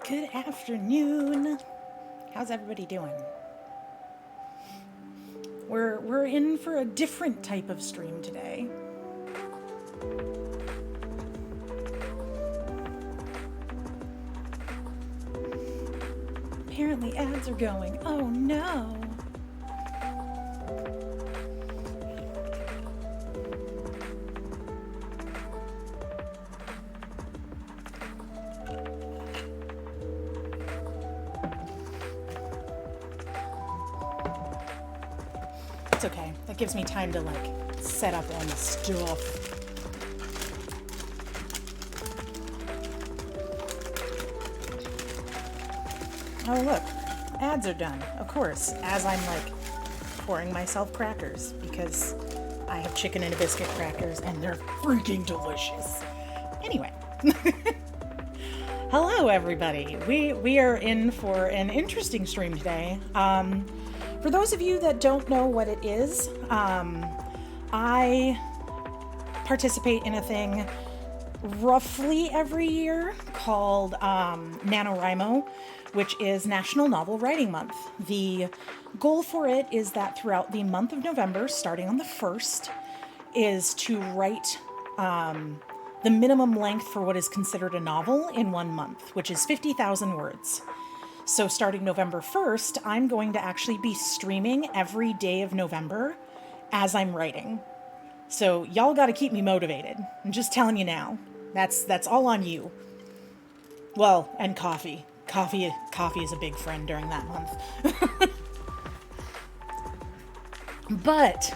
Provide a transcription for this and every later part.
Good afternoon. How's everybody doing? We're in for a different type of stream today. Apparently ads are going. Oh no. It's okay. That gives me time to like set up all the stuff. Oh look, ads are done. Of course, as I'm like pouring myself crackers because I have chicken and a biscuit crackers and they're freaking delicious. Anyway. Hello everybody. We are in for an interesting stream today. For those of you that don't know what it is, I participate in a thing roughly every year called NaNoWriMo, which is National Novel Writing Month. The goal for it is that throughout the month of November, starting on the 1st, is to write the minimum length for what is considered a novel in 1 month, which is 50,000 words. So starting November 1st, I'm going to actually be streaming every day of November as I'm writing. So y'all got to keep me motivated. I'm just telling you now. That's all on you. Well, and coffee. Coffee is a big friend during that month. But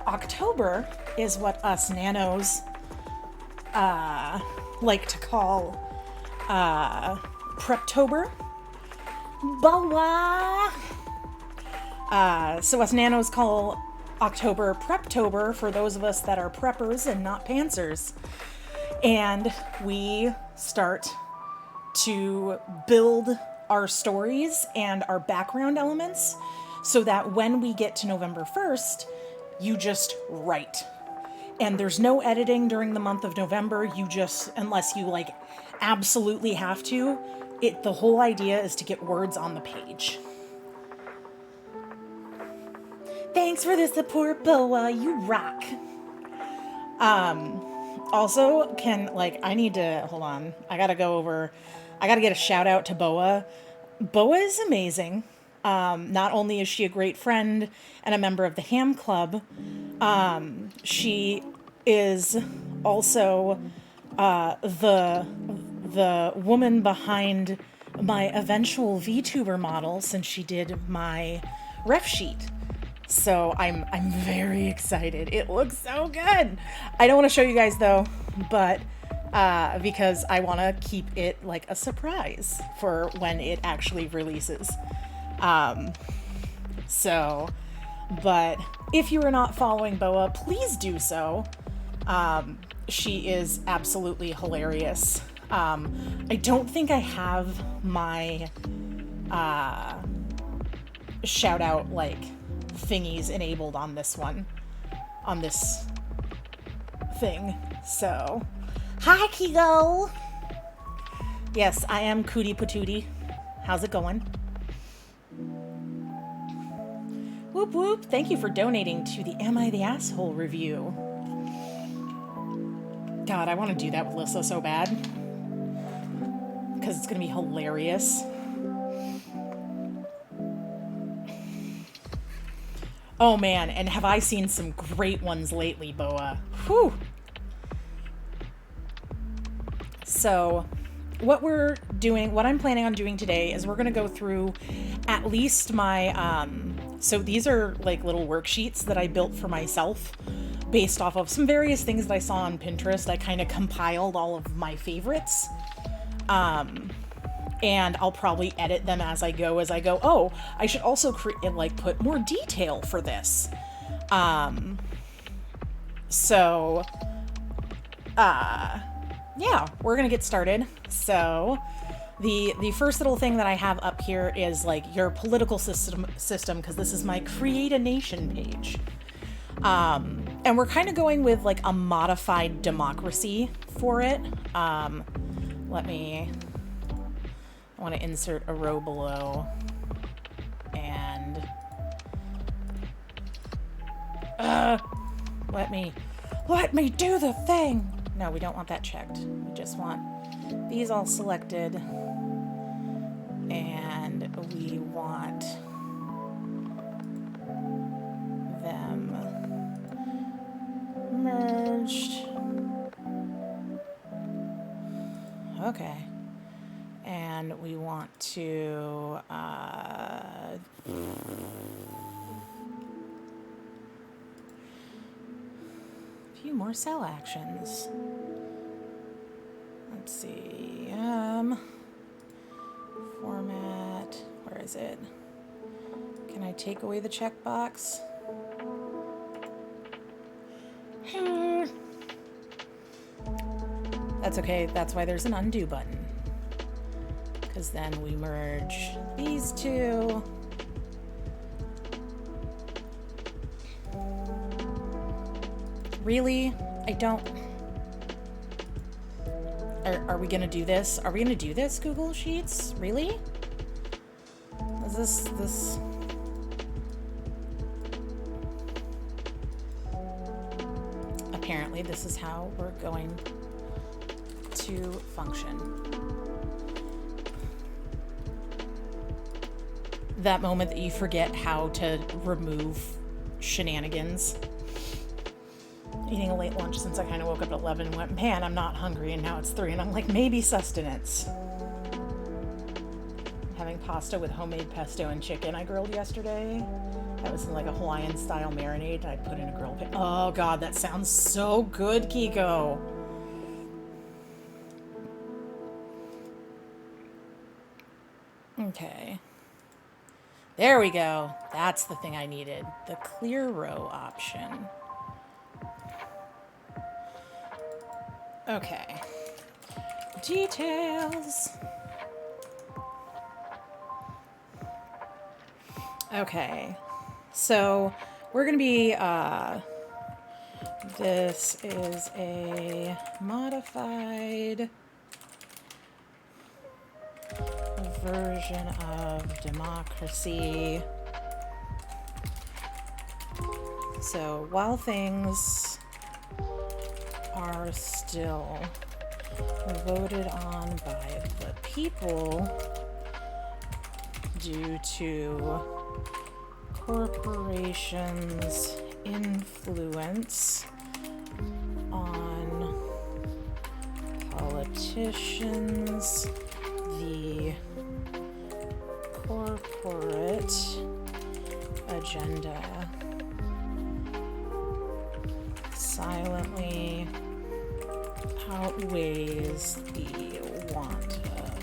October is what us nanos like to call Prep-Tober. Boa! So us nanos call October Prep-Tober for those of us that are preppers and not pantsers. And we start to build our stories and our background elements so that when we get to November 1st, you just write. And there's no editing during the month of November. You just, unless you like absolutely have to, the whole idea is to get words on the page. Thanks for the support, Boa. You rock. Also, I need to, hold on. I gotta get a shout out to Boa. Boa is amazing. Not only is she a great friend and a member of the Ham Club, she is also the woman behind my eventual VTuber model since she did my ref sheet. So I'm very excited. It looks so good. I don't want to show you guys though, but because I want to keep it like a surprise for when it actually releases. But if you are not following Boa, please do so. She is absolutely hilarious. I don't think I have my shout out like thingies enabled on this thing. So, hi Kigo. Yes, I am Cootie Patootie. How's it going? Whoop whoop. Thank you for donating to the Am I the Asshole review. God, I want to do that with Lissa so bad. Because it's going to be hilarious. Oh man, and have I seen some great ones lately, Boa. Whew. So, what I'm planning on doing today is we're going to go through at least my, so these are like little worksheets that I built for myself based off of some various things that I saw on Pinterest. I kind of compiled all of my favorites. And I'll probably edit them as I go. Oh, I should also put more detail for this. Yeah, we're gonna get started. So the first little thing that I have up here is like your political system, because this is my Create a Nation page. And we're kind of going with like a modified democracy for it. I want to insert a row below and let me do the thing. No, we don't want that checked. We just want these all selected, and we want them merged. Okay. And we want to a few more cell actions. Let's see. Format. Where is it? Can I take away the checkbox? That's okay. That's why there's an undo button. Because then we merge these two. Really? I don't... Are we gonna do this? Are we gonna do this, Google Sheets? Really? Is this... Apparently this is how we're going to function. That moment that you forget how to remove shenanigans. Eating a late lunch since I kind of woke up at 11 and went, man, I'm not hungry, and now it's 3, and I'm like, maybe sustenance. Having pasta with homemade pesto and chicken I grilled yesterday. That was in like a Hawaiian style marinade I put in a grill pit. Oh god, that sounds so good, Kiko. Okay. There we go. That's the thing I needed. The clear row option. Okay. Details. Okay. So we're going to be, this is a modified version of democracy. So while things are still voted on by the people due to corporations' influence on politicians, the corporate agenda silently outweighs the want of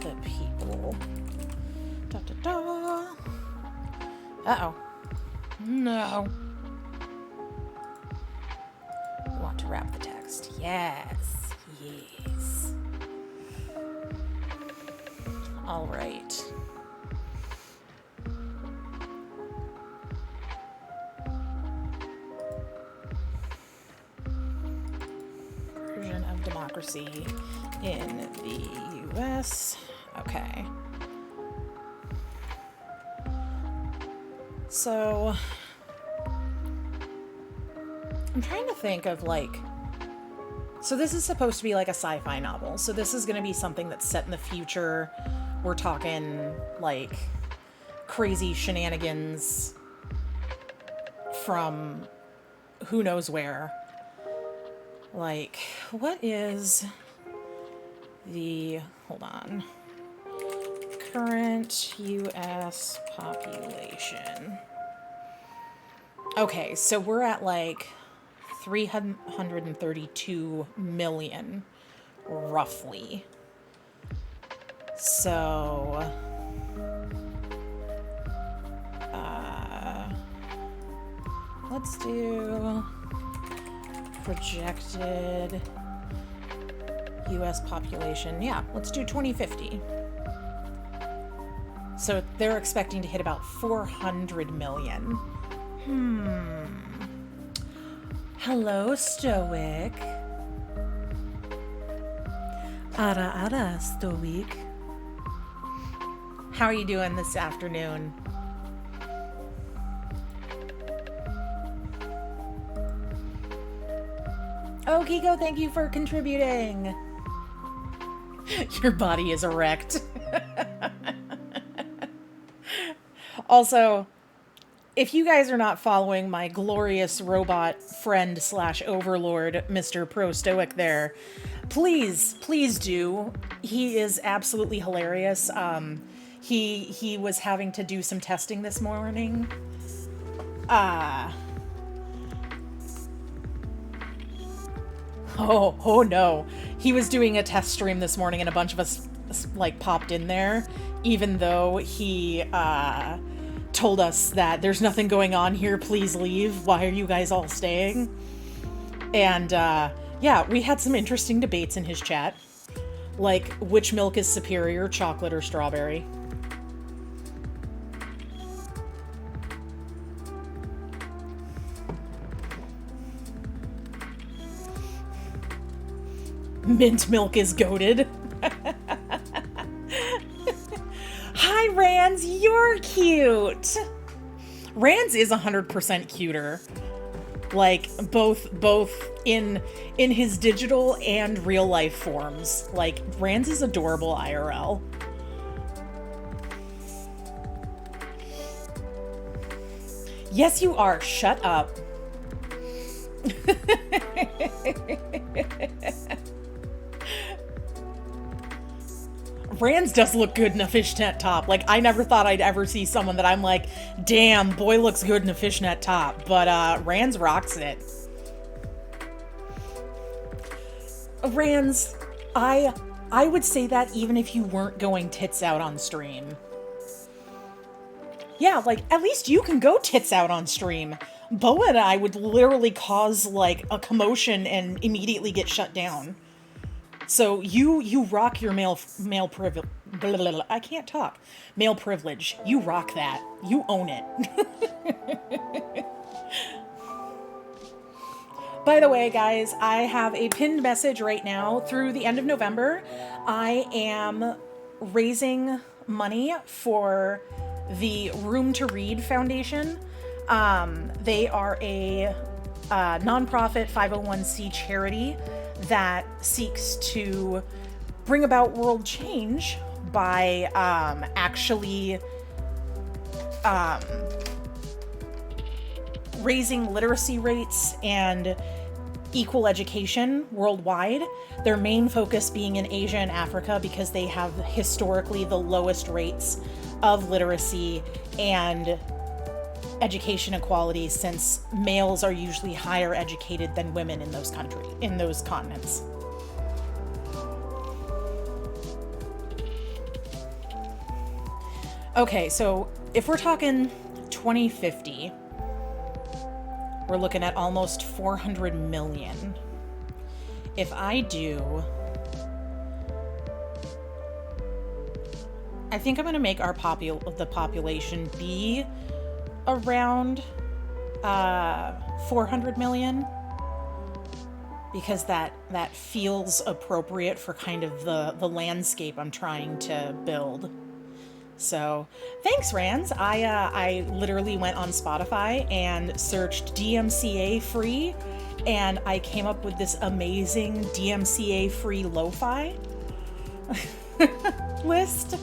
the people. Da, da, da. Uh-oh. No. We want to wrap the text. Yes. Yes. All right. Version of democracy in the US. Okay. So, I'm trying to think of like, so this is supposed to be like a sci-fi novel. So this is going to be something that's set in the future. We're talking like crazy shenanigans from who knows where. Like, what is the, hold on, current U.S. population? Okay, so we're at like 332 million, roughly. So, let's do projected U.S. population. Yeah, let's do 2050. So they're expecting to hit about 400 million. Hello, Stoic. Ara, Stoic. How are you doing this afternoon? Oh, Kiko, thank you for contributing. Your body is erect. Also, if you guys are not following my glorious robot friend slash overlord, Mr. Pro Stoic there, please do. He is absolutely hilarious. He was having to do some testing this morning. Oh no. He was doing a test stream this morning and a bunch of us like popped in there, even though he told us that there's nothing going on here, please leave. Why are you guys all staying? And yeah, we had some interesting debates in his chat. Like, which milk is superior, chocolate or strawberry? Mint milk is goated. Hi, Rands, you're cute. Rands is 100% cuter. Like, both in his digital and real life forms. Like, Rands is adorable IRL. Yes, you are. Shut up. Rands does look good in a fishnet top. Like, I never thought I'd ever see someone that I'm like, damn, boy looks good in a fishnet top. But Rands rocks it. Rands, I would say that even if you weren't going tits out on stream. Yeah, like, at least you can go tits out on stream. Boa and I would literally cause, like, a commotion and immediately get shut down. So you rock your male privilege. I can't talk. Male privilege. You rock that. You own it. By the way, guys, I have a pinned message right now. Through the end of November, I am raising money for the Room to Read Foundation. They are a nonprofit 501c charity that seeks to bring about world change by actually raising literacy rates and equal education worldwide. Their main focus being in Asia and Africa because they have historically the lowest rates of literacy and education equality, since males are usually higher educated than women in those continents. Okay, so if we're talking 2050, we're looking at almost 400 million. If I do, I think I'm going to make our the population be around 400 million, because that feels appropriate for kind of the landscape I'm trying to build. So thanks, Rands. I literally went on Spotify and searched DMCA free, and I came up with this amazing DMCA free lo-fi list,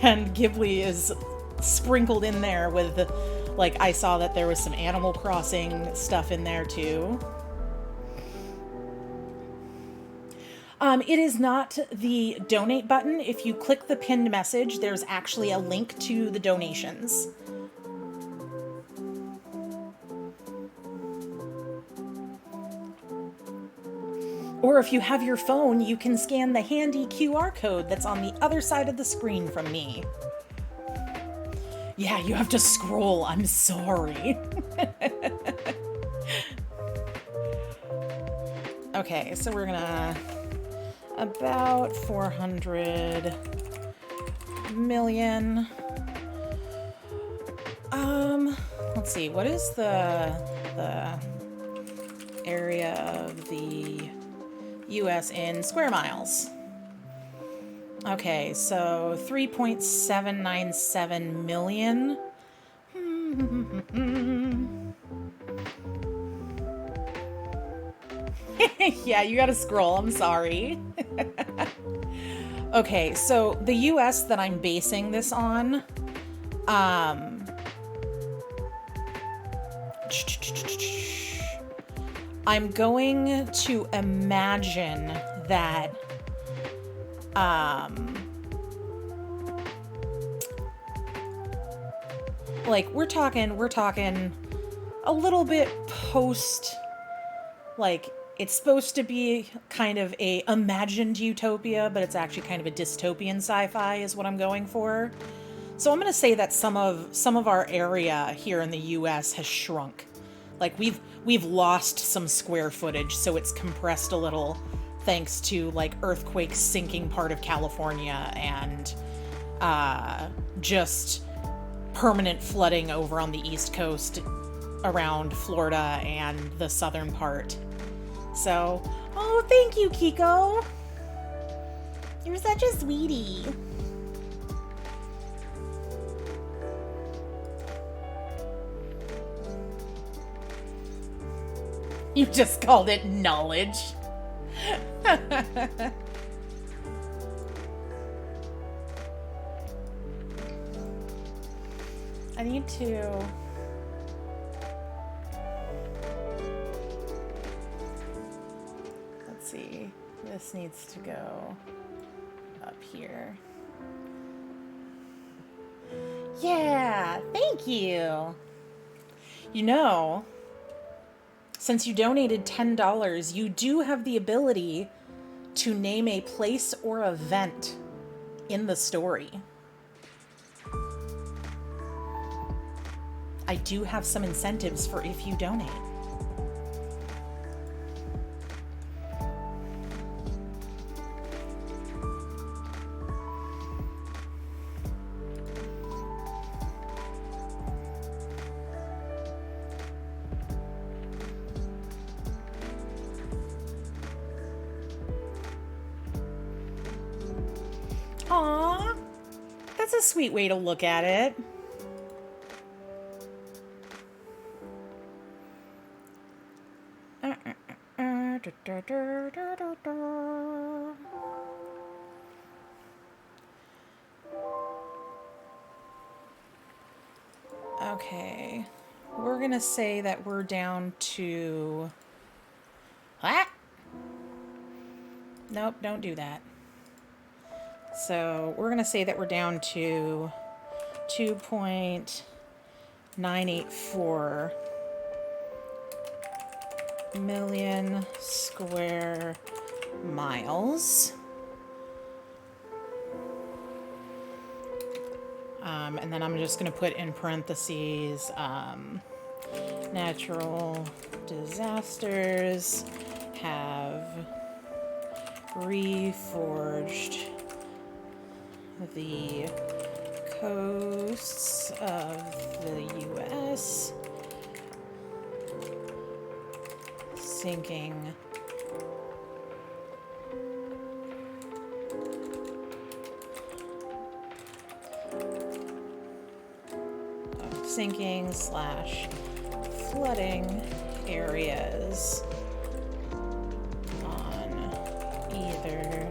and Ghibli is sprinkled in there with, like, I saw that there was some Animal Crossing stuff in there too. It is not the donate button. If you click the pinned message, there's actually a link to the donations. Or if you have your phone, you can scan the handy QR code that's on the other side of the screen from me. Yeah, you have to scroll. I'm sorry. Okay, so we're gonna... about 400 million. Let's see, what is the area of the US in square miles? Okay, so 3.797 million. Yeah, you gotta scroll. I'm sorry. Okay, so the US that I'm basing this on, I'm going to imagine that like we're talking a little bit post, like it's supposed to be kind of a imagined utopia, but it's actually kind of a dystopian sci-fi is what I'm going for. So I'm going to say that some of our area here in the US has shrunk. Like we've lost some square footage, so it's compressed a little thanks to like earthquakes sinking part of California and just permanent flooding over on the East Coast around Florida and the southern part. So, oh, thank you, Kiko. You're such a sweetie. You just called it knowledge. I need to... Let's see. This needs to go up here. Yeah, thank you. You know, since you donated $10, you do have the ability to name a place or event in the story. I do have some incentives for if you donate. Aww, that's a sweet way to look at it. Okay, we're gonna say that we're down to... What? Nope, don't do that. So we're gonna say that we're down to 2.984 million square miles. And then I'm just going to put in parentheses, natural disasters have reforged the coasts of the U.S., sinking / flooding areas on either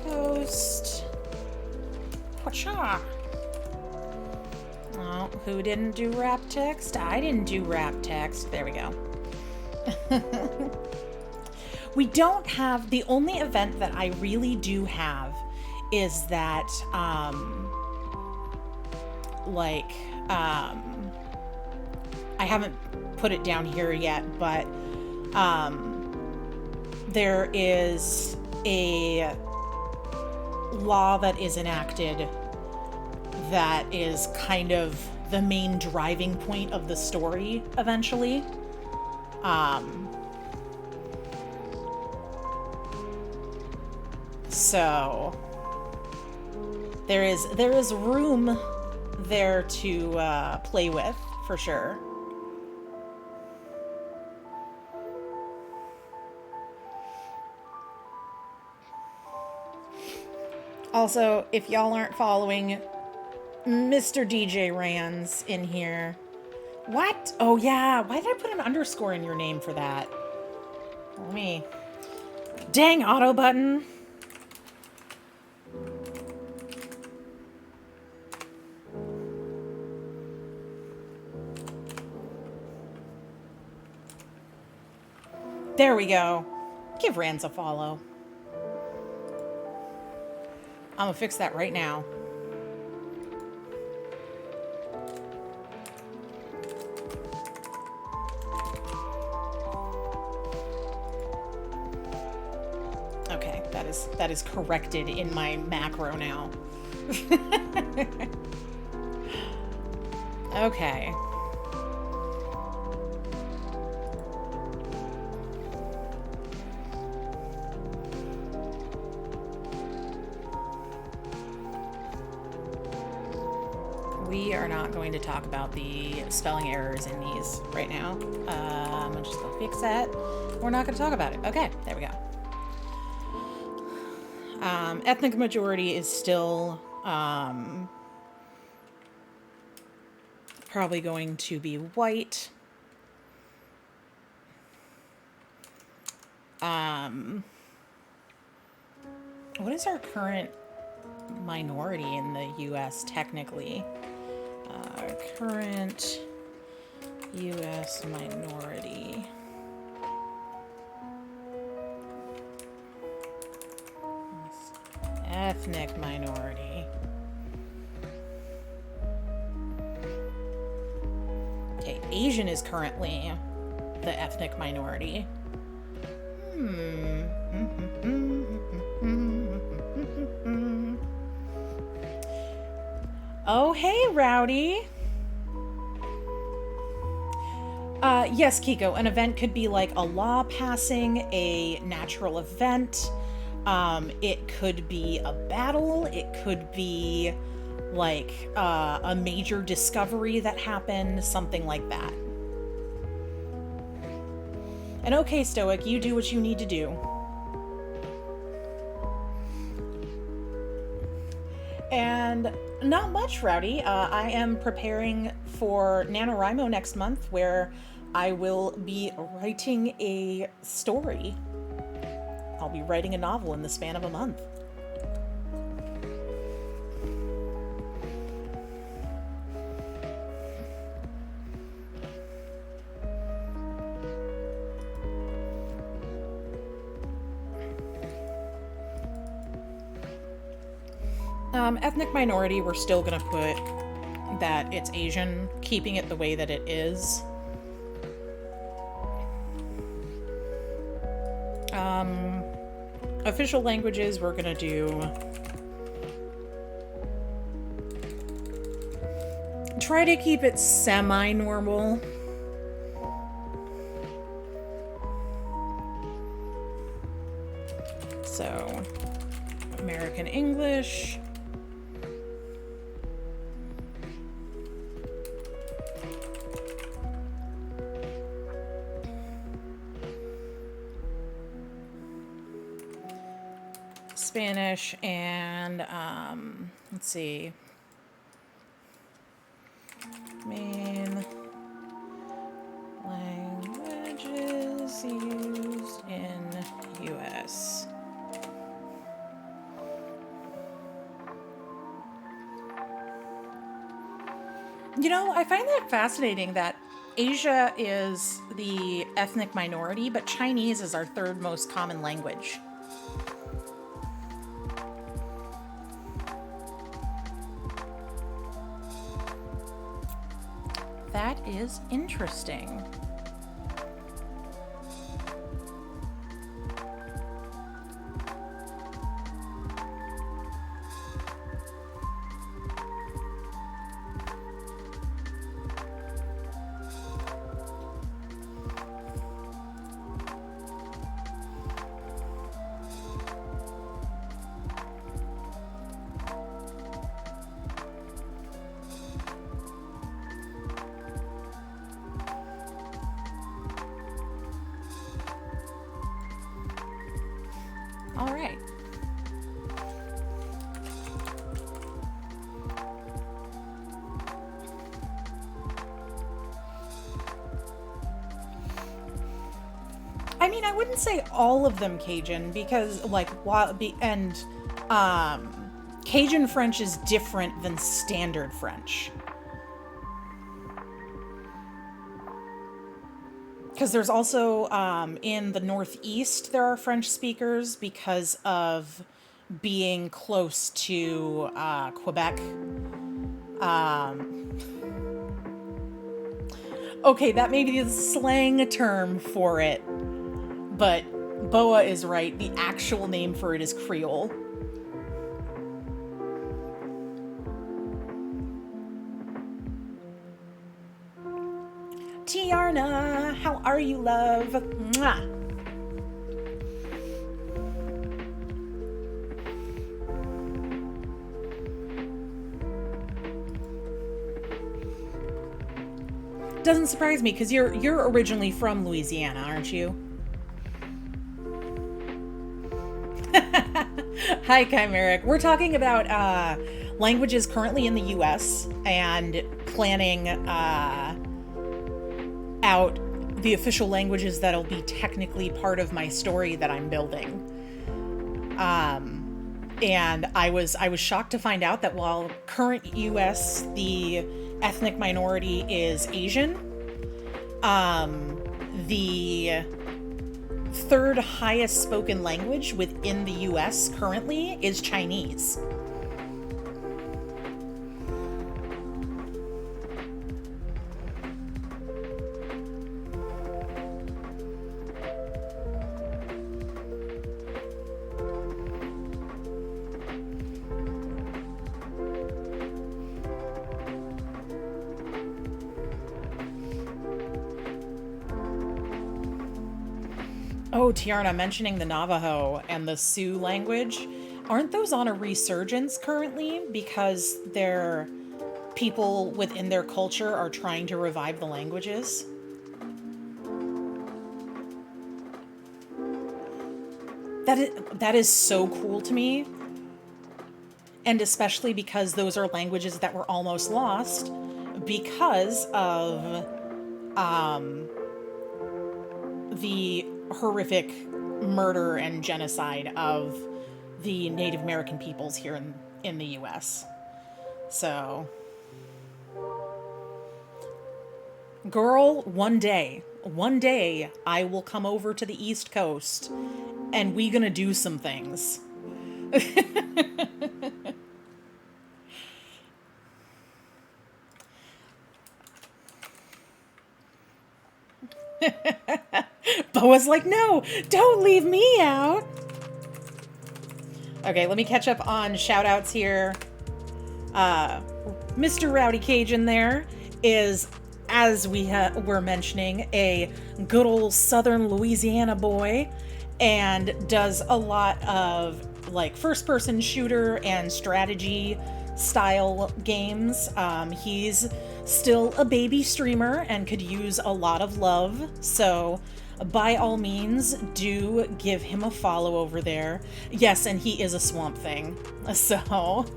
coast. Whatcha? Oh, who didn't do wrap text? I didn't do wrap text. There we go. We don't have, the only event that I really do have is that, I haven't put it down here yet, but there is a law that is enacted that is kind of the main driving point of the story eventually. So there is room there to play with, for sure. Also, if y'all aren't following Mr. DJ Rands in here. What? Oh, yeah. Why did I put an underscore in your name for that? Let me... Dang auto button. There we go. Give Rands a follow. I'm gonna fix that right now. Okay, that is corrected in my macro now. Okay. We are not going to talk about the spelling errors in these right now. I'm just going to fix that. We're not going to talk about it. Okay, there we go. Ethnic majority is still probably going to be white. What is our current minority in the U.S. technically? Current U.S. minority. Ethnic minority. Okay, Asian is currently the ethnic minority. Oh, hey, Rowdy. Yes, Kiko, an event could be like a law passing, a natural event. It could be a battle. It could be like a major discovery that happened, something like that. And okay, Stoic, you do what you need to do. And not much, Rowdy. I am preparing for NaNoWriMo next month, where I will be writing a story. I'll be writing a novel in the span of a month. Ethnic minority, we're still gonna put that it's Asian, keeping it the way that it is. Official languages, we're gonna do... Try to keep it semi-normal. So, American English. Spanish, and let's see, main languages used in US. You know, I find that fascinating that Asia is the ethnic minority, but Chinese is our third most common language. That is interesting. All right. I mean, I wouldn't say all of them Cajun because, like, Cajun French is different than standard French. Because there's also, in the Northeast, there are French speakers because of being close to Quebec. Okay, that may be the slang term for it, but Boa is right. The actual name for it is Creole. Tiarna, how are you, love? Mwah. Doesn't surprise me because you're originally from Louisiana, aren't you? Hi, Chimeric. We're talking about languages currently in the U.S. and planning out the official languages that'll be technically part of my story that I'm building. And I was shocked to find out that while current U.S. the ethnic minority is Asian, the third highest spoken language within the U.S. currently is Chinese. Oh, Tiarna, mentioning the Navajo and the Sioux language, aren't those on a resurgence currently because their people within their culture are trying to revive the languages? That is so cool to me. And especially because those are languages that were almost lost because of the horrific murder and genocide of the Native American peoples here in the US. So, girl, one day I will come over to the East Coast and we gonna do some things. Boa's like, no, don't leave me out. Okay, let me catch up on shout outs here. Mr. Rowdy Cajun there is, as we were mentioning, a good old southern Louisiana boy and does a lot of like first person shooter and strategy style games. He's still a baby streamer and could use a lot of love, so by all means do give him a follow over there. Yes, and he is a swamp thing, so oh,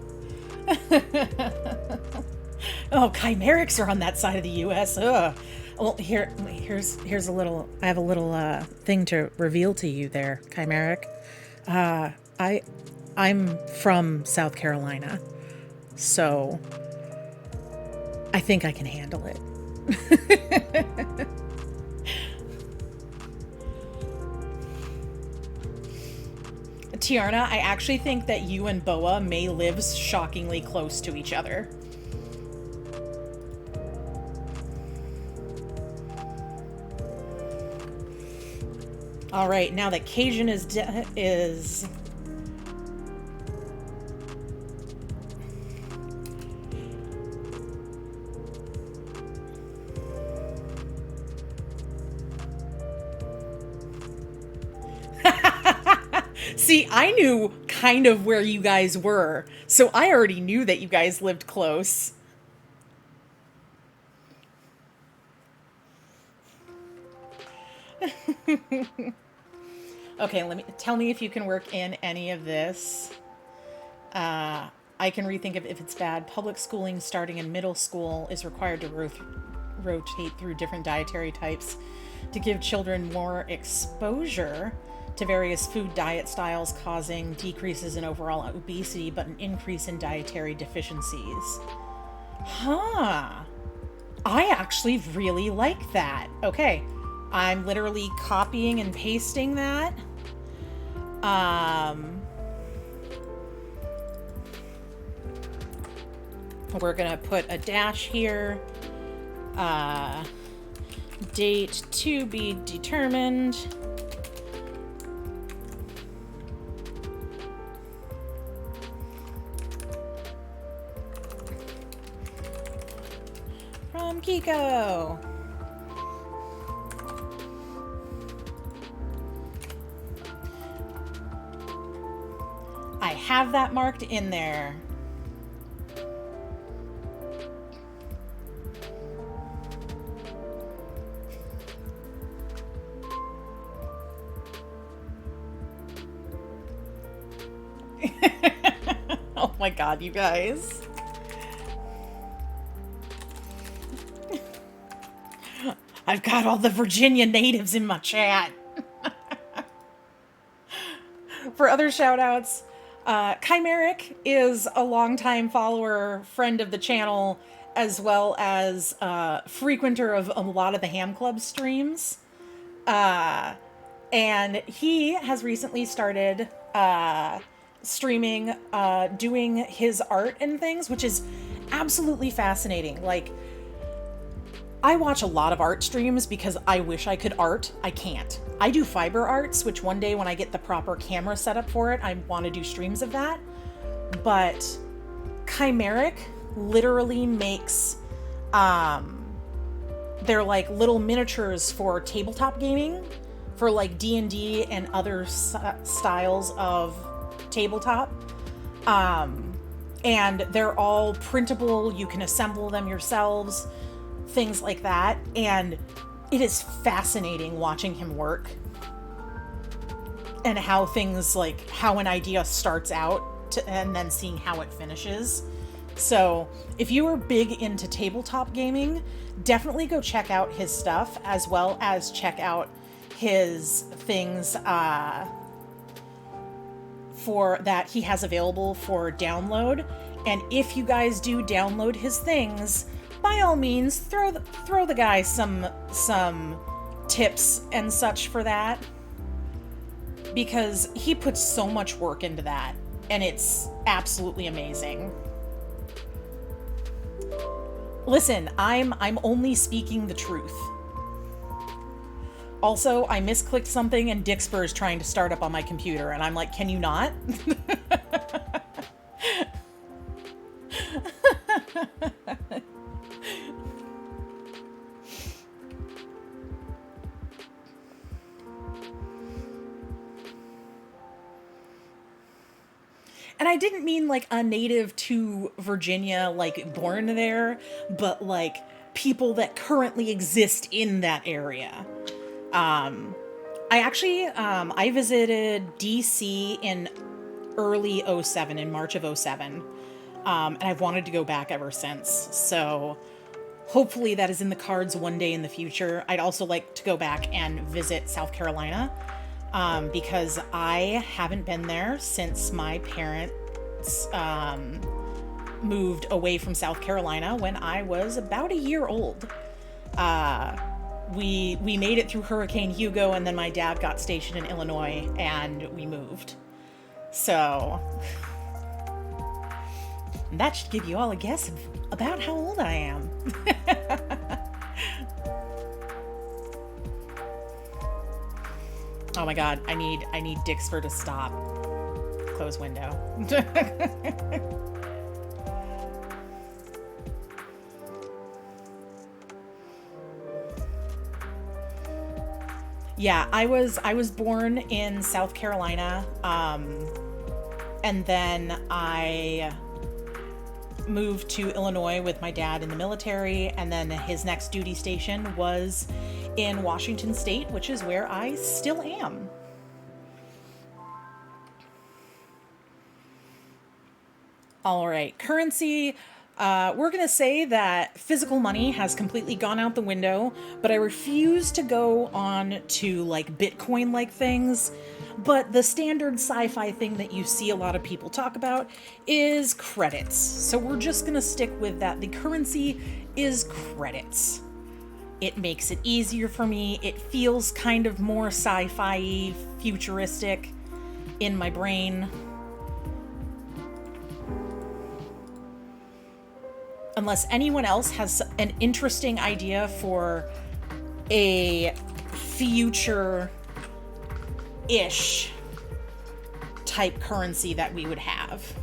chimerics are on that side of the US. Ugh. Well, here's a little, I have a little thing to reveal to you there, chimeric. I'm from South Carolina, so I think I can handle it. Tiarna, I actually think that you and Boa may live shockingly close to each other. All right, now that Cajun is See, I knew kind of where you guys were, so I already knew that you guys lived close. Okay, tell me if you can work in any of this. I can rethink if it's bad. Public schooling starting in middle school is required to rotate through different dietary types to give children more exposure to various food diet styles, causing decreases in overall obesity, but an increase in dietary deficiencies. Huh. I actually really like that. Okay. I'm literally copying and pasting that. We're gonna put a dash here. Date to be determined. From Kiko. I have that marked in there. Oh my God, you guys. I've got all the Virginia natives in my chat. For other shout outs, Chimeric is a longtime follower, friend of the channel, as well as frequenter of a lot of the Ham Club streams. And he has recently started streaming, doing his art and things, which is absolutely fascinating. Like, I watch a lot of art streams because I wish I could art. I can't. I do fiber arts, which one day when I get the proper camera set up for it, I want to do streams of that. But Chimeric literally makes, they're like little miniatures for tabletop gaming, for like D&D and other styles of tabletop. And they're all printable. You can assemble them yourselves. Things like that, and it is fascinating watching him work and how things, like how an idea starts out and then seeing how it finishes. So if you are big into tabletop gaming, definitely go check out his stuff, as well as check out his things for that he has available for download. And if you guys do download his things, by all means, throw the guy some tips and such for that, because he puts so much work into that, and it's absolutely amazing. Listen, I'm only speaking the truth. Also, I misclicked something and Dixper is trying to start up on my computer, and I'm like, can you not? And I didn't mean like a native to Virginia, like born there, but like people that currently exist in that area. I visited DC in early 07, in March of 07. And I've wanted to go back ever since. So hopefully that is in the cards one day in the future. I'd also like to go back and visit South Carolina. Because I haven't been there since my parents moved away from South Carolina when I was about a year old. We made it through Hurricane Hugo, and then my dad got stationed in Illinois, and we moved. So that should give you all a guess about how old I am. Oh my God, I need Dixper to stop. Close window. Yeah, I was born in South Carolina, and then I moved to Illinois with my dad in the military, and then his next duty station was in Washington State, which is where I still am. All right, currency. We're going to say that physical money has completely gone out the window, but I refuse to go on to like Bitcoin-like things. But the standard sci-fi thing that you see a lot of people talk about is credits. So we're just going to stick with that. The currency is credits. It makes it easier for me. It feels kind of more sci-fi, futuristic in my brain. Unless anyone else has an interesting idea for a future-ish type currency that we would have.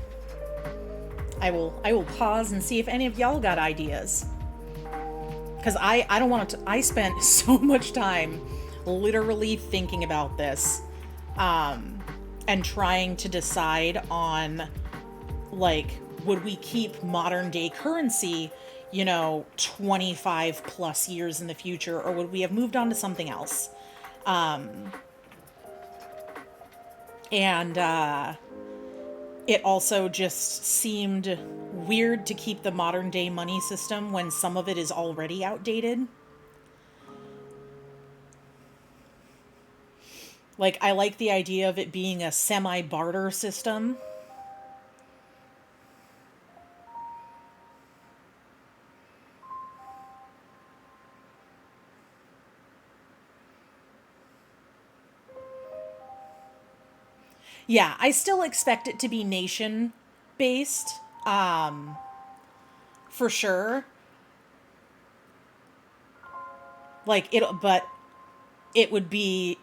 I will pause and see if any of y'all got ideas. Because I don't want to... I spent so much time literally thinking about this. And trying to decide on, like... would we keep modern day currency, 25 plus years in the future, or would we have moved on to something else? It also just seemed weird to keep the modern day money system when some of it is already outdated. Like, I like the idea of it being a semi-barter system. Yeah, I still expect it to be nation-based, for sure. But it would be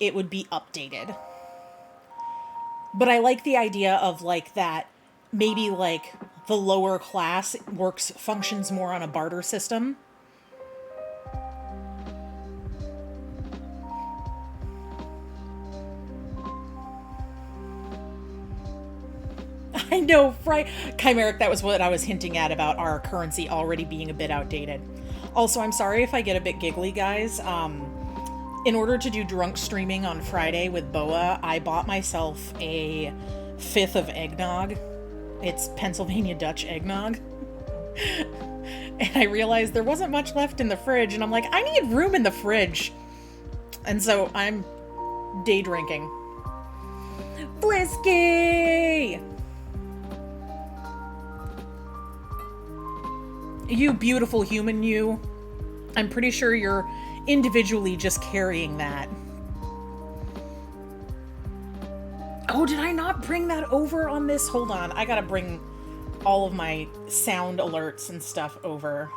updated. But I like the idea of like that maybe like the lower class functions more on a barter system. I know, right? Chimeric, that was what I was hinting at about our currency already being a bit outdated. Also, I'm sorry if I get a bit giggly, guys. In order to do drunk streaming on Friday with Boa, I bought myself a fifth of eggnog. It's Pennsylvania Dutch eggnog. And I realized there wasn't much left in the fridge, and I'm like, I need room in the fridge. And so I'm day drinking. Blisky! You beautiful human, you. I'm pretty sure you're individually just carrying that. Oh, did I not bring that over on this? Hold on, I gotta bring all of my sound alerts and stuff over.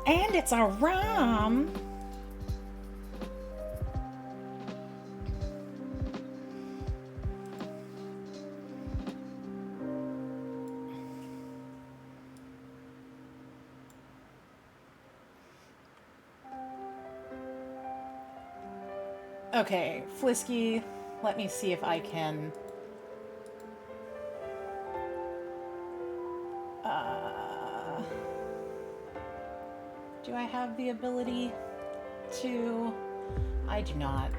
And it's a rum. Okay, Flisky, let me see if I can... do I have the ability to... I do not.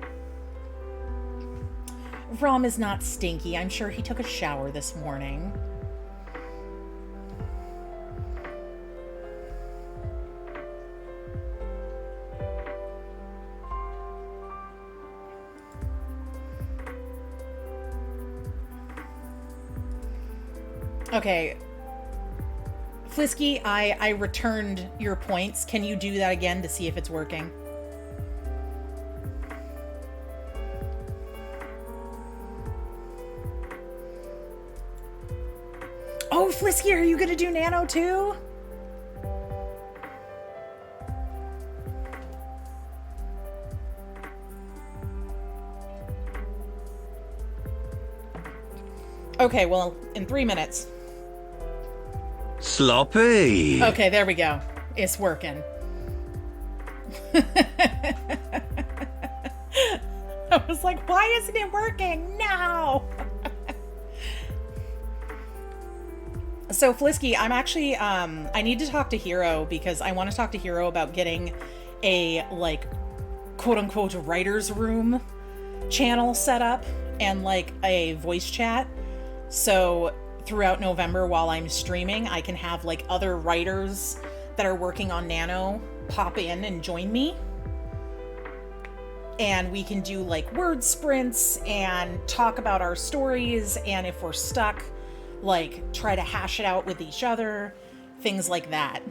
Rom is not stinky. I'm sure he took a shower this morning. Okay, Flisky, I returned your points. Can you do that again to see if it's working? Oh, Flisky, are you gonna do Nano too? Okay, well, in 3 minutes. Sloppy. Okay, there we go. It's working. I was like, why isn't it working? No! So, Flisky, I'm actually, I need to talk to Hero because I want to talk to Hero about getting a, like, quote-unquote writer's room channel set up and like a voice chat. So throughout November while I'm streaming, I can have like other writers that are working on Nano pop in and join me. And we can do like word sprints and talk about our stories, and if we're stuck, like try to hash it out with each other, things like that.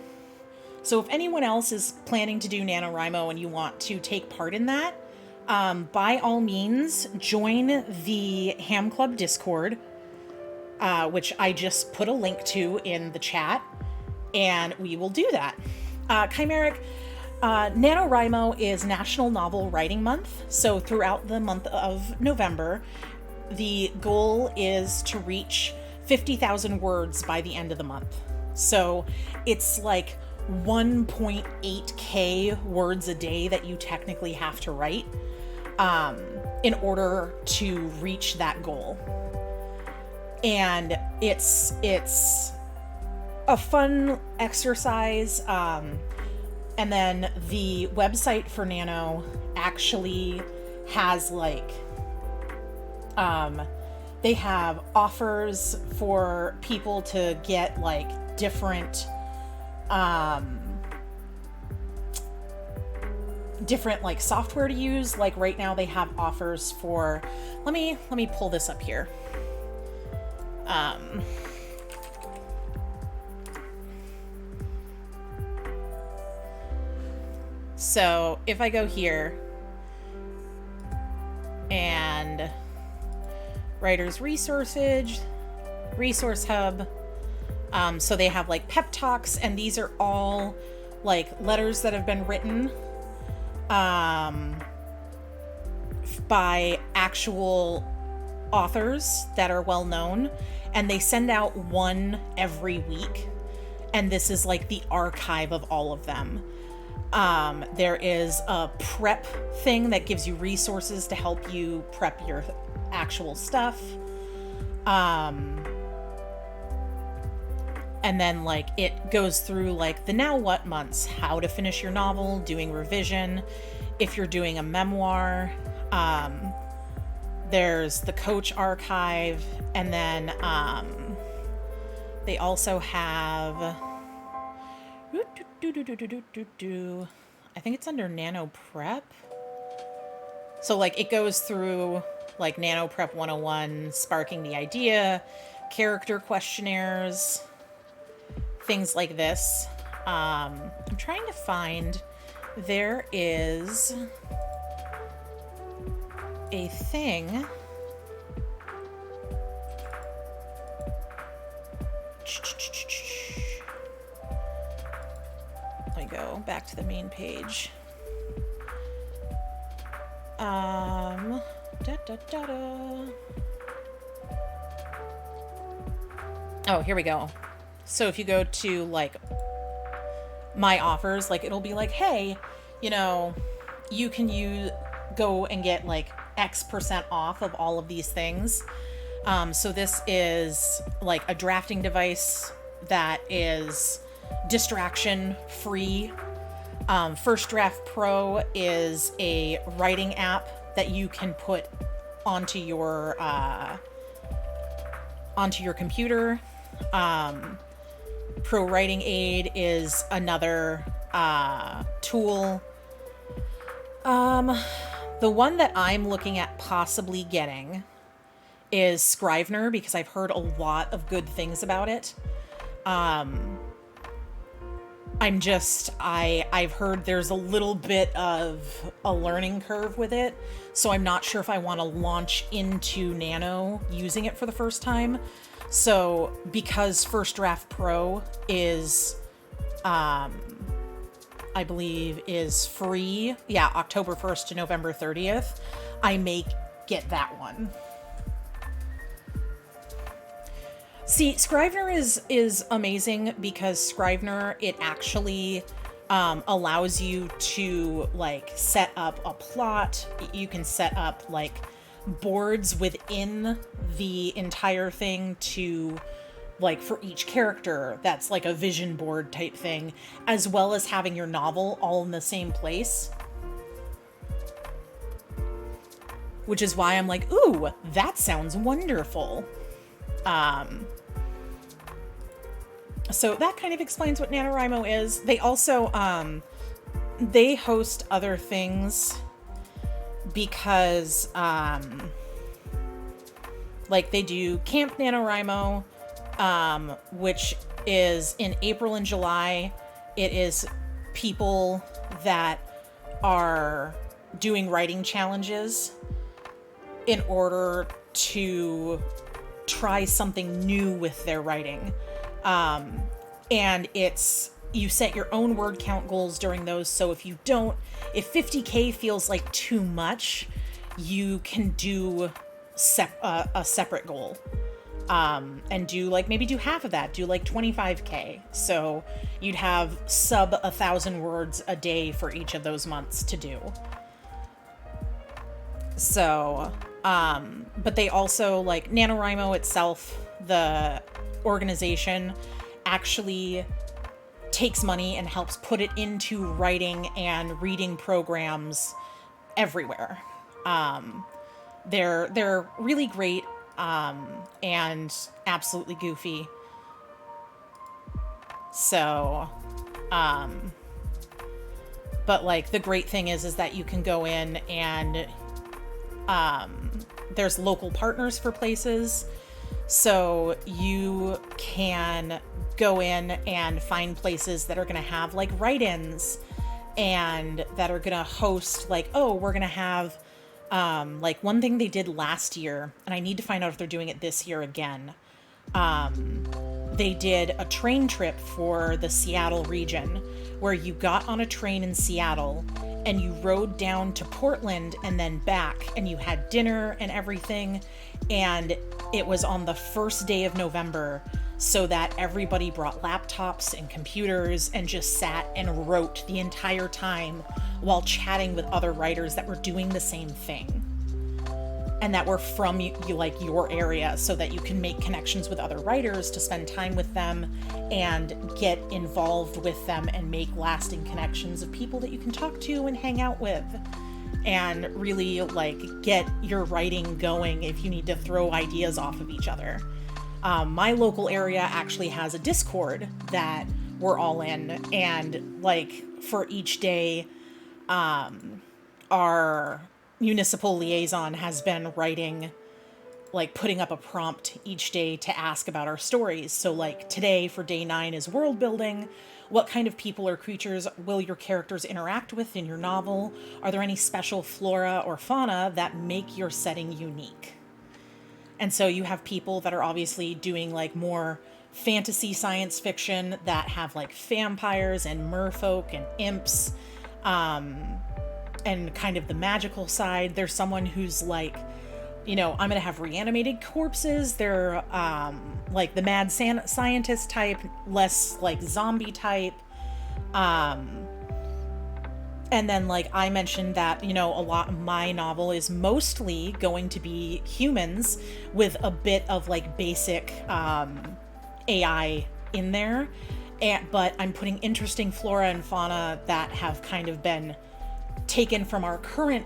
So if anyone else is planning to do NaNoWriMo and you want to take part in that, by all means, join the Ham Club Discord, which I just put a link to in the chat, and we will do that. Chimeric, NaNoWriMo is National Novel Writing Month, so throughout the month of November, the goal is to reach 50,000 words by the end of the month. So it's like 1.8k words a day that you technically have to write in order to reach that goal. And it's a fun exercise. And then the website for Nano actually has like, they have offers for people to get like different like software to use. Like right now they have offers for, let me pull this up here. So if I go here and Writers Resource Hub, so they have like pep talks, and these are all like letters that have been written by actual authors that are well known, and they send out one every week, and this is like the archive of all of them. There is a prep thing that gives you resources to help you prep your actual stuff. And then like it goes through like the now what months, how to finish your novel, doing revision, if you're doing a memoir. There's the coach archive, and then they also have I think it's under Nano Prep. So like it goes through like Nano Prep 101, sparking the idea, character questionnaires, things like this. I'm trying to find, there is a thing. Let me go back to the main page. Oh, here we go. So if you go to like my offers, like it'll be like, hey, you know, you can go and get like X% off of all of these things. So this is like a drafting device that is distraction free. First Draft Pro is a writing app that you can put onto your computer. Pro Writing Aid is another tool. The one that I'm looking at possibly getting is Scrivener, because I've heard a lot of good things about it. I've heard there's a little bit of a learning curve with it, so I'm not sure if I want to launch into Nano using it for the first time. So because First Draft Pro is, I believe is free, yeah, October 1st to November 30th, I may get that one. See, Scrivener is amazing because Scrivener, it actually allows you to like set up a plot. You can set up like boards within the entire thing to like for each character. That's like a vision board type thing, as well as having your novel all in the same place, which is why I'm like, ooh, that sounds wonderful. So that kind of explains what NaNoWriMo is. They also, they host other things because, like they do Camp NaNoWriMo, which is in April and July. It is people that are doing writing challenges in order to try something new with their writing. And you set your own word count goals during those. So if 50K feels like too much, you can do a separate goal. And maybe do half of that, do like 25K. So you'd have sub 1,000 words a day for each of those months to do. So, but they also, like, NaNoWriMo itself, the organization, actually takes money and helps put it into writing and reading programs everywhere. They're really great, and absolutely goofy. So, but like the great thing is that you can go in and, there's local partners for places. So you can go in and find places that are going to have like write-ins and that are going to host like, oh, we're going to have, like one thing they did last year, and I need to find out if they're doing it this year again. They did a train trip for the Seattle region where you got on a train in Seattle and you rode down to Portland and then back, and you had dinner and everything. And it was on the first day of November, so that everybody brought laptops and computers and just sat and wrote the entire time while chatting with other writers that were doing the same thing and that were from your area, so that you can make connections with other writers to spend time with them and get involved with them and make lasting connections of people that you can talk to and hang out with and really like get your writing going if you need to throw ideas off of each other. My local area actually has a Discord that we're all in, and like for each day, our municipal liaison has been writing, like putting up a prompt each day to ask about our stories. So like today for day 9 is world building. What kind of people or creatures will your characters interact with in your novel? Are there any special flora or fauna that make your setting unique? And so you have people that are obviously doing like more fantasy science fiction that have like vampires and merfolk and imps, and kind of the magical side. There's someone who's like, I'm going to have reanimated corpses. They're like the mad scientist type, less like zombie type. And then like I mentioned that, a lot of my novel is mostly going to be humans with a bit of like basic AI in there. But I'm putting interesting flora and fauna that have kind of been taken from our current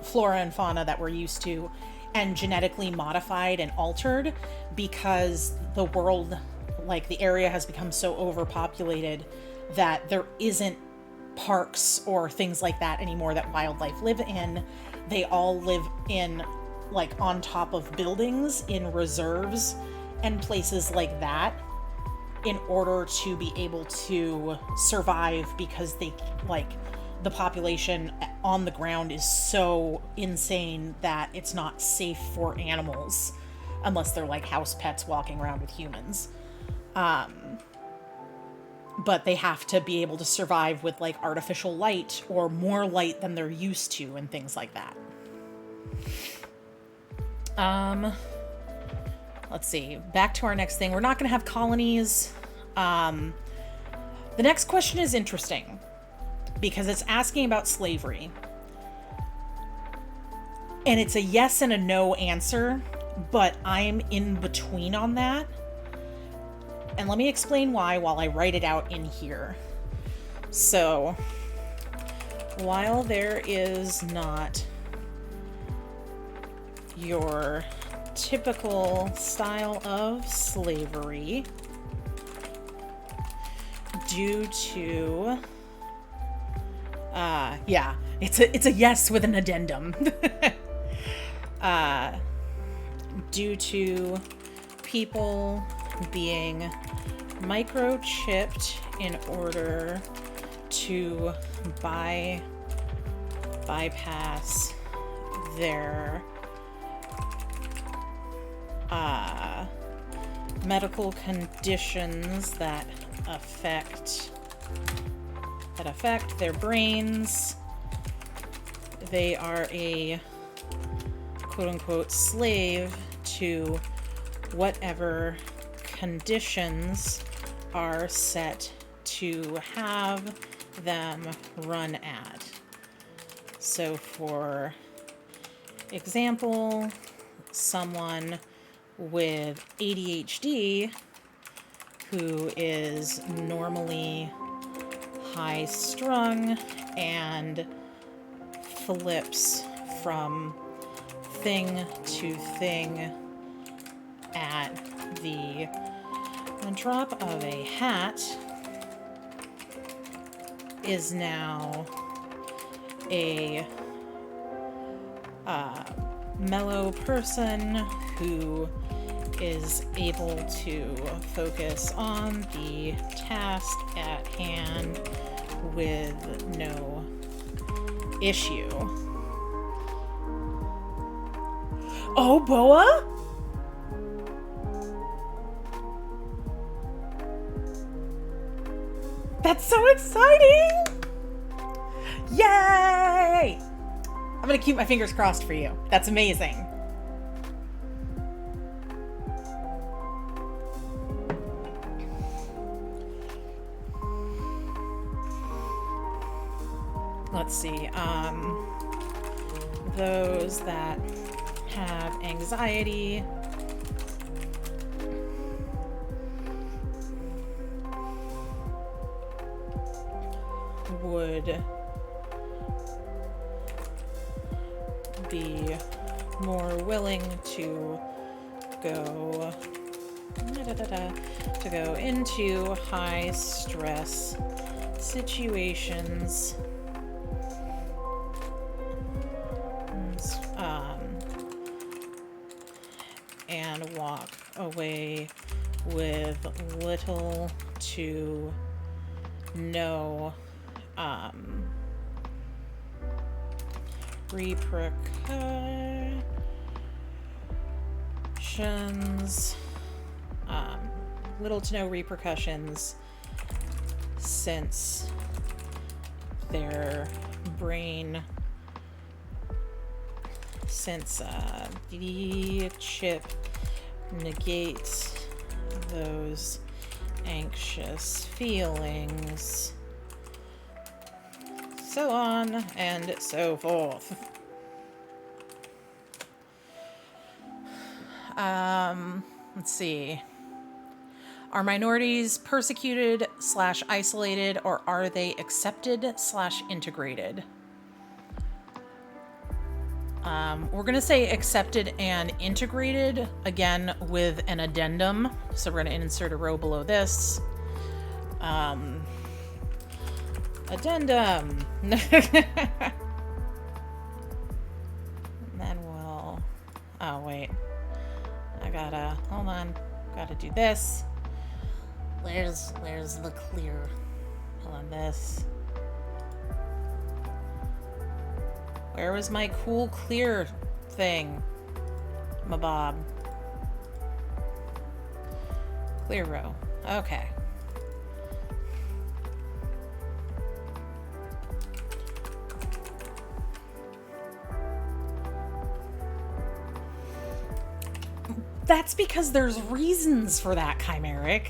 flora and fauna that we're used to and genetically modified and altered, because the world, like the area, has become so overpopulated that there isn't parks or things like that anymore that wildlife live in. They all live in like on top of buildings in reserves and places like that in order to be able to survive, because they like the population on the ground is so insane that it's not safe for animals unless they're like house pets walking around with humans. But they have to be able to survive with like artificial light or more light than they're used to and things like that. Let's see, back to our next thing. We're not going to have colonies. The next question is interesting because it's asking about slavery. And it's a yes and a no answer, but I'm in between on that. And let me explain why while I write it out in here. So, while there is not your typical style of slavery due to, yeah, it's a yes with an addendum. Due to people being microchipped in order to bypass their medical conditions that affect their brains. They are a quote-unquote slave to whatever conditions are set to have them run at. So for example, someone with ADHD who is normally high strung and flips from thing to thing at the drop of a hat is now a mellow person who is able to focus on the task at hand with no issue. Oh, Boa? That's so exciting! Yay! I'm gonna keep my fingers crossed for you. That's amazing. Let's see. Those that have anxiety would be more willing to go into high stress situations and walk away with little to no repercussions, little to no repercussions, since their brain, the chip negates those anxious feelings, so on and so forth. Let's see. Are minorities persecuted / isolated, or are they accepted / integrated? We're going to say accepted and integrated, again, with an addendum. So we're going to insert a row below this. Addendum. And then we'll... Oh, wait. Hold on. Gotta do this. Where's the clear? Hold on, this. Where was my cool clear thing? Mabob. Clear row. Okay. That's because there's reasons for that, Chimeric.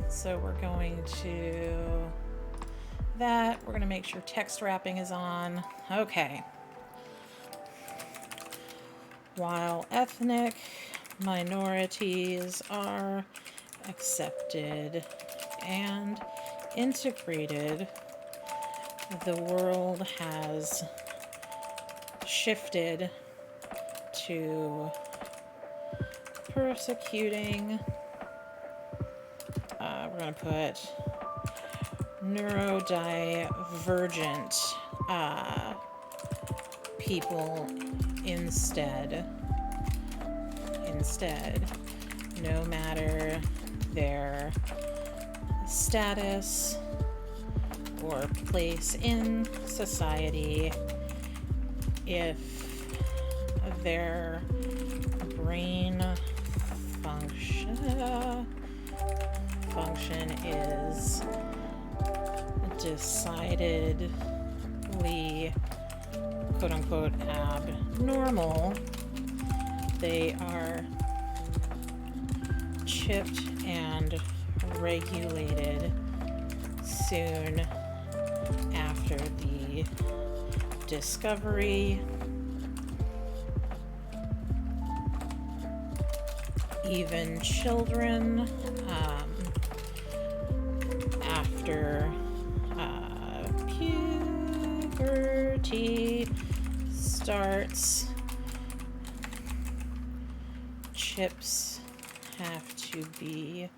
So we're going to that. We're going to make sure text wrapping is on. Okay. While ethnic minorities are accepted and integrated the world has shifted to persecuting, we're going to put neurodivergent people instead, no matter their status or place in society, if their brain function is decidedly quote-unquote abnormal, they are chipped and regulated soon after the discovery. Even children, after puberty starts, chips have to be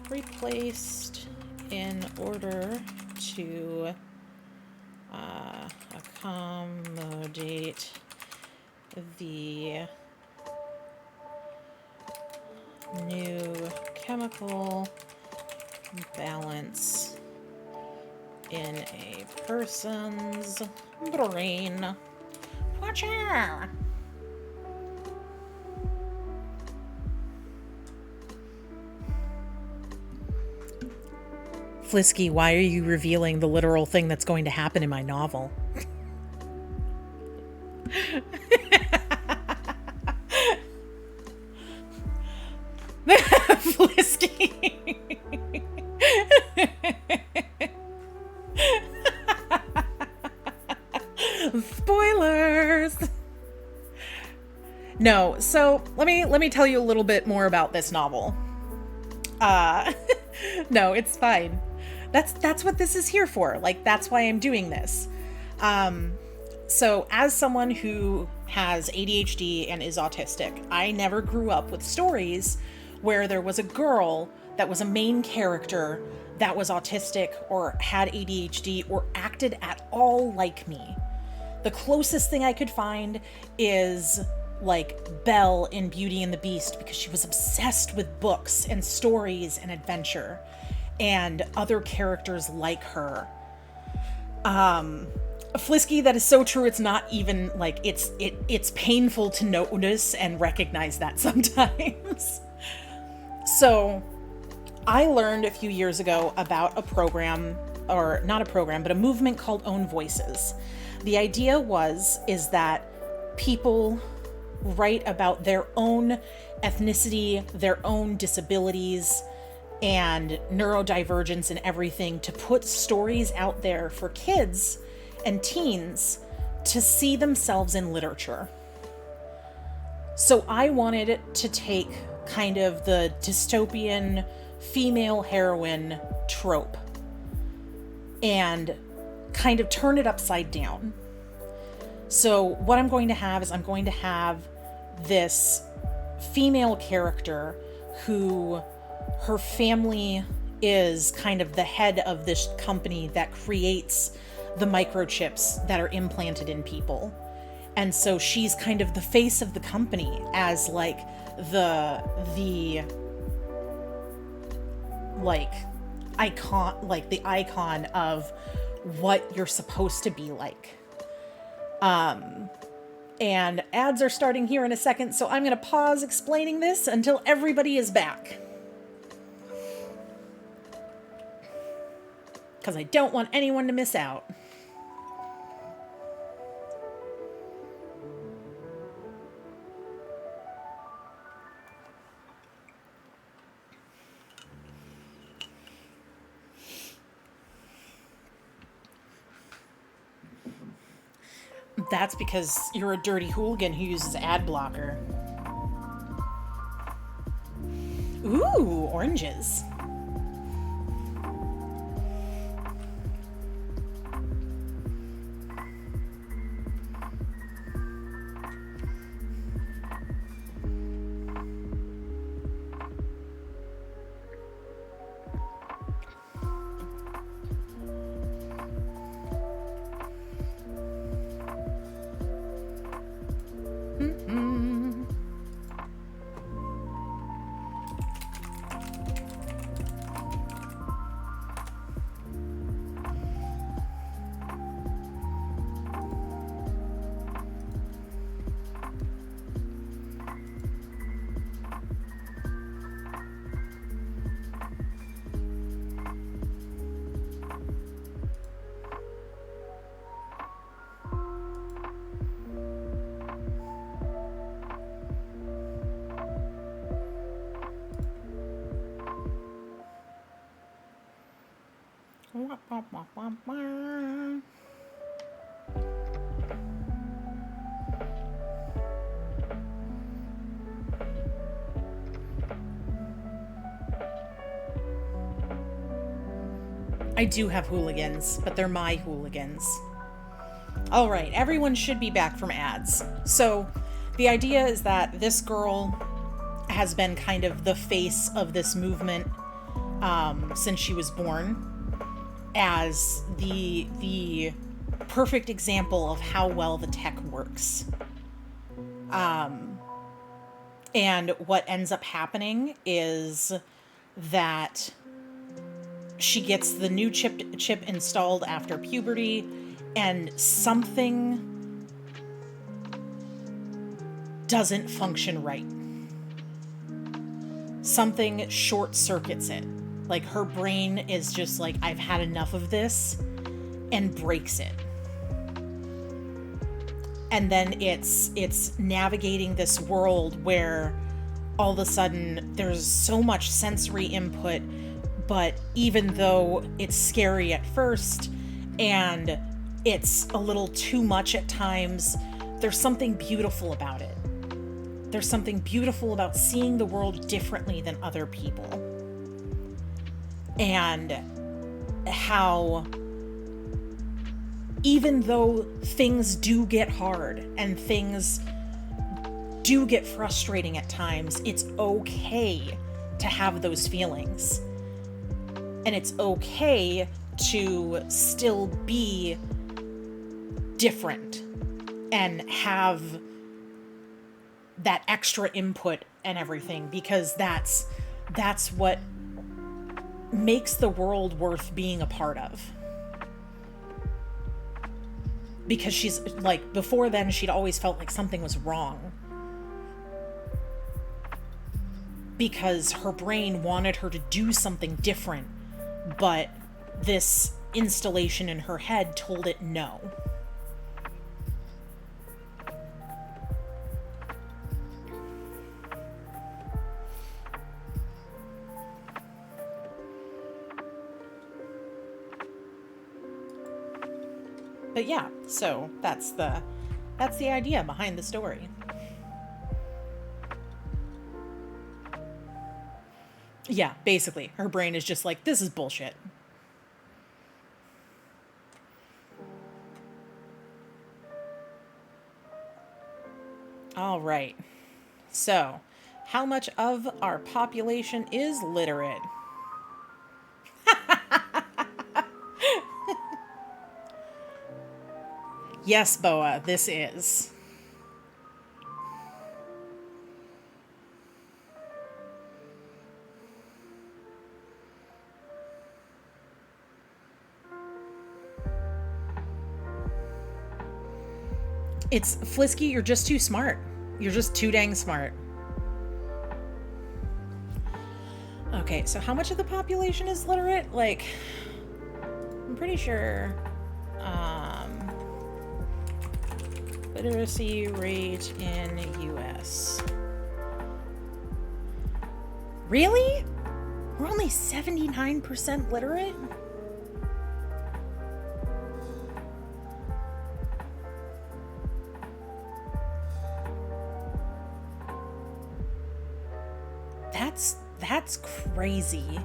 replaced in order to accommodate the new chemical balance in a person's brain. Watch out! Flisky, why are you revealing the literal thing that's going to happen in my novel? Flisky. Spoilers. No, so let me tell you a little bit more about this novel. No, it's fine. That's what this is here for. Like, that's why I'm doing this. So as someone who has ADHD and is autistic, I never grew up with stories where there was a girl that was a main character that was autistic or had ADHD or acted at all like me. The closest thing I could find is like Belle in Beauty and the Beast, because she was obsessed with books and stories and adventure and other characters like her. Flisky, that is so true. It's not even like it's painful to notice and recognize that sometimes. So I learned a few years ago about a program, or not a program, but a movement called Own Voices. The idea is that people write about their own ethnicity, their own disabilities, and neurodivergence and everything, to put stories out there for kids and teens to see themselves in literature. So I wanted to take kind of the dystopian female heroine trope and kind of turn it upside down. So what I'm going to have is I'm going to have this female character who, her family is kind of the head of this company that creates the microchips that are implanted in people. And so she's kind of the face of the company as like the icon of what you're supposed to be like. And ads are starting here in a second, so I'm going to pause explaining this until everybody is back. Because I don't want anyone to miss out. That's because you're a dirty hooligan who uses ad blocker. Ooh, oranges. I do have hooligans, but they're my hooligans. All right, everyone should be back from ads. So the idea is that this girl has been kind of the face of this movement since she was born, as the perfect example of how well the tech works. And what ends up happening is that she gets the new chip installed after puberty, and something doesn't function right. Something short circuits it. Like, her brain is just like, I've had enough of this, and breaks it. And then it's navigating this world where all of a sudden there's so much sensory input, but even though it's scary at first and it's a little too much at times, there's something beautiful about it. There's something beautiful about seeing the world differently than other people. And how even though things do get hard and things do get frustrating at times, it's okay to have those feelings. And it's okay to still be different and have that extra input and everything, because that's what makes the world worth being a part of. Because she's like, before then she'd always felt like something was wrong, because her brain wanted her to do something different, but this installation in her head told it no. But yeah, so that's the idea behind the story. Yeah, basically, her brain is just like, this is bullshit. All right. So, how much of our population is literate? Yes, Boa, this is. It's Flisky, you're just too smart. You're just too dang smart. Okay, so how much of the population is literate? Like, I'm pretty sure literacy rate in US. Really? We're only 79% literate? That's crazy.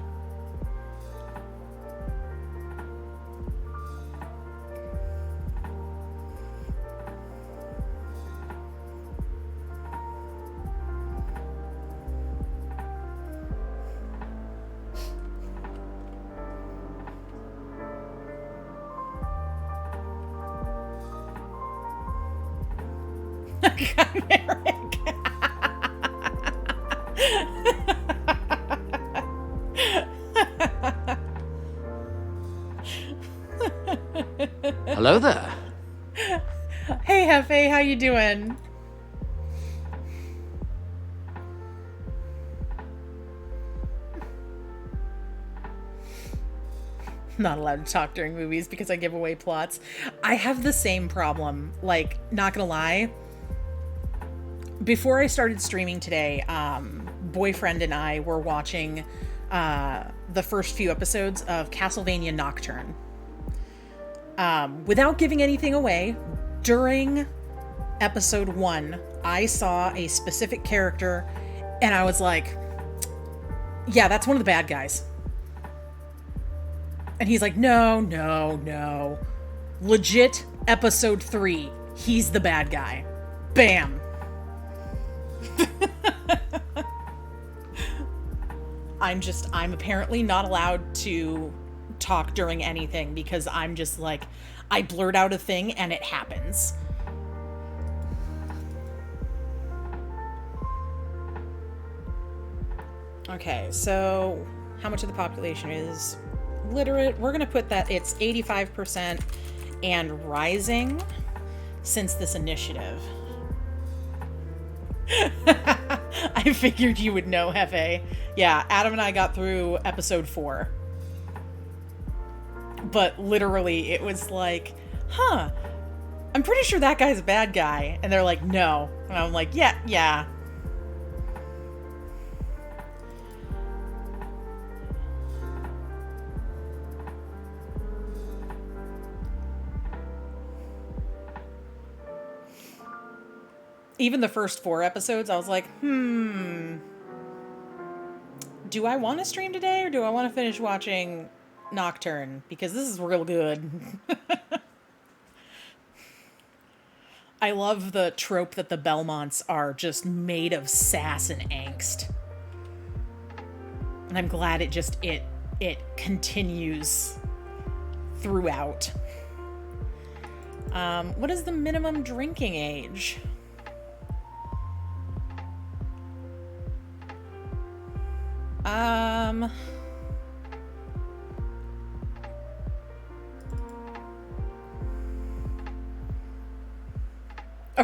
Hello there. Hey, Hefe, how you doing? Not allowed to talk during movies because I give away plots. I have the same problem. Like, not gonna lie. Before I started streaming today, boyfriend and I were watching the first few episodes of Castlevania Nocturne. Without giving anything away, during episode 1, I saw a specific character and I was like, yeah, that's one of the bad guys. And he's like, no. Legit episode 3, he's the bad guy. Bam. I'm apparently not allowed to talk during anything because I'm just like, I blurt out a thing and it happens. Okay, so how much of the population is literate? We're going to put that it's 85% and rising since this initiative. I figured you would know, Hefe. Yeah, Adam and I got through episode 4. But literally, it was like, I'm pretty sure that guy's a bad guy. And they're like, no. And I'm like, yeah. Even the first 4 episodes, I was like, do I want to stream today or do I want to finish watching Nocturne? Because this is real good. I love the trope that the Belmonts are just made of sass and angst. And I'm glad it continues throughout. What is the minimum drinking age?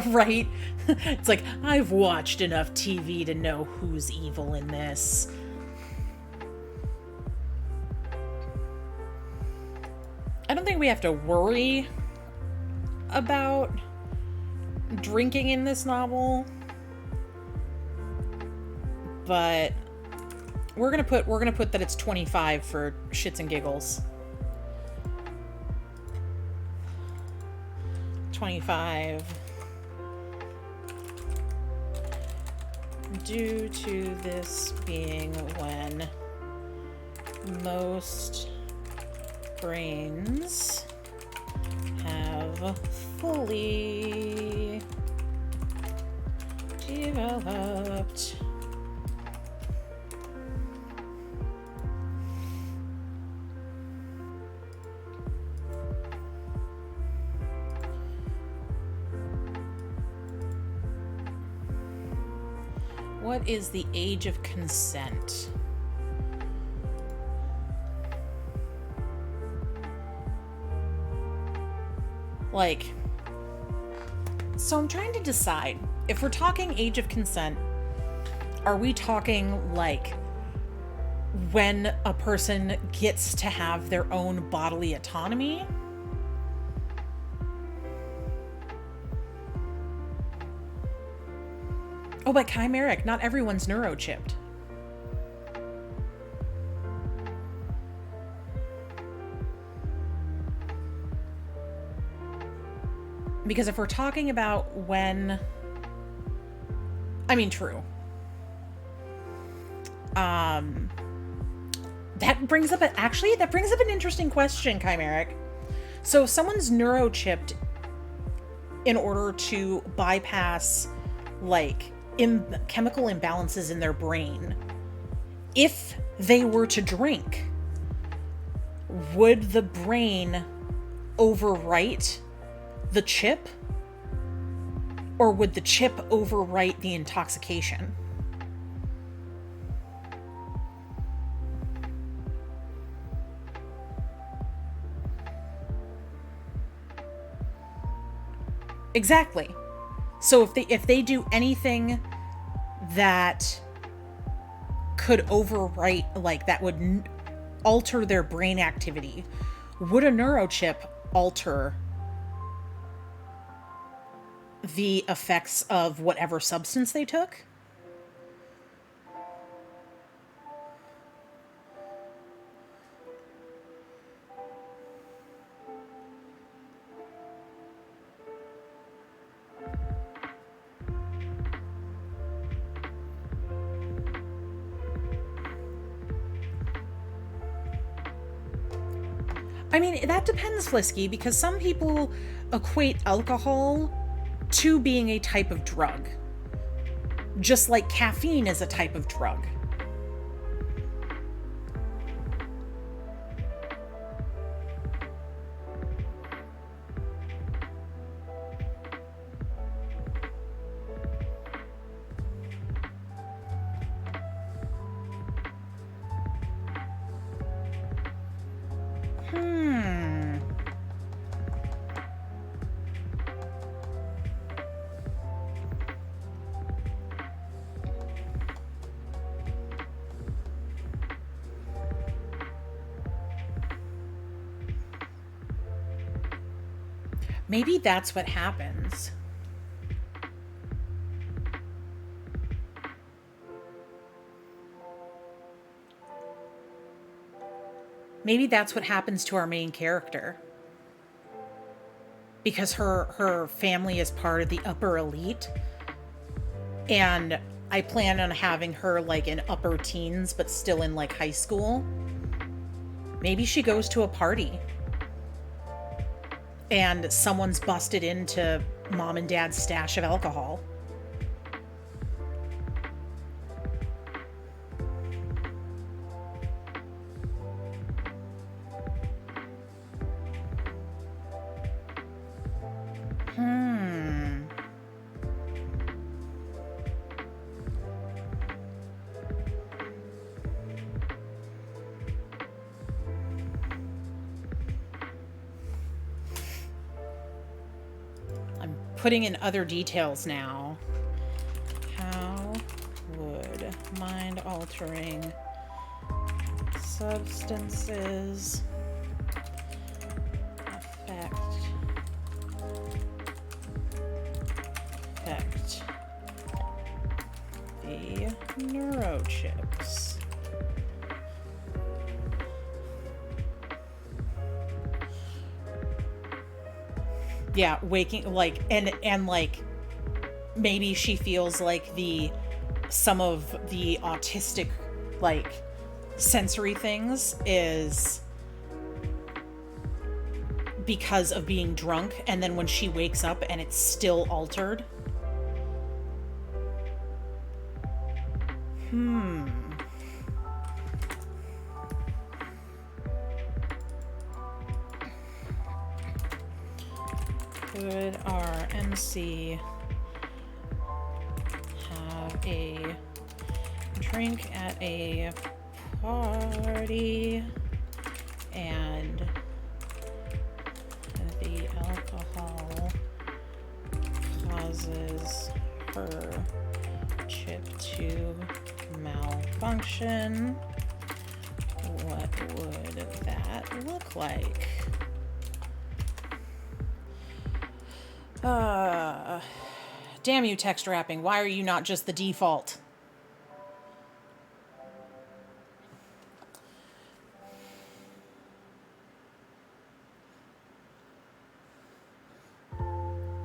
Right? It's like, I've watched enough TV to know who's evil in this. I don't think we have to worry about drinking in this novel. But we're gonna put that it's 25 for shits and giggles. 25. Due to this being when most brains have fully developed. What is the age of consent? Like, so I'm trying to decide if we're talking age of consent, are we talking like when a person gets to have their own bodily autonomy? Oh, but chimeric, not everyone's neurochipped. Because if we're talking about when... I mean, true. That brings up an interesting question, chimeric. So if someone's neurochipped in order to bypass, like, chemical imbalances in their brain, if they were to drink, would the brain overwrite the chip, or would the chip overwrite the intoxication? Exactly. So if they do anything that could overwrite, like that would alter their brain activity, would a neurochip alter the effects of whatever substance they took? I mean, that depends, Flisky, because some people equate alcohol to being a type of drug. Just like caffeine is a type of drug. Maybe that's what happens. Maybe that's what happens to our main character. Because her family is part of the upper elite. And I plan on having her like in upper teens, but still in like high school. Maybe she goes to a party and someone's busted into mom and dad's stash of alcohol. Putting in other details now. How would mind-altering substances affect the neurochips? Yeah, waking like and like maybe she feels like some of the autistic like sensory things is because of being drunk, and then when she wakes up and it's still altered. Could our MC have a drink at a party and the alcohol causes her chip to malfunction? What would that look like? Damn you, text wrapping. Why are you not just the default?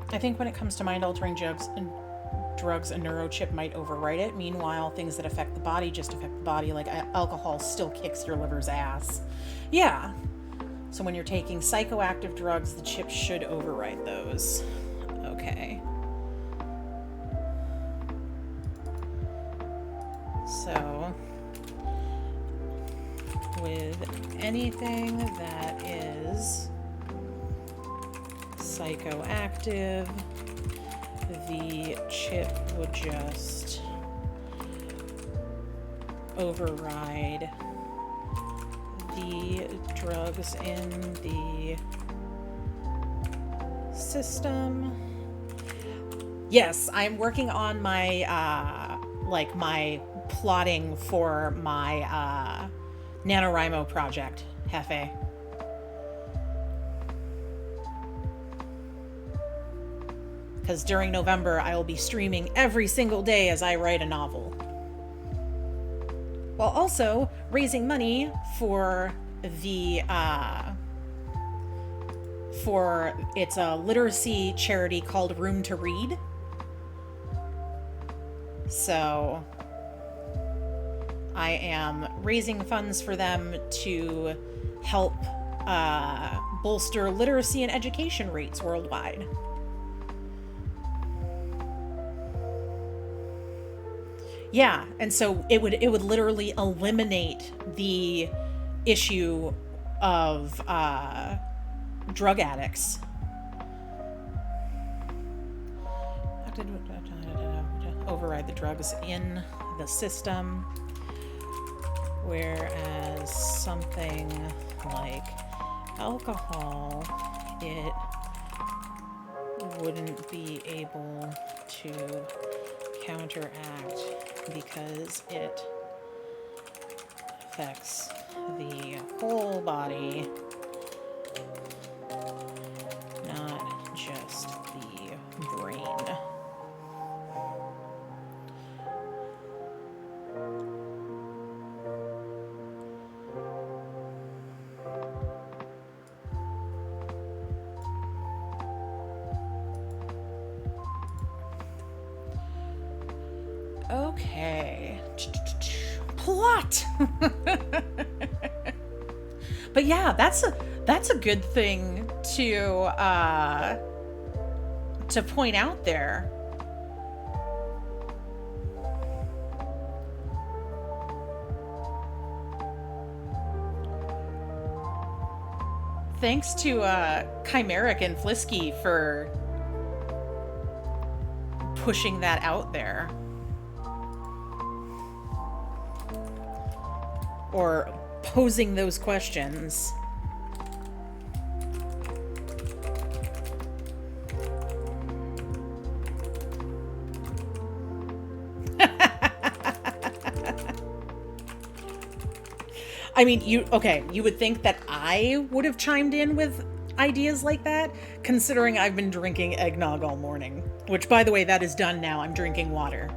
I think when it comes to mind-altering drugs, a neurochip might overwrite it. Meanwhile, things that affect the body just affect the body, like alcohol still kicks your liver's ass. Yeah. So when you're taking psychoactive drugs, the chip should override those. Okay. So, with anything that is psychoactive, the chip would just override the drugs in the system. Yes, I'm working on my my plotting for my NaNoWriMo project, Hefe. Because during November, I will be streaming every single day as I write a novel. While also raising money for it's a literacy charity called Room to Read. So I am raising funds for them to help bolster literacy and education rates worldwide. Yeah, and so it would literally eliminate the issue of drug addicts. Override the drugs in the system, whereas something like alcohol, it wouldn't be able to counteract because it affects the whole body, not just the brain. Okay. Plot. But yeah, that's a good thing to point out there. Thanks to Chimeric and Flisky for pushing that out there. Or posing those questions. I mean, you would think that I would have chimed in with ideas like that, considering I've been drinking eggnog all morning. Which, by the way, that is done now. I'm drinking water.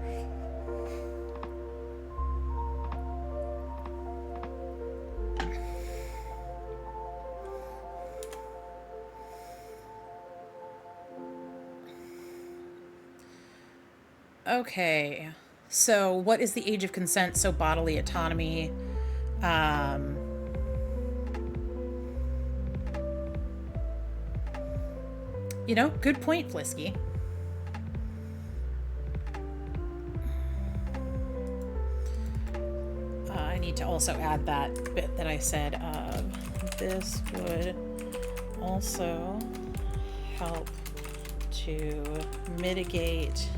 Okay, so what is the age of consent? So bodily autonomy. Good point, Flisky. I need to also add that bit that I said. This would also help to mitigate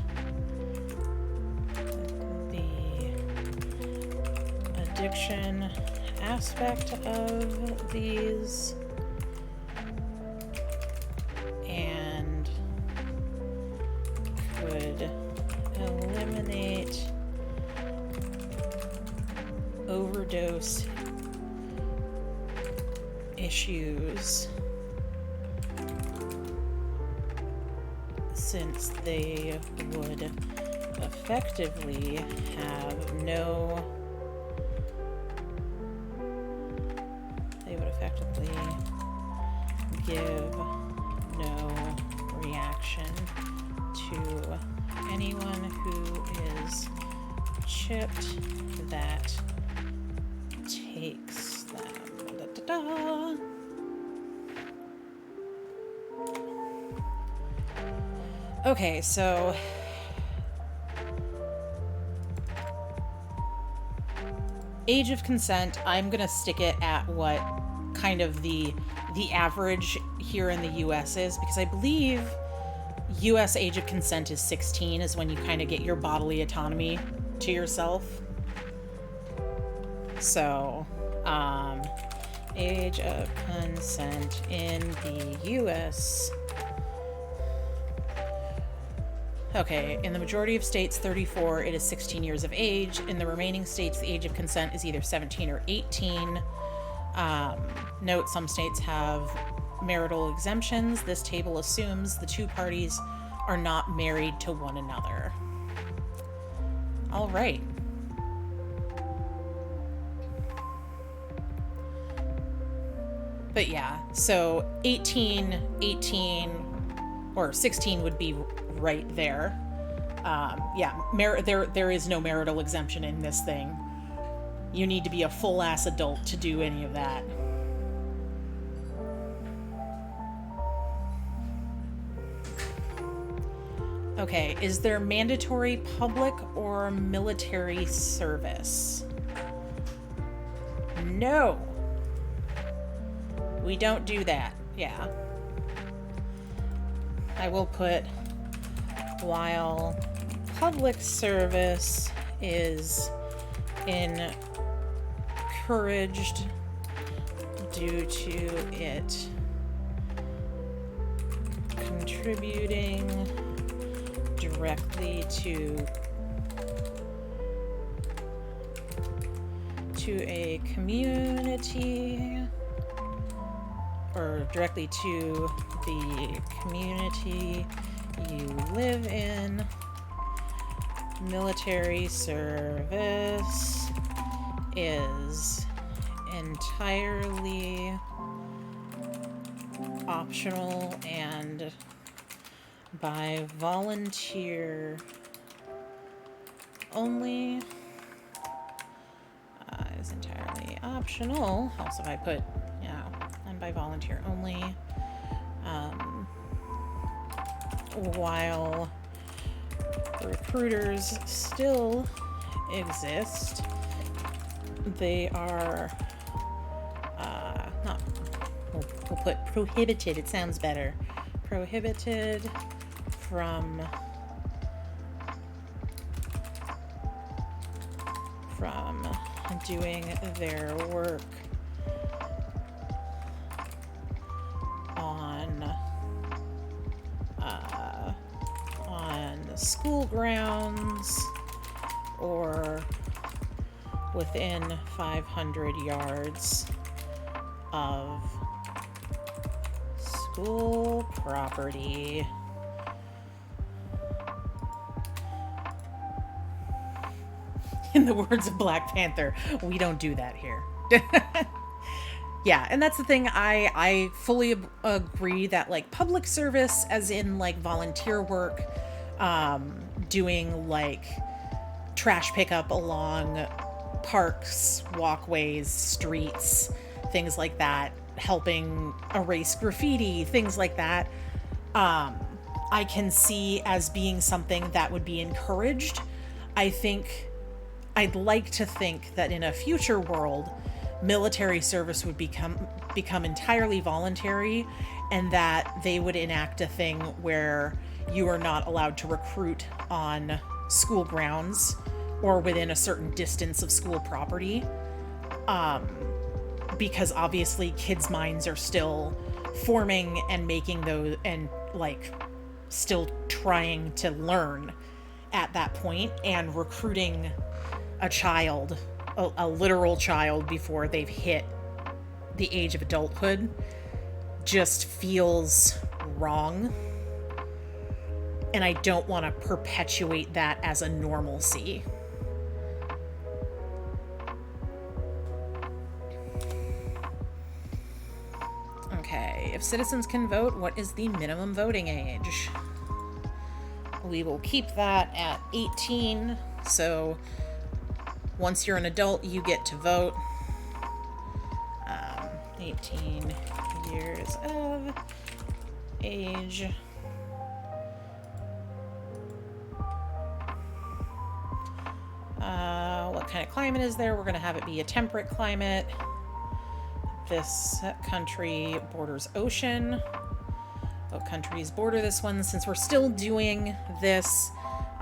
the addiction aspect of these and could eliminate overdose issues since they would effectively have no give no reaction to anyone who is chipped that takes them. Da-da-da. Okay, so age of consent, I'm gonna stick it at what kind of the average here in the US is, because I believe US age of consent is 16 is when you kind of get your bodily autonomy to yourself. So, age of consent in the US. Okay, in the majority of states, 34, it is 16 years of age. In the remaining states, the age of consent is either 17 or 18. Note, some states have marital exemptions. This table assumes the two parties are not married to one another. All right. But yeah, so 18, or 16 would be right there. There is no marital exemption in this thing. You need to be a full-ass adult to do any of that. Okay, is there mandatory public or military service? No. We don't do that. Yeah. I will put while public service is encouraged due to it contributing directly to a community, or directly to the community you live in. Military service is entirely optional and by volunteer only. Is entirely optional. Also, if I put, and by volunteer only. While recruiters still exist, they are not. We'll put prohibited. It sounds better. Prohibited from doing their work on school grounds or within 500 yards of school property. In the words of Black Panther, we don't do that here. Yeah, and that's the thing. I fully agree that, like, public service, as in, like, volunteer work, doing, like, trash pickup along parks, walkways, streets, things like that, helping erase graffiti, things like that, I can see as being something that would be encouraged. I'd like to think that in a future world, military service would become entirely voluntary, and that they would enact a thing where you are not allowed to recruit on school grounds or within a certain distance of school property, because obviously kids' minds are still forming and making those, and like still trying to learn at that point, and recruiting a child, a literal child, before they've hit the age of adulthood just feels wrong. And I don't want to perpetuate that as a normalcy. Okay, if citizens can vote, what is the minimum voting age? We will keep that at 18. So once you're an adult, you get to vote. 18 years of age. What kind of climate is there? We're going to have it be a temperate climate. This country borders ocean. What countries border this one? Since we're still doing this,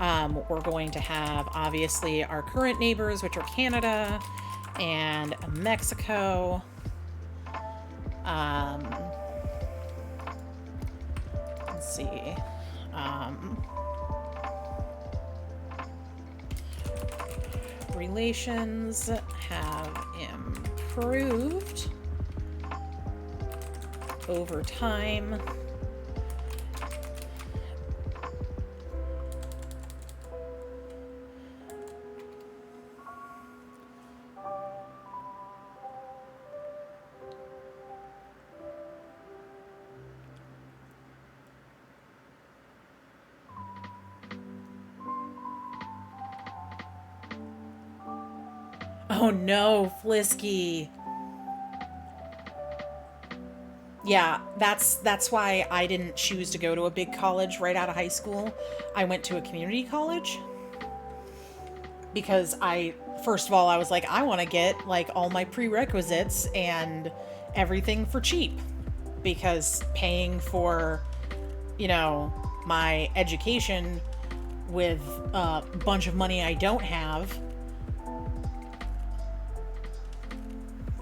we're going to have, obviously, our current neighbors, which are Canada and Mexico. Let's see. Relations have improved over time. Oh no, Flisky. Yeah, that's why I didn't choose to go to a big college right out of high school. I went to a community college because first of all, I was like, I want to get like all my prerequisites and everything for cheap, because paying for, my education with a bunch of money I don't have.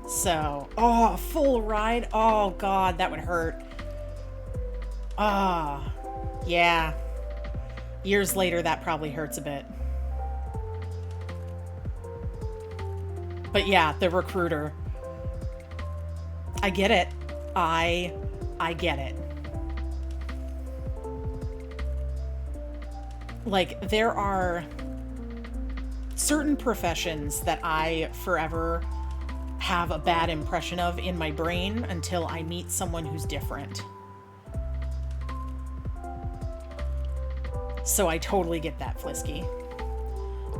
So, full ride. Oh God, that would hurt. Yeah. Years later, that probably hurts a bit. But yeah, the recruiter. I get it. I get it. Like, there are certain professions that I forever have a bad impression of in my brain until I meet someone who's different. So I totally get that, Flisky.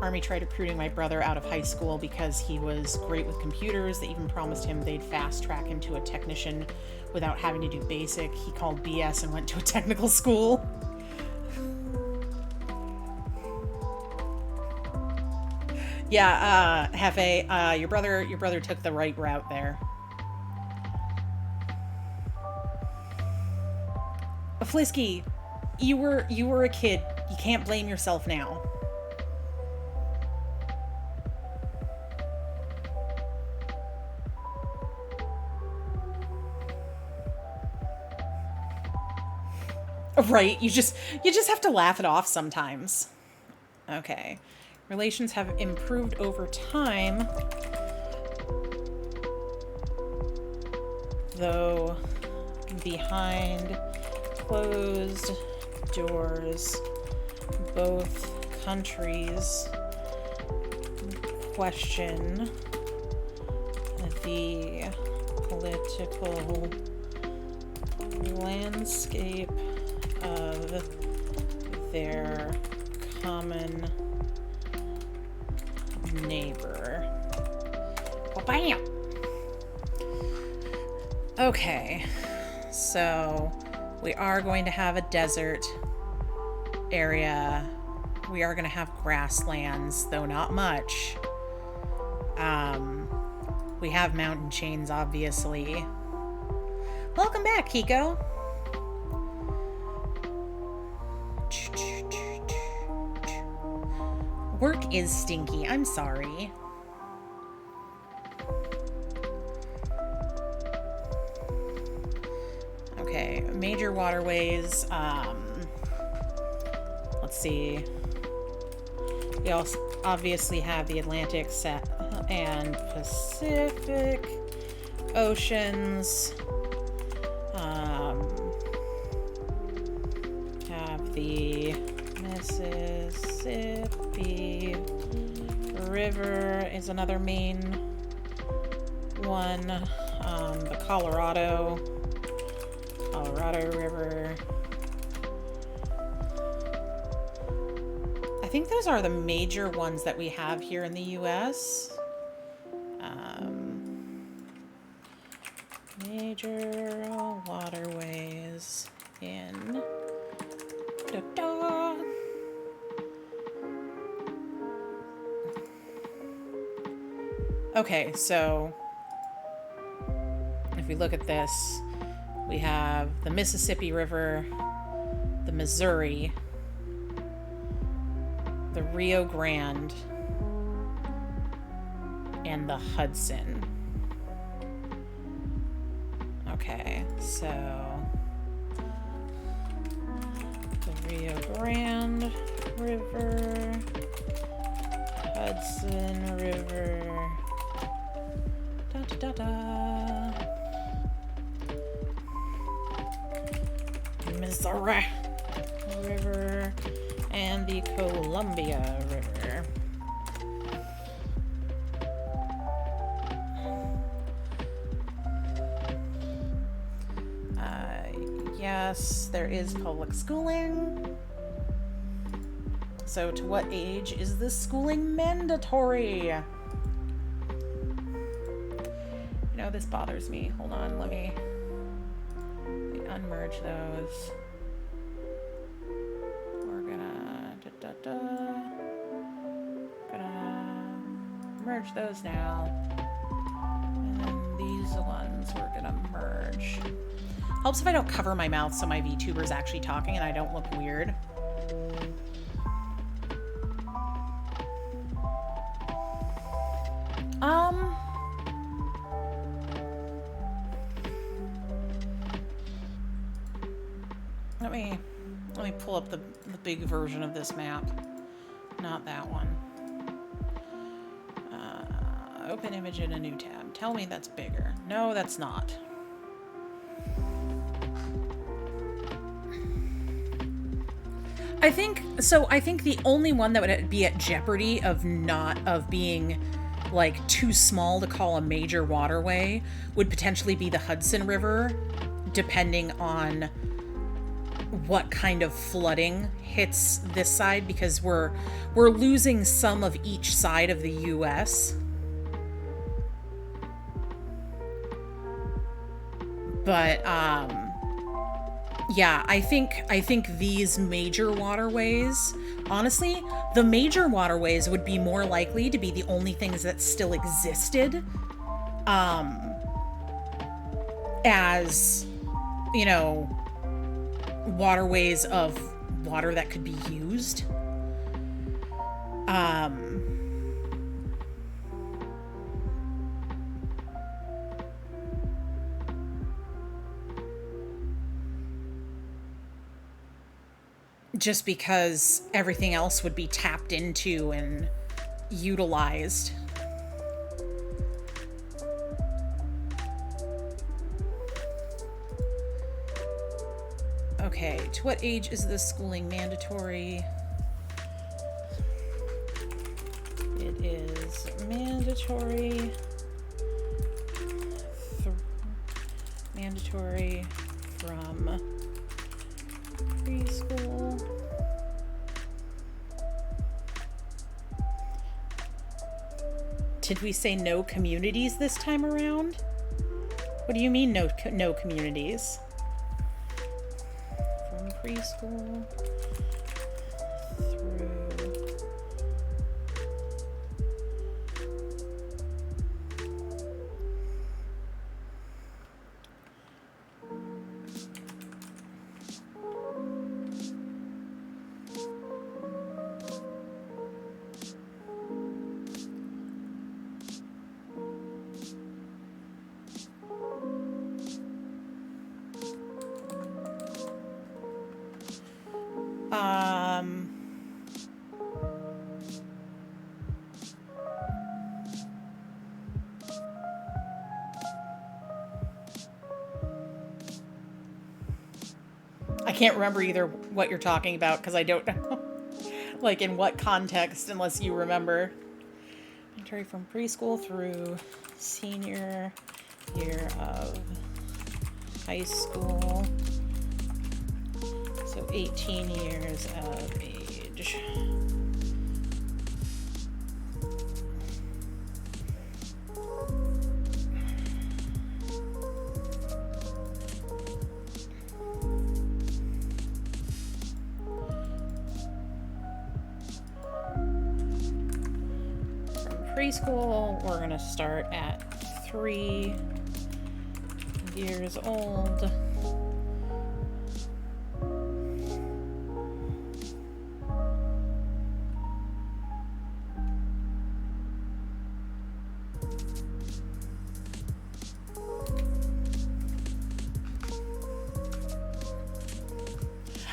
Army tried recruiting my brother out of high school because he was great with computers. They even promised him they'd fast track him to a technician without having to do basic. He called BS and went to a technical school. Yeah, Hefe, your brother took the right route there. Flisky, you were a kid. You can't blame yourself now. Right, you just have to laugh it off sometimes. Okay. Relations have improved over time, though behind closed doors, both countries question the political landscape of their common neighbor. Well, bam! Okay, so we are going to have a desert area. We are going to have grasslands, though not much. We have mountain chains, obviously. Welcome back, Kiko. Work is stinky. I'm sorry. Okay, major waterways. Let's see. We also obviously have the Atlantic and Pacific Oceans. Have the Mississippi River is another main one. The Colorado River. I think those are the major ones that we have here in the U.S. Major waterways in Okay, so if we look at this, we have the Mississippi River, the Missouri, the Rio Grande, and the Hudson. Okay, so the Rio Grande River, Hudson River, Missouri River, and the Columbia River. Yes, there is public schooling. So to what age is this schooling mandatory? You know, this bothers me. Hold on, let me... unmerge those. We're gonna gonna merge those now. And then these ones we're gonna merge. Helps if I don't cover my mouth so my VTuber's actually talking and I don't look weird. Let me pull up the big version of this map. Not that one. Open image in a new tab. Tell me that's bigger. No, that's not. I think the only one that would be at jeopardy of being like too small to call a major waterway would potentially be the Hudson River, depending on what kind of flooding hits this side, because we're losing some of each side of the US. But yeah, I think these major waterways, honestly, the major waterways would be more likely to be the only things that still existed, as, you know, waterways of water that could be used. Just because everything else would be tapped into and utilized. Okay, to what age is this schooling mandatory? It is mandatory. Mandatory from preschool. Did we say no communities this time around? What do you mean no communities? From preschool through I can't remember either what you're talking about because I don't know, like in what context, unless you remember. Entry from preschool through senior year of high school. So 18 years of age. Preschool, we're going to start at 3 years old.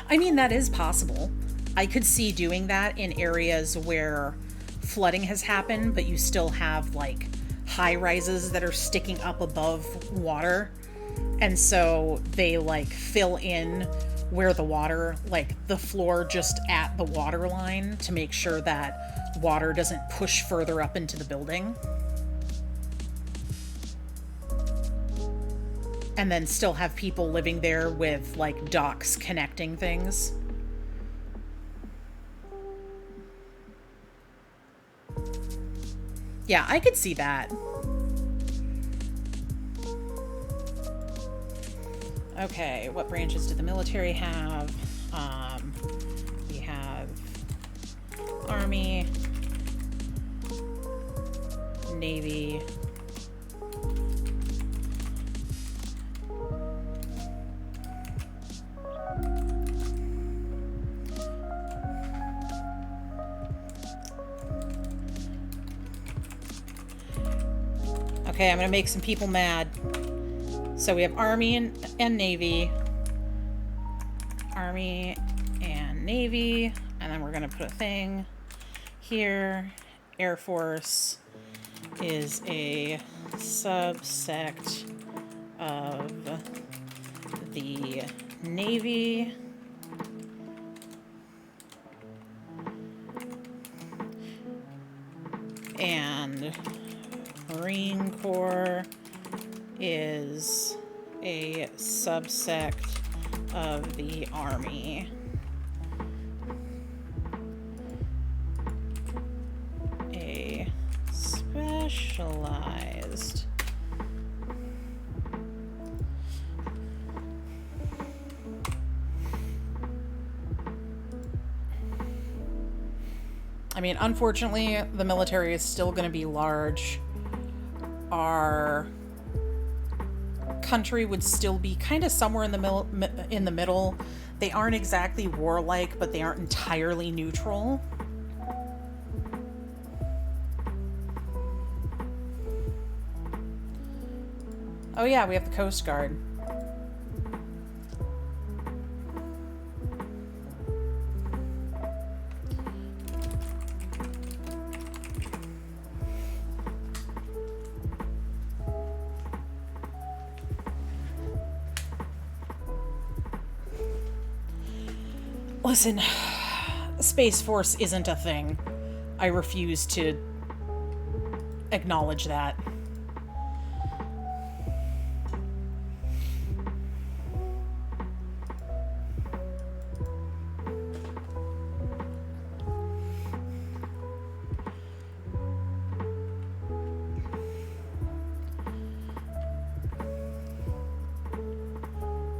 I mean, that is possible. I could see doing that in areas where flooding has happened, but you still have like high rises that are sticking up above water. And so they like fill in where the water, like the floor just at the water line, to make sure that water doesn't push further up into the building. And then still have people living there with like docks connecting things. Yeah, I could see that. Okay, what branches do the military have? We have Army, Navy, okay, I'm gonna make some people mad. So we have Army and Navy. Army and Navy. And then we're going to put a thing here. Air Force is a subsect of the Navy. And Marine Corps is a subsect of the Army. A specialized I mean, unfortunately, the military is still going to be large. Our country would still be kind of somewhere in the middle. They aren't exactly warlike, but they aren't entirely neutral. Oh yeah, we have the Coast Guard. Listen, Space Force isn't a thing. I refuse to acknowledge that.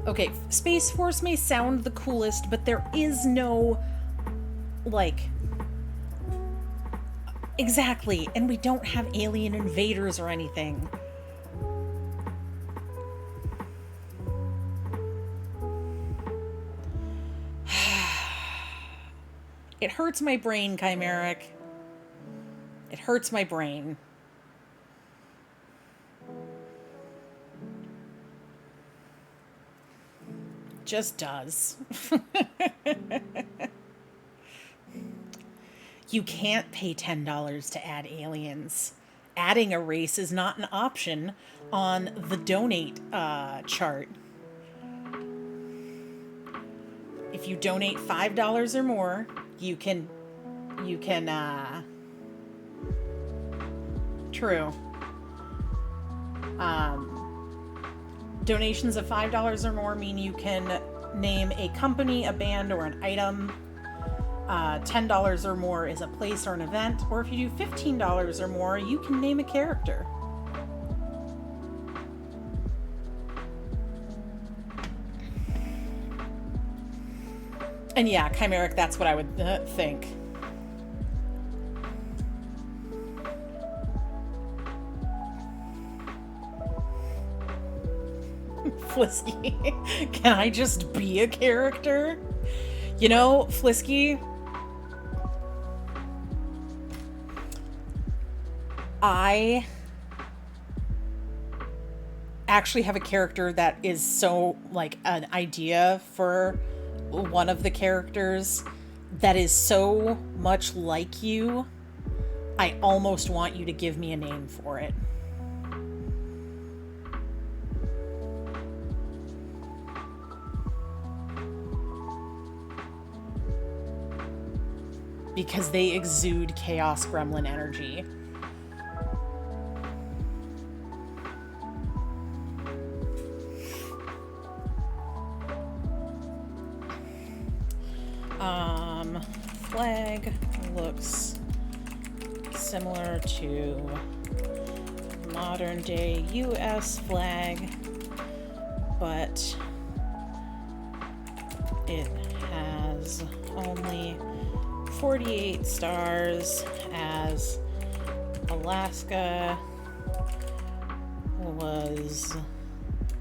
Okay, Space Force may sound the coolest, but there is no, like... Exactly, and we don't have alien invaders or anything. It hurts my brain, Chimeric. It hurts my brain. Just does. You can't pay $10 to add aliens. Adding a race is not an option on the donate chart. If you donate $5 or more, you can true. Donations of $5 or more mean you can name a company, a band, or an item. $10 or more is a place or an event. Or if you do $15 or more, you can name a character. And yeah, Chimeric, that's what I would think. Flisky, can I just be a character? You know, Flisky, I actually have a character that is so, like, an idea for one of the characters that is so much like you, I almost want you to give me a name for it. Because they exude chaos gremlin energy. Flag looks similar to modern day US flag, but it has only 48 stars, as Alaska was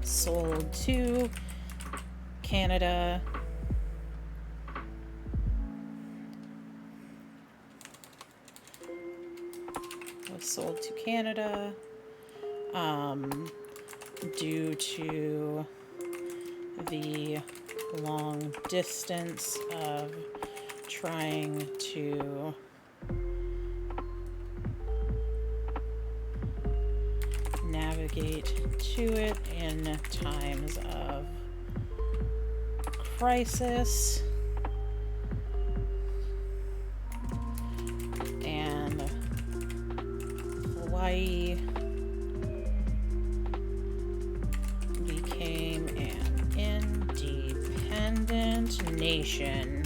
sold to Canada. Due to the long distance of trying to navigate to it in times of crisis. And Hawaii became an independent nation.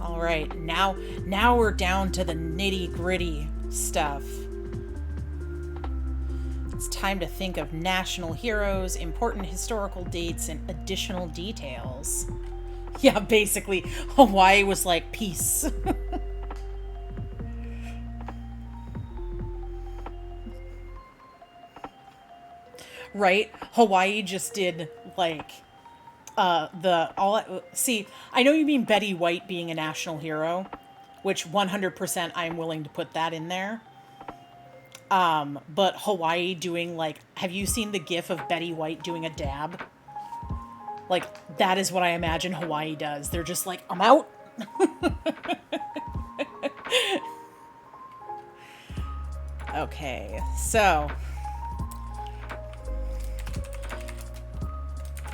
All right, now we're down to the nitty-gritty stuff. It's time to think of national heroes, important historical dates, and additional details. Yeah, basically, Hawaii was like, peace. Right? Hawaii just did like see, I know you mean Betty White being a national hero, which 100% I'm willing to put that in there. But Hawaii doing like, have you seen the gif of Betty White doing a dab? Like, that is what I imagine Hawaii does. They're just like, I'm out. Okay, so.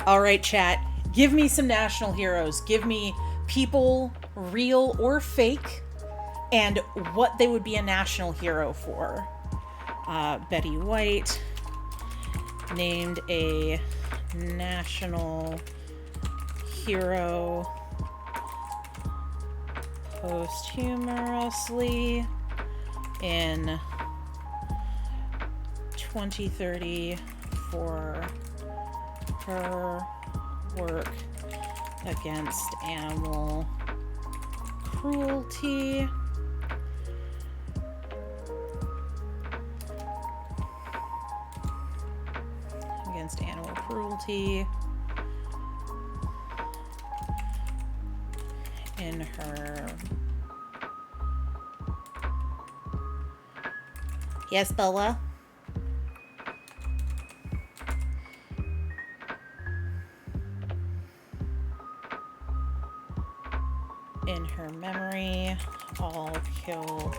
All right, chat. Give me some national heroes. Give me people, real or fake, and what they would be a national hero for. Betty White named a national hero posthumously in 2030 for her work against animal cruelty. In her. Yes, Bella? In her memory, all kill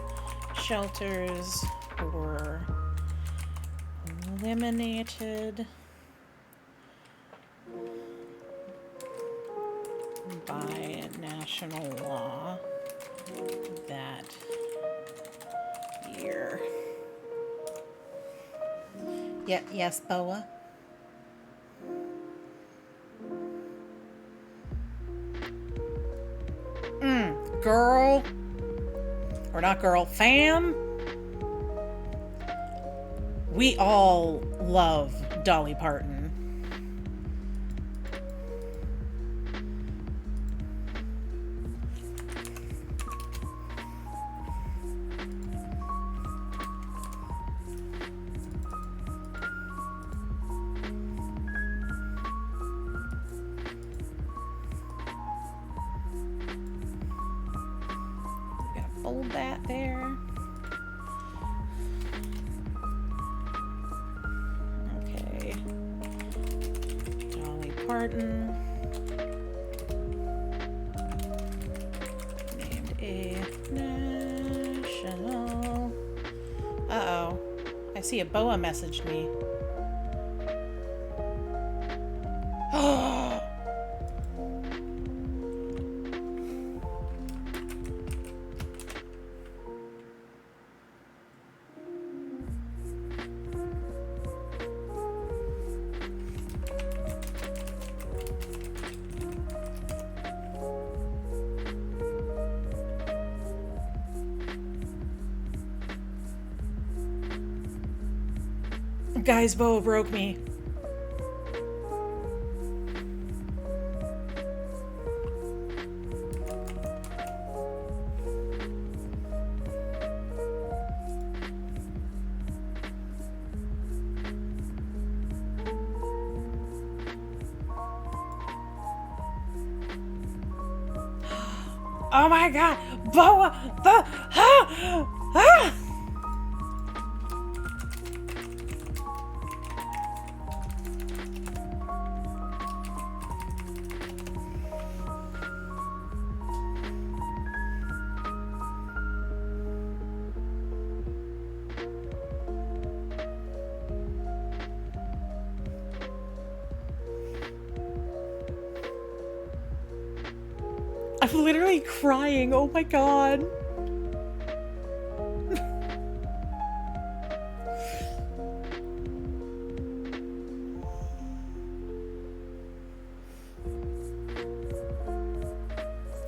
shelters were eliminated by national law that year. Yeah, yes, Boa. Girl, or not girl, fam. We all love Dolly Parton. Hold that there. Okay. Dolly Parton. Named a national. Uh-oh. I see a Boa messaged me. Guys, Bo broke me. Oh my god! Boa! I'm literally crying. Oh my god.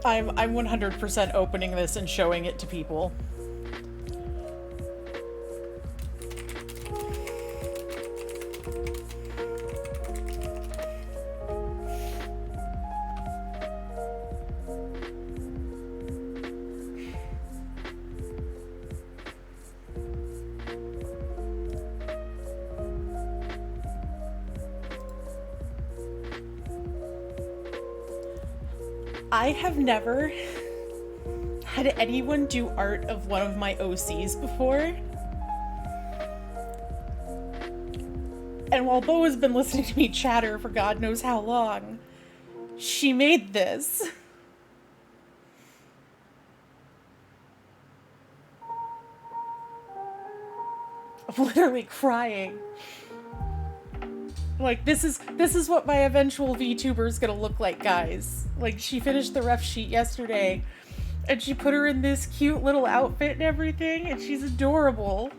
I'm 100% opening this and showing it to people. I have never had anyone do art of one of my OCs before. And while Bo has been listening to me chatter for God knows how long, she made this. I'm literally crying. Like, this is what my eventual VTuber is gonna look like, guys. Like, she finished the ref sheet yesterday, and she put her in this cute little outfit and everything, and she's adorable.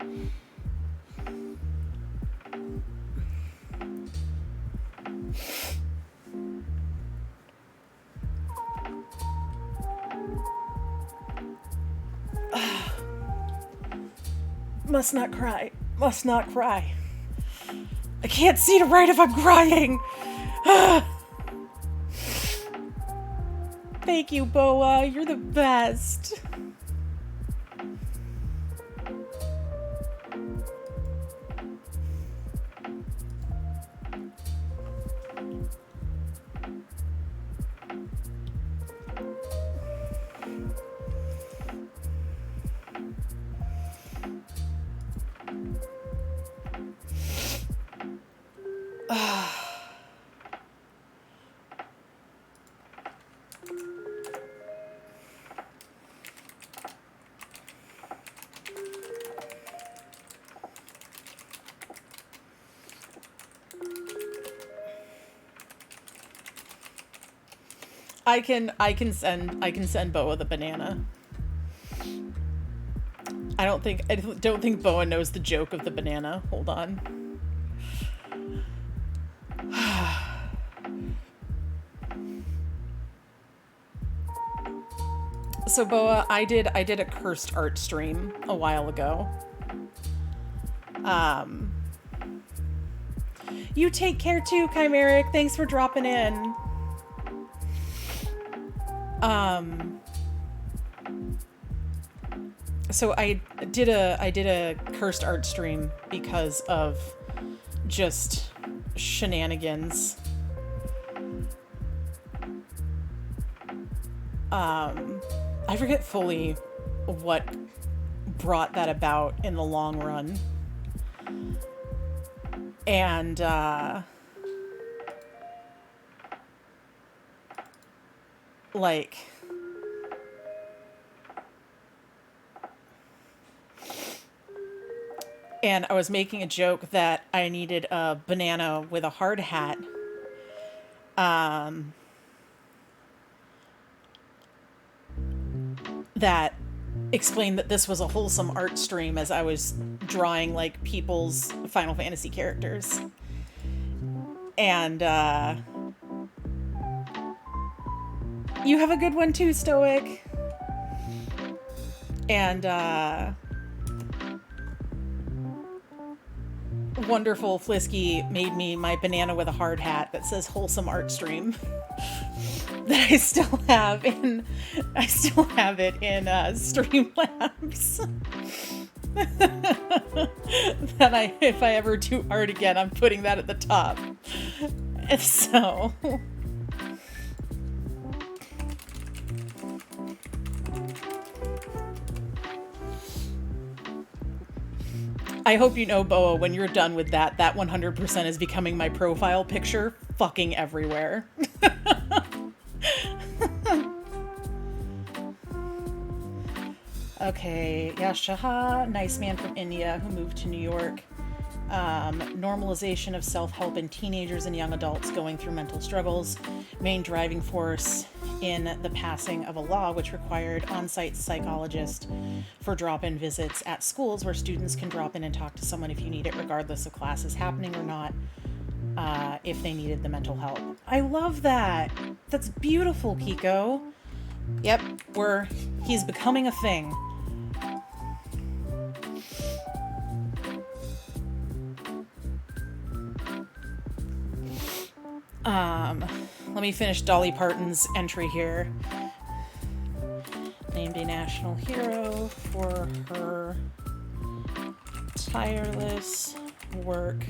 Must not cry. Must not cry. I can't see to write if I'm crying. Thank you, Boa. You're the best. I can send Boa the banana. I don't think Boa knows the joke of the banana. Hold on. So Boa, I did a cursed art stream a while ago. You take care too, Chimeric. Thanks for dropping in. So I did a cursed art stream because of just shenanigans. I forget fully what brought that about in the long run. And like, and I was making a joke that I needed a banana with a hard hat. That explained that this was a wholesome art stream as I was drawing like people's Final Fantasy characters. And you have a good one too, Stoic. And wonderful Flisky made me my banana with a hard hat that says wholesome art stream that I still have it in Streamlabs. That if I ever do art again, I'm putting that at the top. And so I hope you know, Boa, when you're done with that 100% is becoming my profile picture fucking everywhere. Okay, Yashaha, nice man from India who moved to New York. Normalization of self-help in teenagers and young adults going through mental struggles. Main driving force in the passing of a law which required on-site psychologists for drop-in visits at schools where students can drop in and talk to someone if you need it, regardless of classes happening or not, if they needed the mental help. I love that. That's beautiful, Kiko. Yep, he's becoming a thing. Let me finish Dolly Parton's entry here. Named a national hero for her tireless work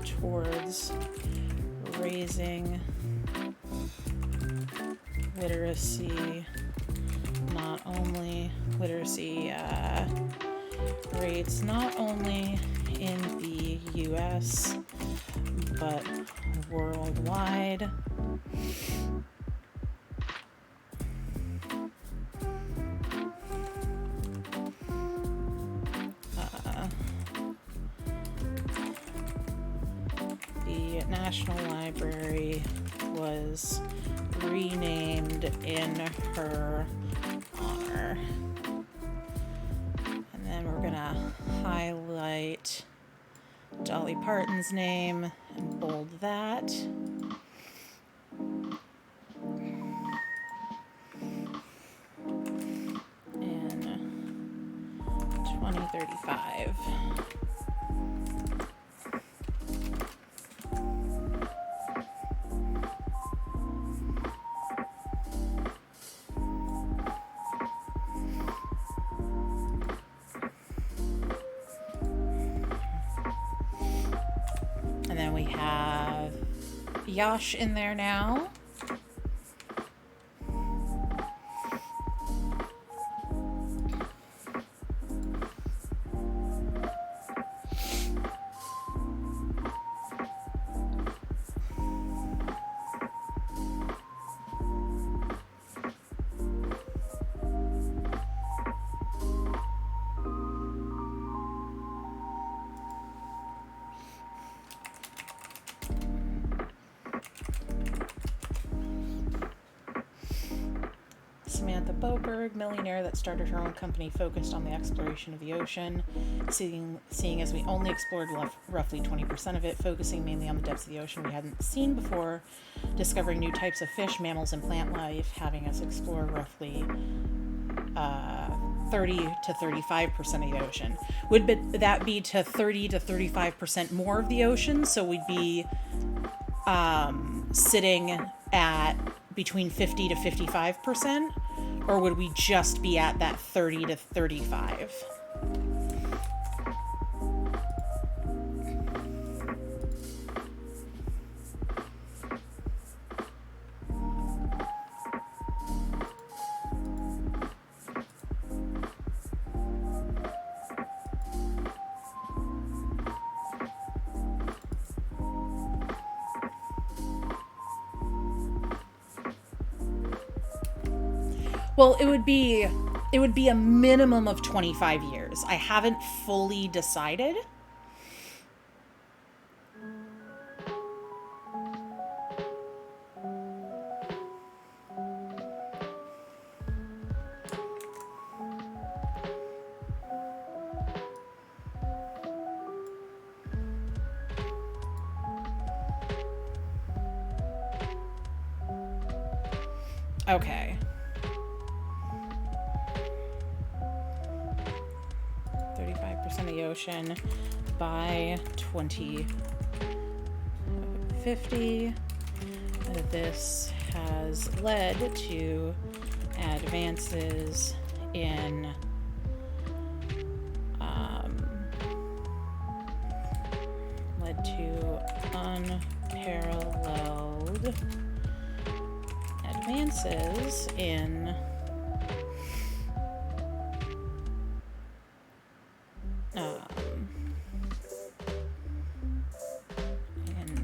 towards raising literacy rates not only in the US but worldwide. The National Library was renamed in her honor. And then we're gonna highlight Dolly Parton's name and bold that. In 2035. And then we have Yash in there now. Samantha Boberg, millionaire that started her own company focused on the exploration of the ocean, seeing as we only explored roughly 20% of it, focusing mainly on the depths of the ocean we hadn't seen before, discovering new types of fish, mammals, and plant life, having us explore roughly 30 to 35% of the ocean. Would that be to 30 to 35% more of the ocean? So we'd be sitting at between 50 to 55%, or would we just be at that 30 to 35? Well, it would be a minimum of 25 years. I haven't fully decided. Okay. 35% of the ocean by 2050. This has led to advances in unparalleled advances in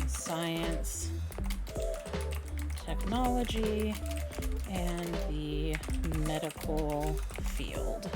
science, technology, and the medical field.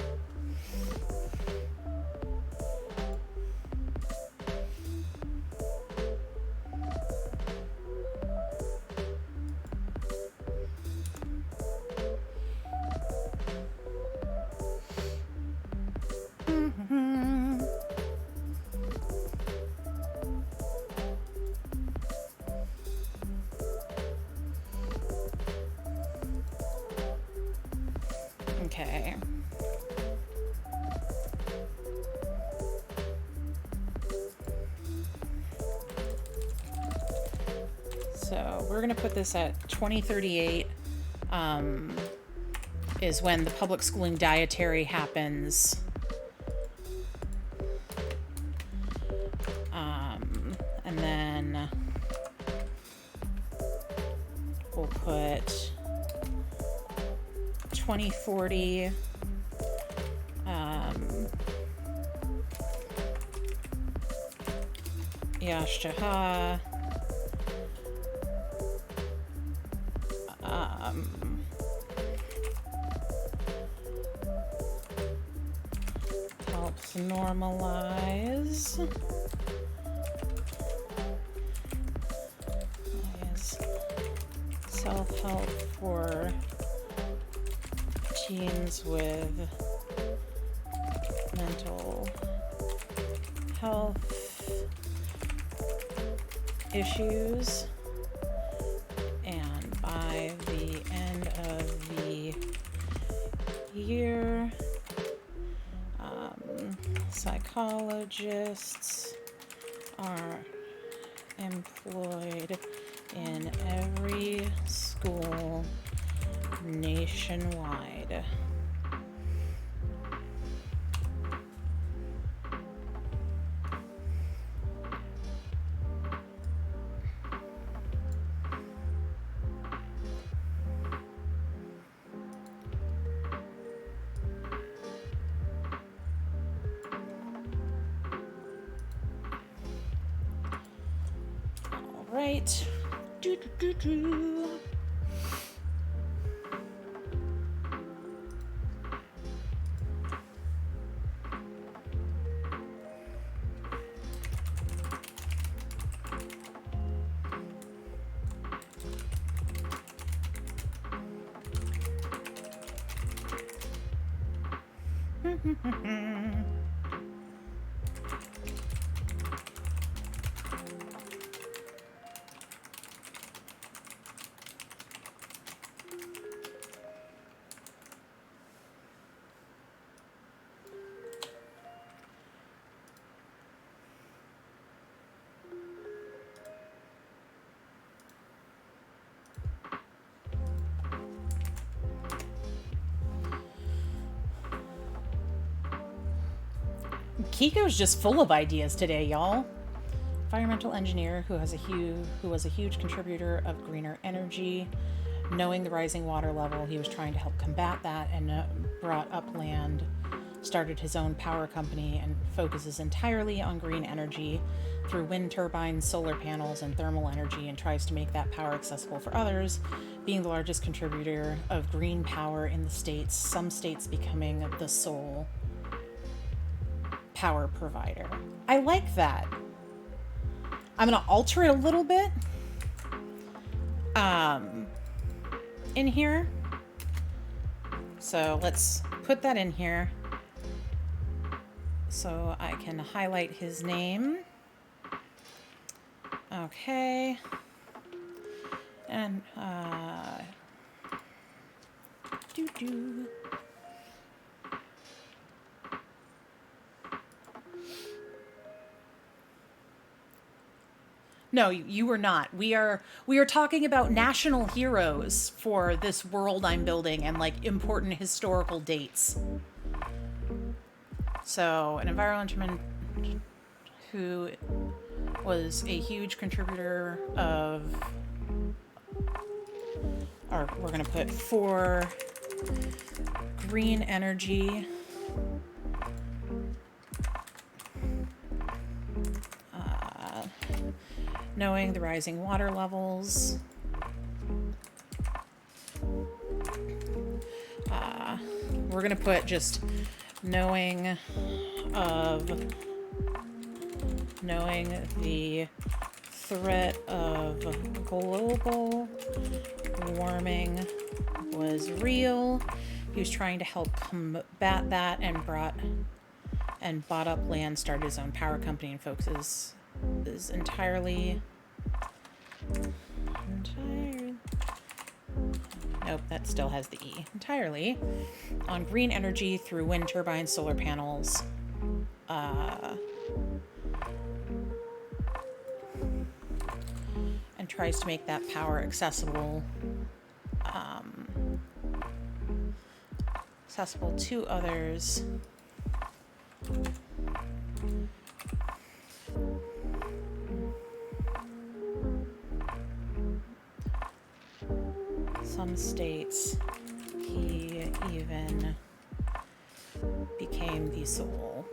Okay. So we're going to put this at 2038 is when the public schooling dietary happens. And then we'll put 2040 Yashtaha helps normalize self-help for teens with mental health issues, and by the end of the year, psychologists are employed in every school nationwide. All right. Kiko's just full of ideas today, y'all. Environmental engineer who was a huge contributor of greener energy. Knowing the rising water level, he was trying to help combat that and brought up land, started his own power company, and focuses entirely on green energy through wind turbines, solar panels, and thermal energy, and tries to make that power accessible for others, being the largest contributor of green power in the states, some states becoming the sole power provider. I like that. I'm going to alter it a little bit in here. So let's put that in here so I can highlight his name. Okay. And No, you were not. We are talking about national heroes for this world I'm building and like important historical dates. So, an environmentalist who was a huge contributor of, or we're going to put for green energy. Knowing the rising water levels. We're going to put just knowing the threat of global warming was real. He was trying to help combat that and bought up land, started his own power company, and focuses is entirely nope, that still has the E. Entirely on green energy through wind turbines, solar panels, and tries to make that power accessible to others. Some states, he even became the sole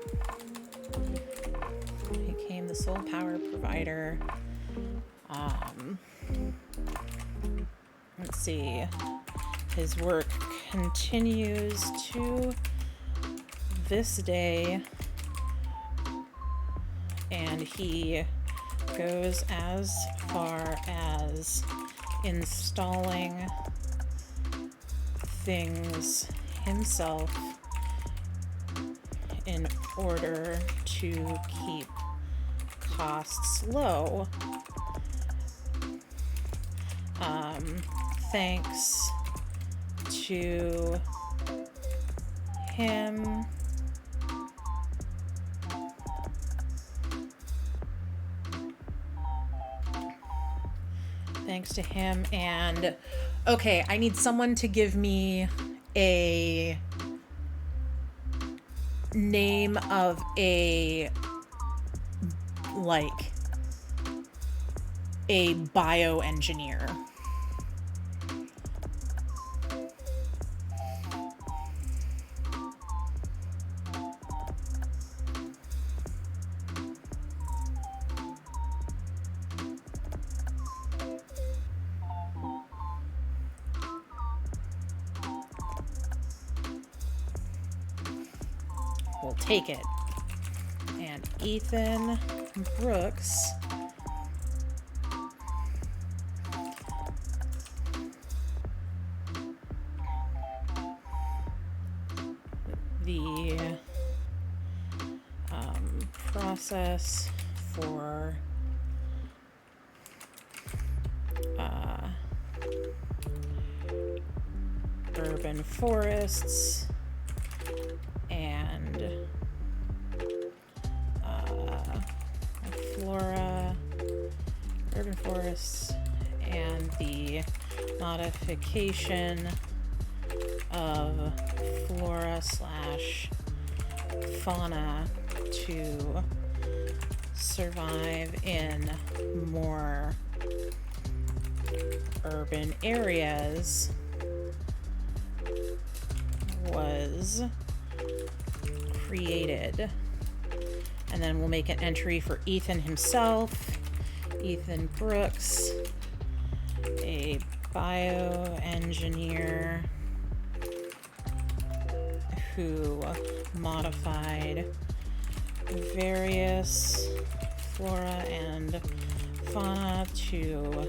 power provider. Let's see. His work continues to this day, and he goes as far as installing things himself in order to keep costs low. Thanks to him, and okay, I need someone to give me a name of a bioengineer. We'll take it. And Ethan Brooks the process for urban forests and flora, urban forests, and the modification of flora / fauna to survive in more urban areas was created. And then we'll make an entry for Ethan himself. Ethan Brooks, a bioengineer who modified various flora and fauna to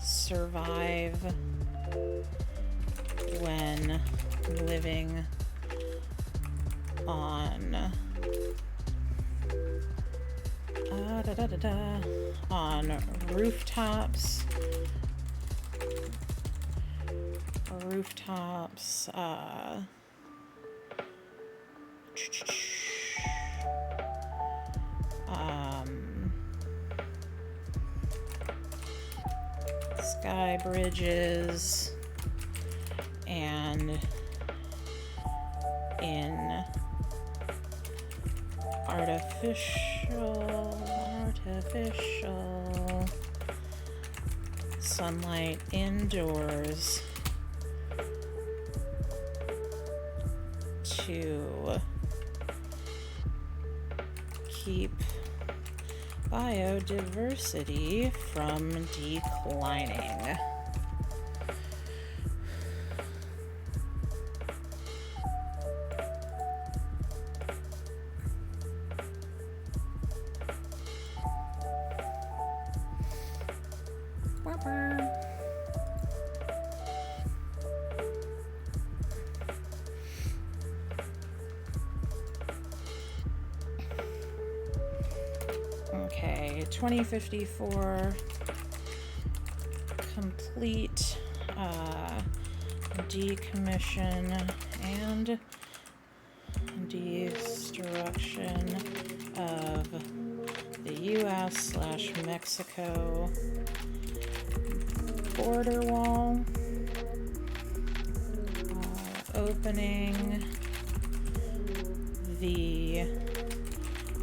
survive when living on on rooftops, sky bridges, and in artificial sunlight indoors to keep biodiversity from declining. Okay, 2054 complete decommission and destruction of the US/Mexico border wall, opening the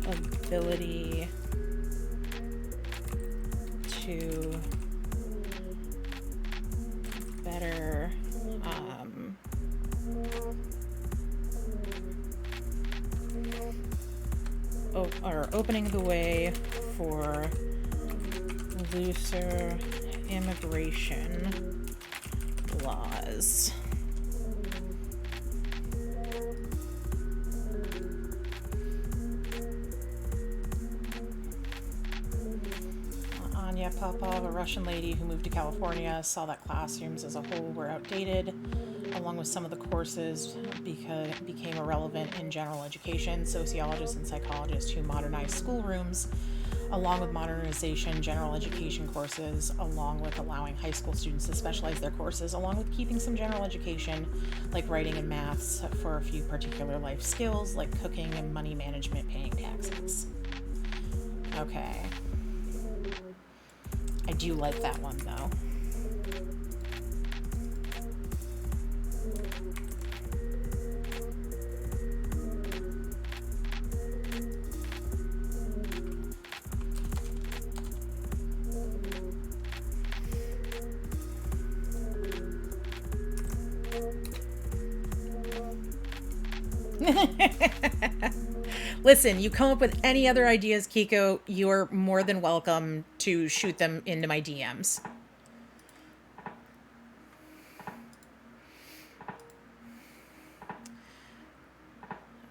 ability to better or opening the way for looser immigration laws. Anya Popov, a Russian lady who moved to California, saw that classrooms as a whole were outdated, along with some of the courses became irrelevant in general education. Sociologists and psychologists who modernized schoolrooms, along with modernization general education courses, along with allowing high school students to specialize their courses, along with keeping some general education like writing and maths for a few particular life skills like cooking and money management, paying taxes. Okay. I do like that one though. Listen, you come up with any other ideas, Kiko, you're more than welcome to shoot them into my DMs.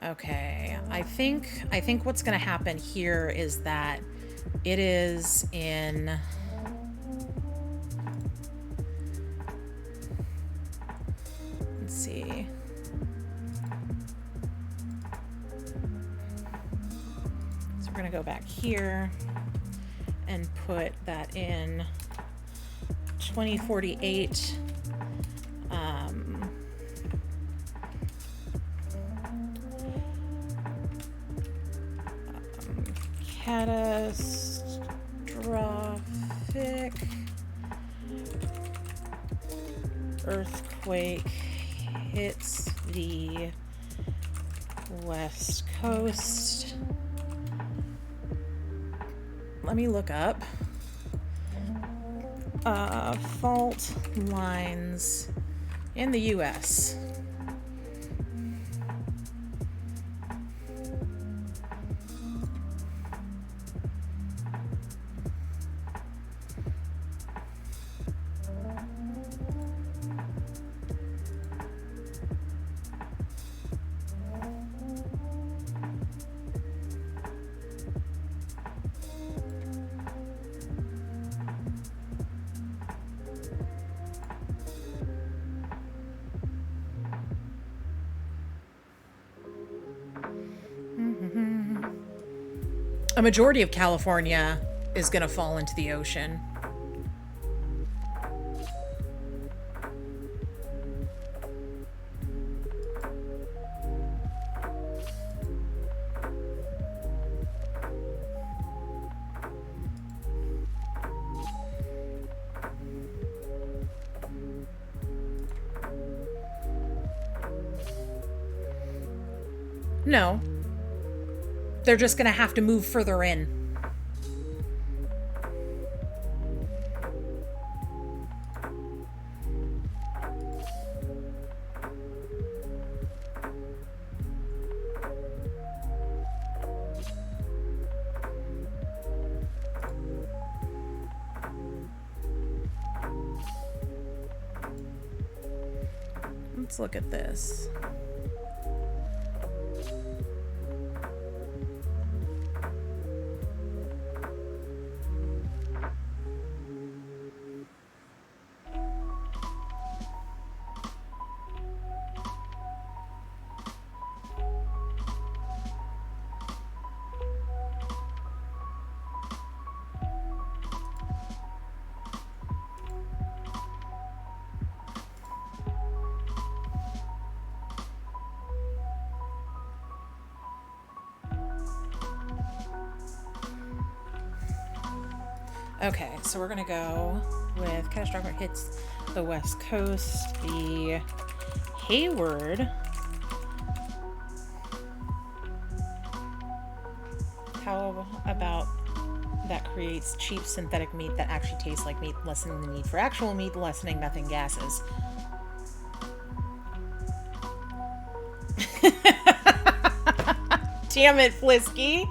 Okay, I think what's going to happen here is that it is in let's see. So we're going to go back here and put that in 2048. Catastrophic earthquake hits the West Coast. Let me look up fault lines in the US. A majority of California is going to fall into the ocean. No. They're just going to have to move further in. Let's look at this. Okay, so we're going to go with catastrophic hits the West Coast, the Hayward. How about that creates cheap synthetic meat that actually tastes like meat, lessening the need for actual meat, lessening methane gases. Damn it, Flisky.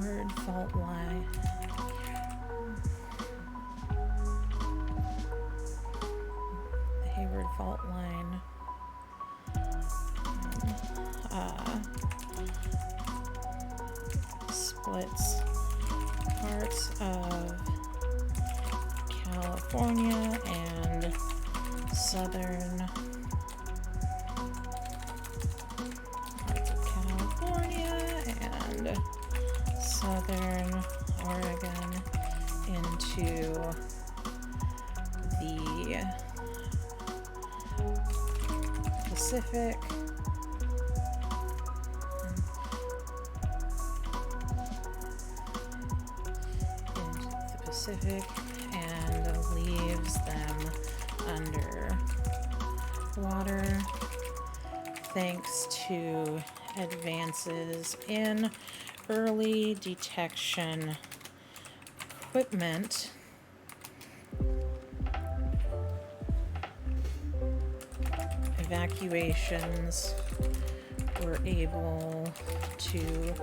Word fault line. The Hayward fault line. Splits parts of California and southern parts of California and southern Oregon into the Pacific. Pacific and leaves them under water thanks to advances in early detection equipment. Evacuations were able to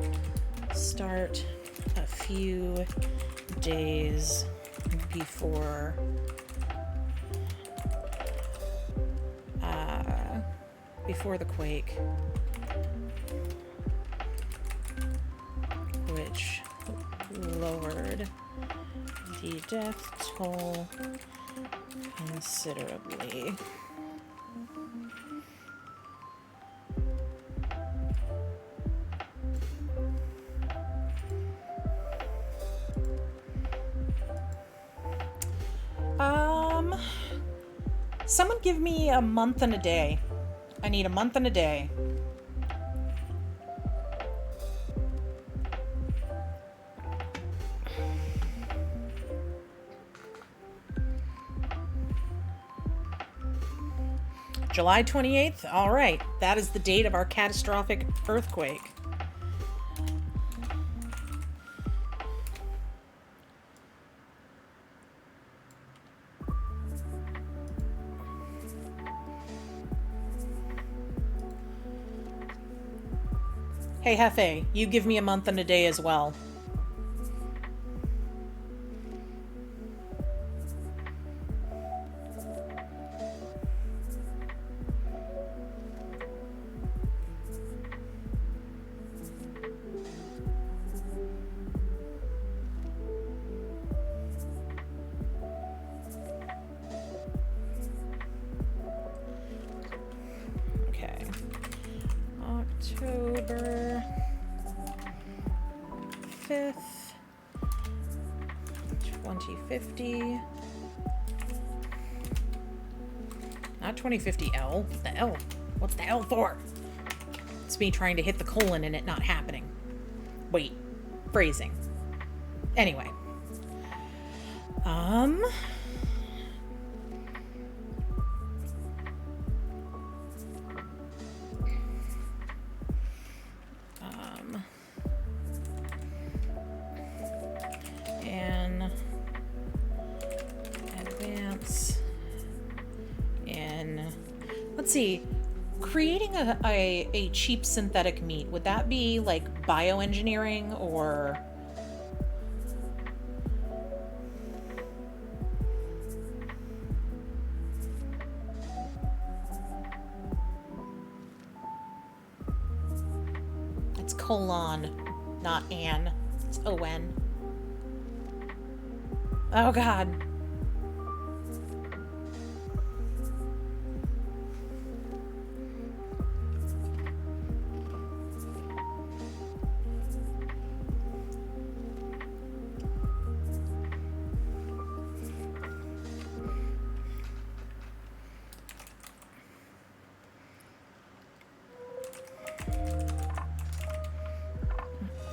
start a few days before the quake, which lowered the death toll considerably. Someone give me a month and a day. I need a month and a day. July 28th? All right. That is the date of our catastrophic earthquake. Hey, Hefe, you give me a month and a day as well. Okay. October 5th, 2050. Not 2050 L. What the L? What's the L for? It's me trying to hit the colon and it not happening. Wait. Phrasing. Anyway. let's see. Creating a cheap synthetic meat, would that be like bioengineering or... It's colon, not an. It's O-N. Oh, God.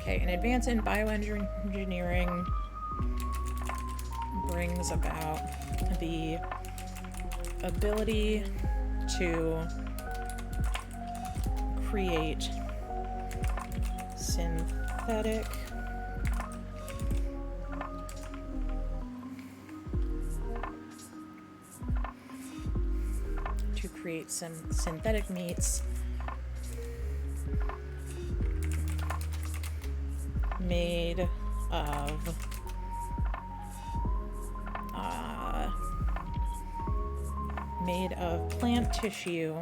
Okay, an advance in bioengineering brings about the ability to create synthetic synthetic meats made of plant tissue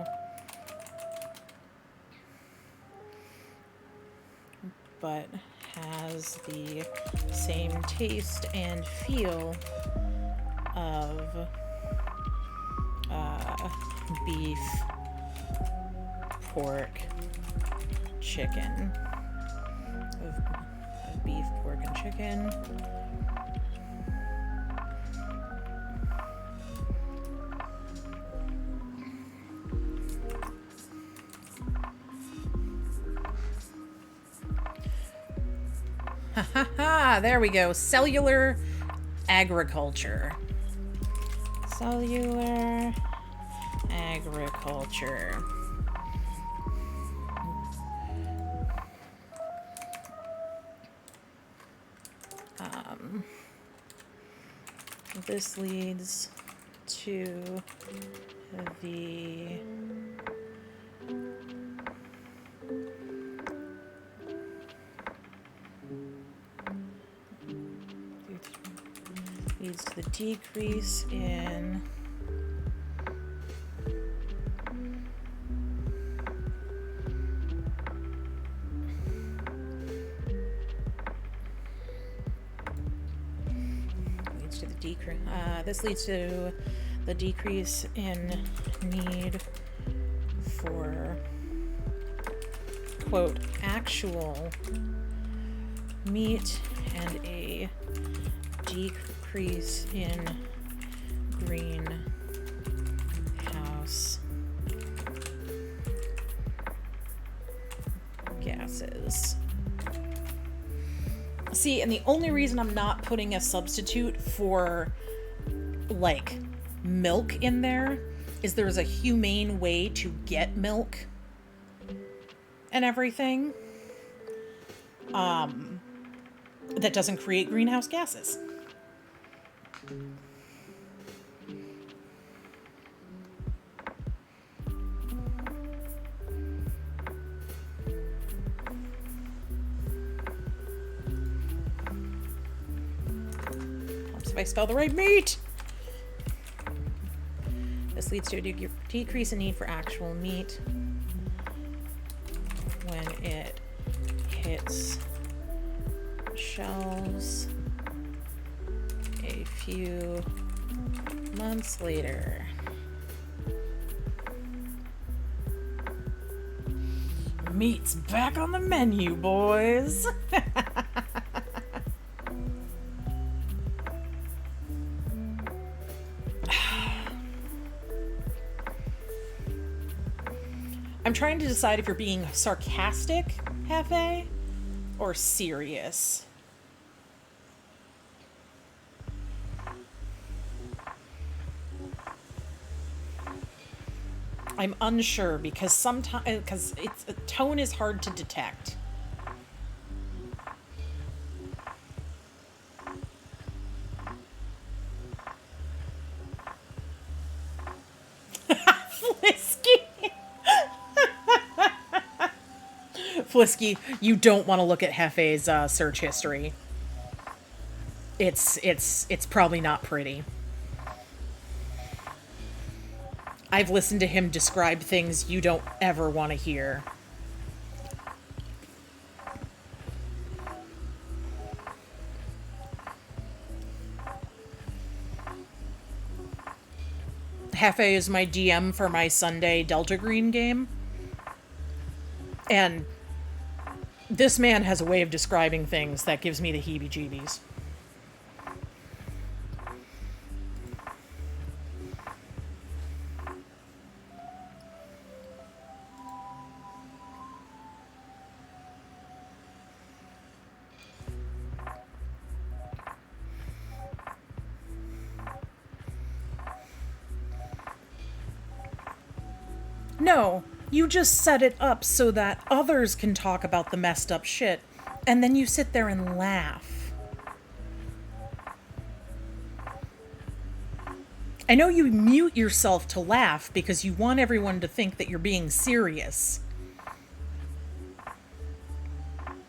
but has the same taste and feel of beef, pork, chicken. Of beef, pork, and chicken. Ha ha ha! There we go. Cellular agriculture. Cellular agriculture. This leads to the decrease in this leads to the decrease in need for, quote, actual meat and a decrease in greenhouse gases. See, and the only reason I'm not putting a substitute for, like, milk in there is there's a humane way to get milk and everything that doesn't create greenhouse gases. Helps if I spell the right meat. This leads to a decrease in need for actual meat when it hits shelves a few months later. Meat's back on the menu, boys. I'm trying to decide if you're being sarcastic, Hefe, or serious. I'm unsure because sometimes tone is hard to detect. Flisky. Flisky, you don't want to look at Hefe's search history. It's probably not pretty. I've listened to him describe things you don't ever want to hear. Hefe is my DM for my Sunday Delta Green game. And this man has a way of describing things that gives me the heebie-jeebies. No, you just set it up so that others can talk about the messed up shit, and then you sit there and laugh. I know you mute yourself to laugh because you want everyone to think that you're being serious.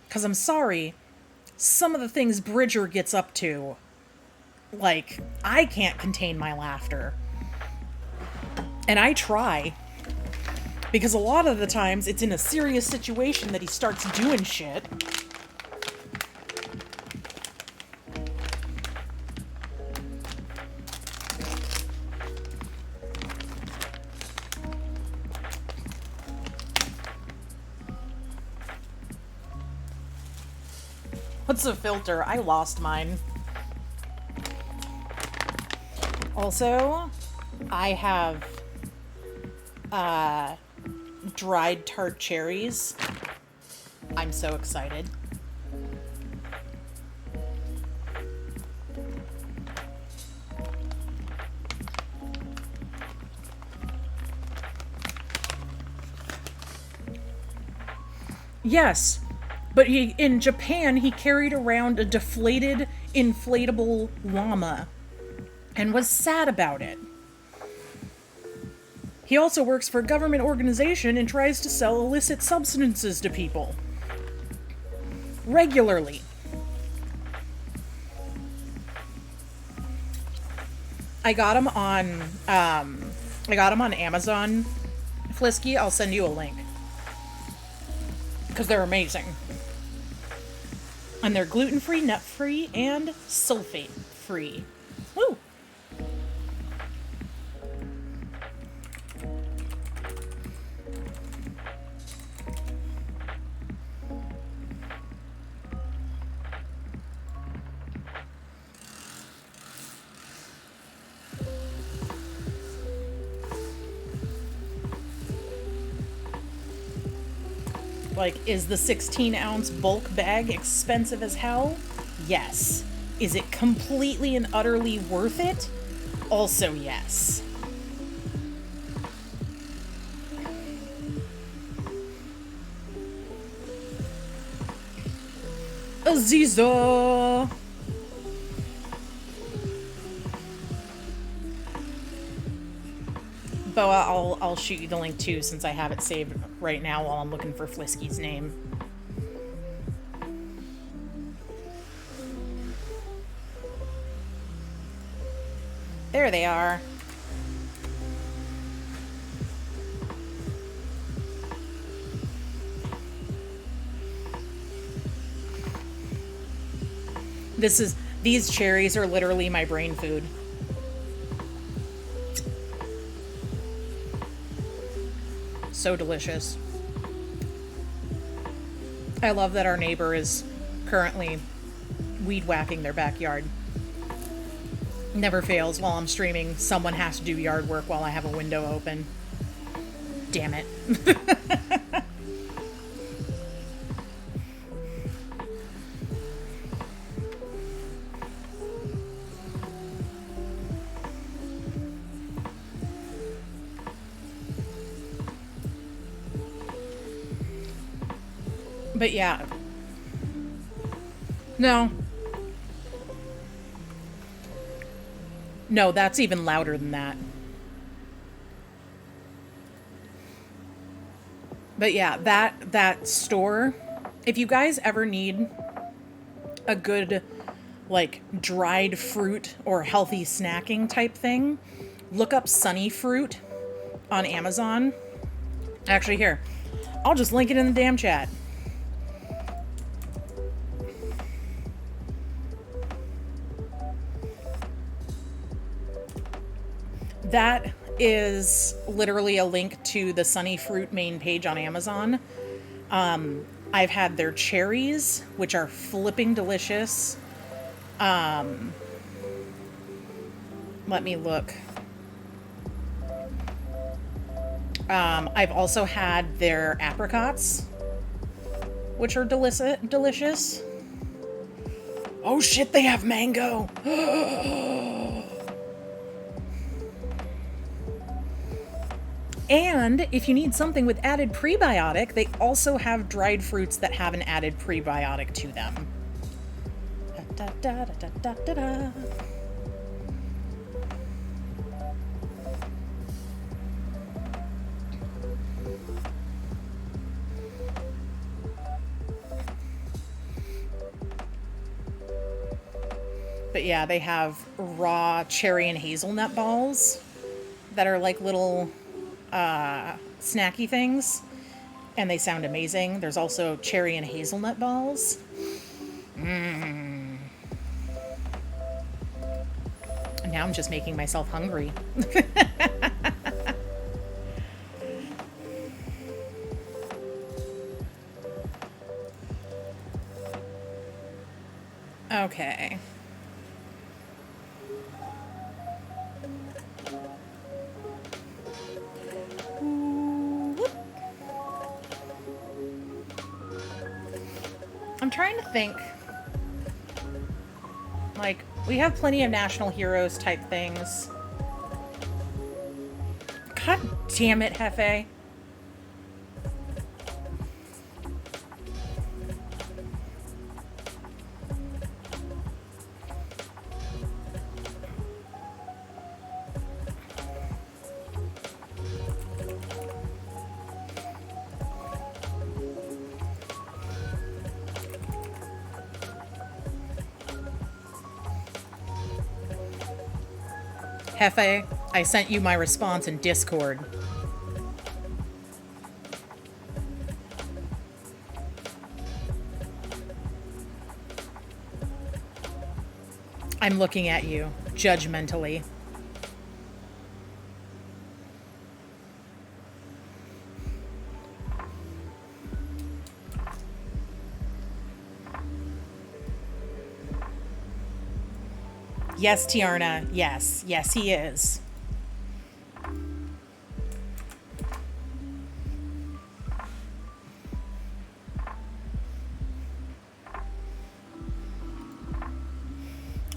Because I'm sorry, some of the things Bridger gets up to, like, I can't contain my laughter. And I try. Because a lot of the times, it's in a serious situation that he starts doing shit. What's a filter? I lost mine. Also, I have dried tart cherries. I'm so excited. Yes, but in Japan, he carried around a deflated, inflatable llama and was sad about it. He also works for a government organization and tries to sell illicit substances to people. Regularly. I got him on Amazon, Flisky. I'll send you a link. Because they're amazing. And they're gluten-free, nut-free, and sulfate-free. Woo! Like, is the 16-ounce bulk bag expensive as hell? Yes. Is it completely and utterly worth it? Also yes. Aziza! Boa, I'll shoot you the link too, since I have it saved right now while I'm looking for Flisky's name. There they are. These cherries are literally my brain food. So delicious. I love that our neighbor is currently weed whacking their backyard. Never fails while I'm streaming. Someone has to do yard work while I have a window open. Damn it. But yeah. No. No, that's even louder than that. But yeah, that store, if you guys ever need a good like dried fruit or healthy snacking type thing, look up Sunny Fruit on Amazon. Actually, here, I'll just link it in the damn chat. That is literally a link to the Sunny Fruit main page on Amazon. I've had their cherries, which are flipping delicious. Let me look. I've also had their apricots, which are delicious. Oh shit, they have mango! And if you need something with added prebiotic, they also have dried fruits that have an added prebiotic to them. Da, da, da, da, da, da, da. But yeah, they have raw cherry and hazelnut balls that are like little snacky things, and they sound amazing. There's also cherry and hazelnut balls. And now I'm just making myself hungry. Okay. I'm trying to think. Like, we have plenty of national heroes type things. God damn it, Hefe. Hefe, I sent you my response in Discord. I'm looking at you, judgmentally. Yes, Tiarna. Yes. Yes, he is.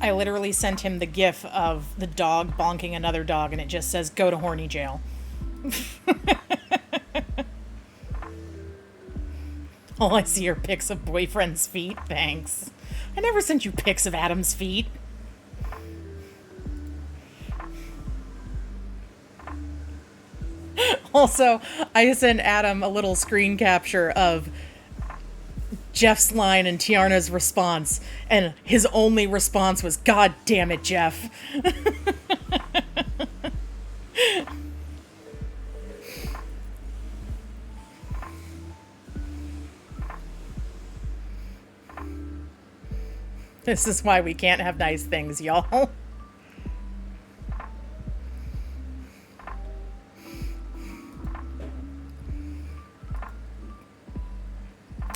I literally sent him the gif of the dog bonking another dog, and it just says, go to horny jail. All I see are pics of boyfriend's feet. Thanks. I never sent you pics of Adam's feet. Also, I sent Adam a little screen capture of Jeff's line and Tiarna's response, and his only response was, God damn it, Jeff. This is why we can't have nice things, y'all.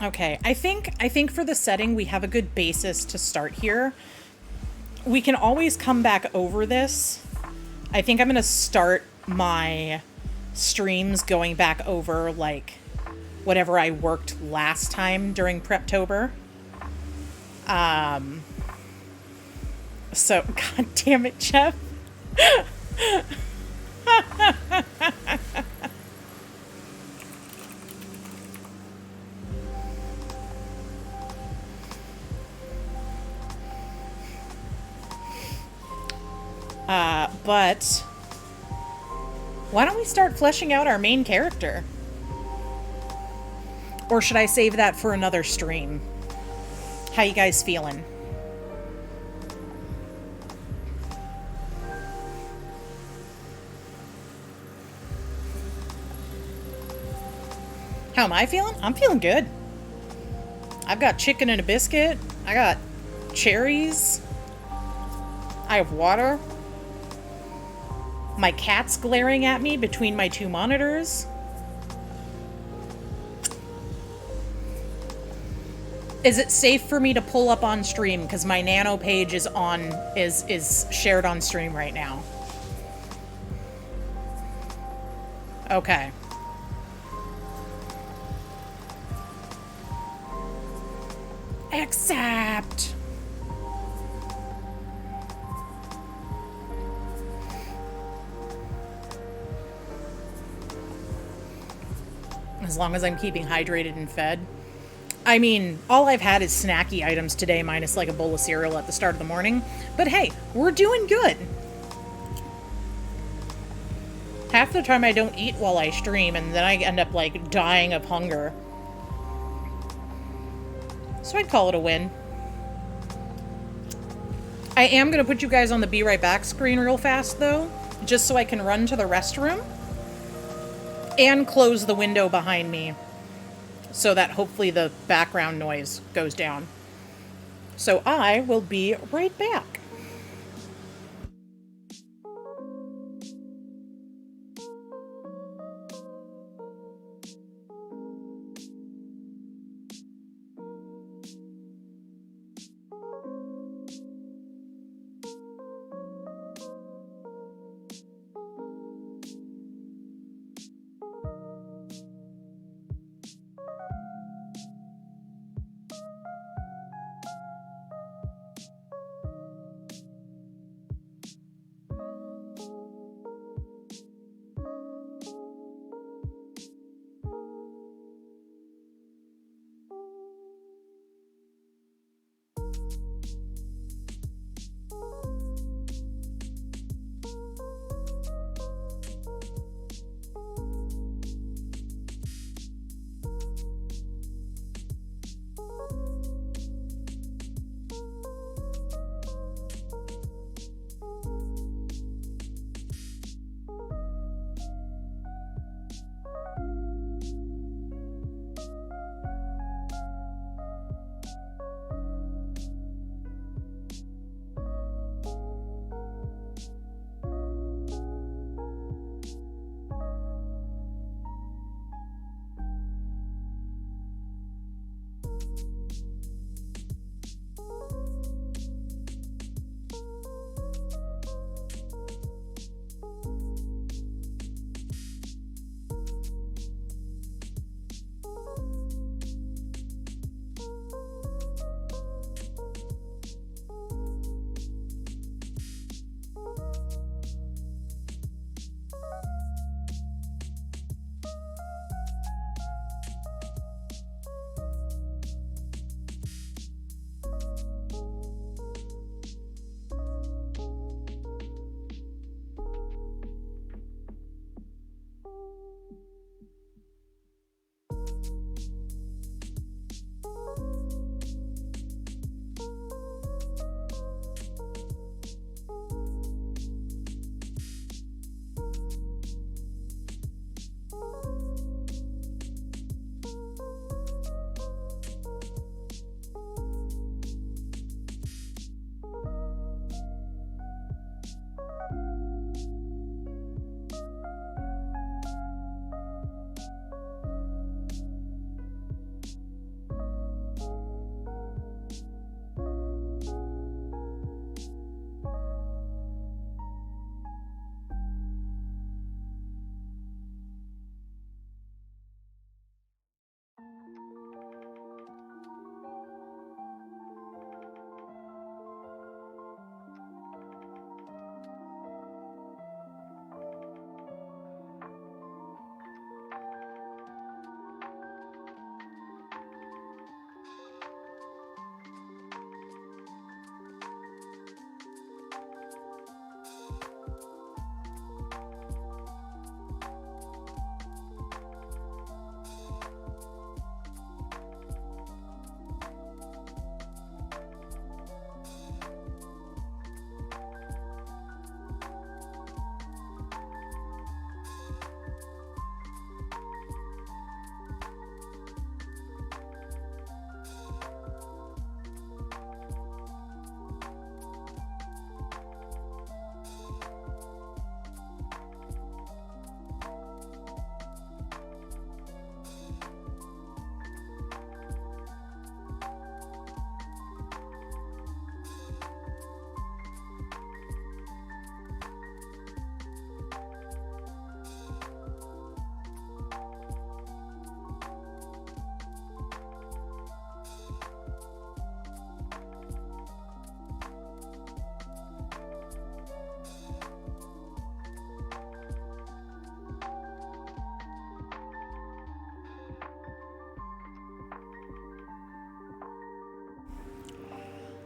Okay, I think for the setting we have a good basis to start here. We can always come back over this. I think I'm going to start my streams going back over like whatever I worked last time during Prep-Tober. So, God damn it, Jeff. But why don't we start fleshing out our main character? Or should I save that for another stream? How you guys feeling? How am I feeling? I'm feeling good. I've got chicken and a biscuit. I got cherries. I have water. My cat's glaring at me between my two monitors. Is it safe for me to pull up on stream? Because my Nano page is is shared on stream right now. Okay. Accept. As long as I'm keeping hydrated and fed. I mean, all I've had is snacky items today, minus like a bowl of cereal at the start of the morning. But hey, we're doing good. Half the time I don't eat while I stream, and then I end up like dying of hunger. So I'd call it a win. I am going to put you guys on the be right back screen real fast, though, just so I can run to the restroom and close the window behind me so that hopefully the background noise goes down. So I will be right back.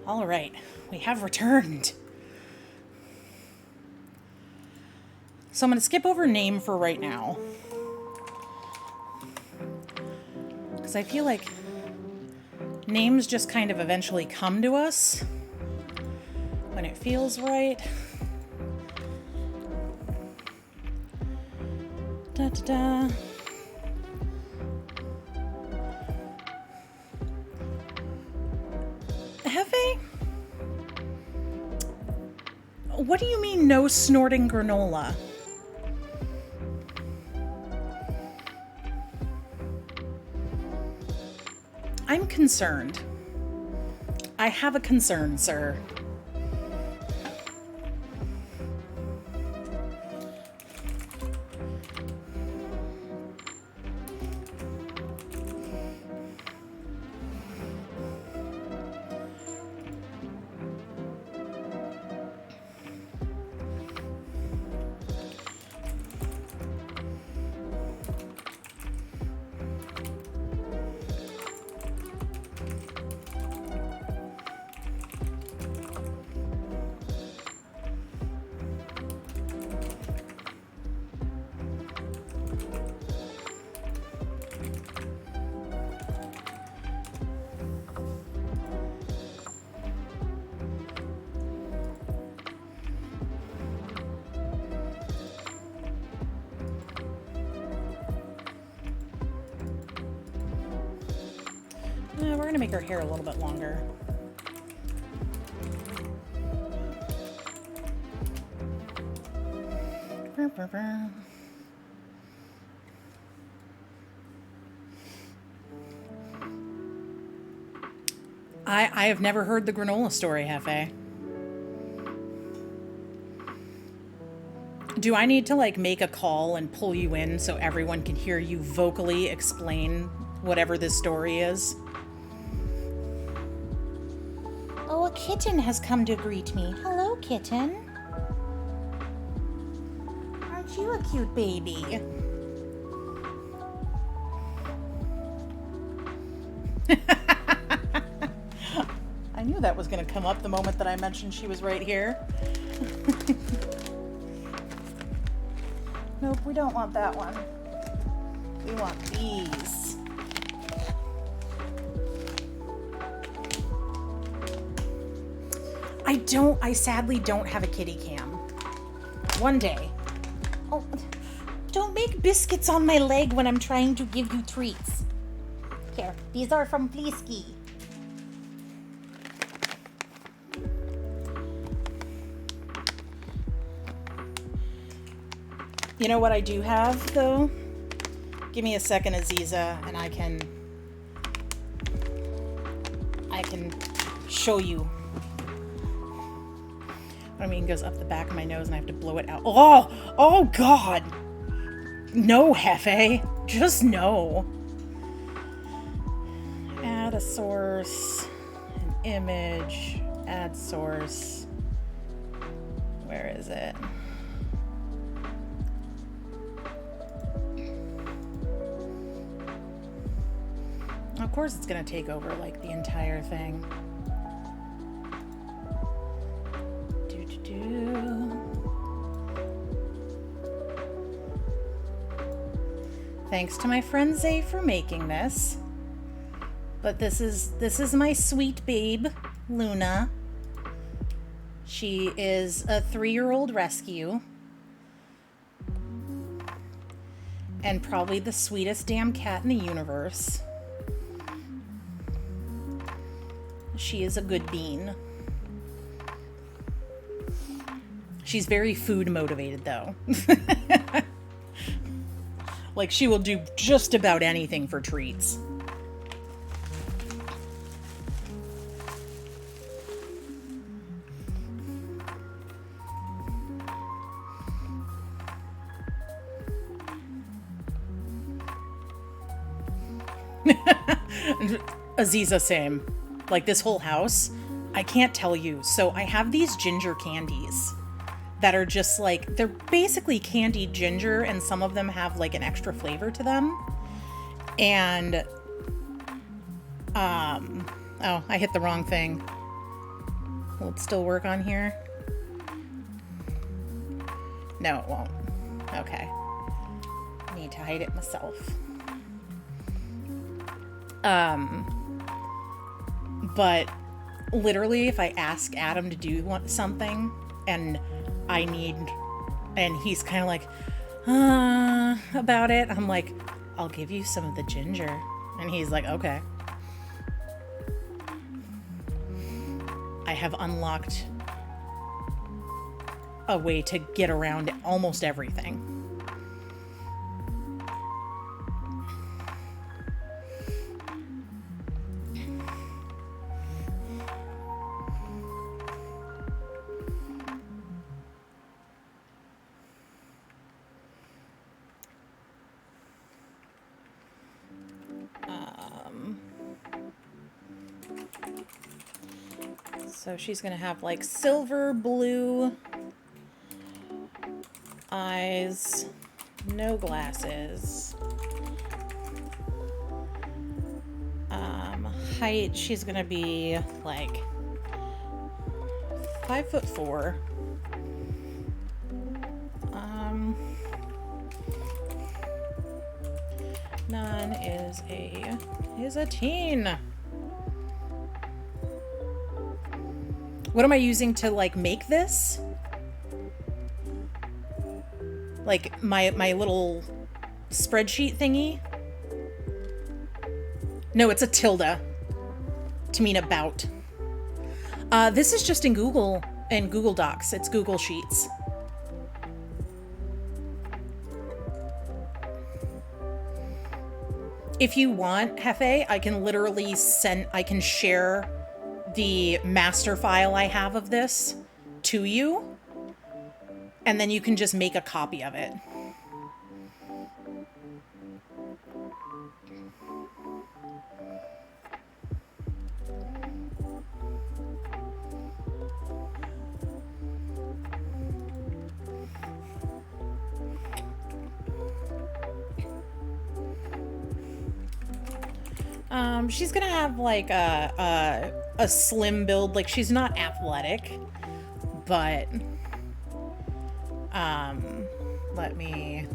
All right, we have returned. So I'm going to skip over name for right now, because I feel like names just kind of eventually come to us when it feels right. Da da da. Hefe? What do you mean no snorting granola? I'm concerned. I have a concern, sir. We're going to make her hair a little bit longer. I have never heard the granola story, Hefe. Do I need to like make a call and pull you in so everyone can hear you vocally explain whatever this story is? Oh, a kitten has come to greet me. Hello, kitten. Aren't you a cute baby? I knew that was going to come up the moment that I mentioned she was right here. Nope, we don't want that one. We want these. I sadly don't have a kitty cam. One day. Oh, don't make biscuits on my leg when I'm trying to give you treats. Here, these are from Fleesky. You know what I do have, though? Give me a second, Aziza, and I can show you. I mean, it goes up the back of my nose and I have to blow it out. Oh God. No, Hefe. Just no. Add a source, an image, add source. Where is it? Of course it's gonna take over like the entire thing. Thanks to my friend Zay for making this. But this is my sweet babe, Luna. She is a 3-year-old rescue. And probably the sweetest damn cat in the universe. She is a good bean. She's very food motivated, though. Like, she will do just about anything for treats. Aziza, same. Like, this whole house, I can't tell you. So I have these ginger candies that are just like, they're basically candied ginger, and some of them have like an extra flavor to them. And, oh, I hit the wrong thing. Will it still work on here? No, it won't. Okay. Need to hide it myself. But literally, if I ask Adam to do something and he's kind of like, about it, I'm like, I'll give you some of the ginger. And he's like, okay. I have unlocked a way to get around almost everything. So she's gonna have like silver blue eyes, no glasses. Height, she's gonna be like 5'4". None is a teen. What am I using to like make this? Like my little spreadsheet thingy? No, it's a tilde to mean about. This is just in Google Docs. It's Google Sheets. If you want, Hefe, I can share the master file I have of this to you, and then you can just make a copy of it. She's gonna have like a slim build. Like, she's not athletic, but let me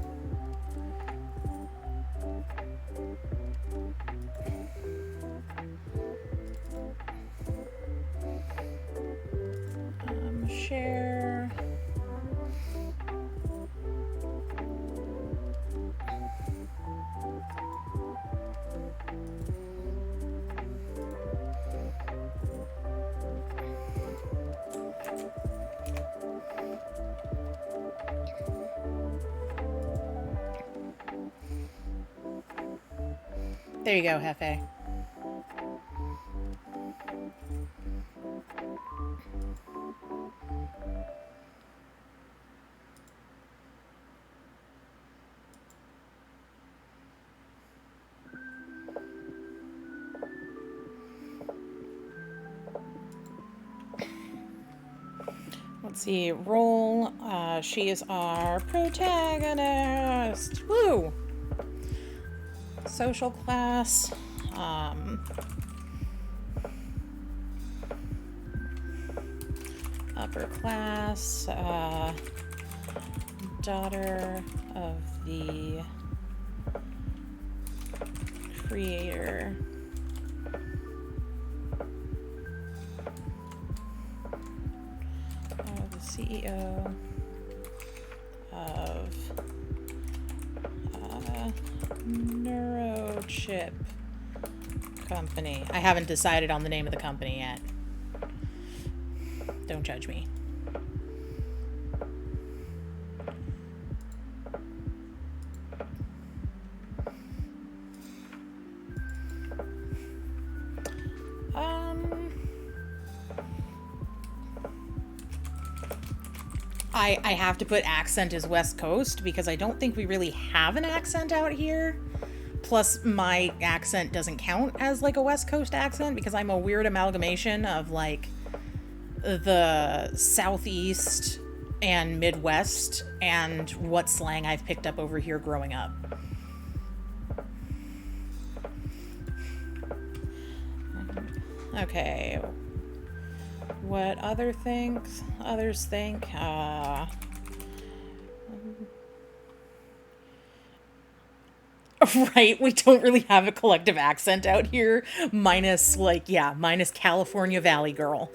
share. There you go, Hefe. Let's see, roll. She is our protagonist. Woo! Social class. Upper class. Daughter of the creator. The CEO of Neurochip Company. I haven't decided on the name of the company yet. Don't judge me. I have to put accent as West Coast because I don't think we really have an accent out here. Plus, my accent doesn't count as like a West Coast accent because I'm a weird amalgamation of like the Southeast and Midwest and what slang I've picked up over here growing up. Okay. what others think. Right, we don't really have a collective accent out here, minus California Valley Girl.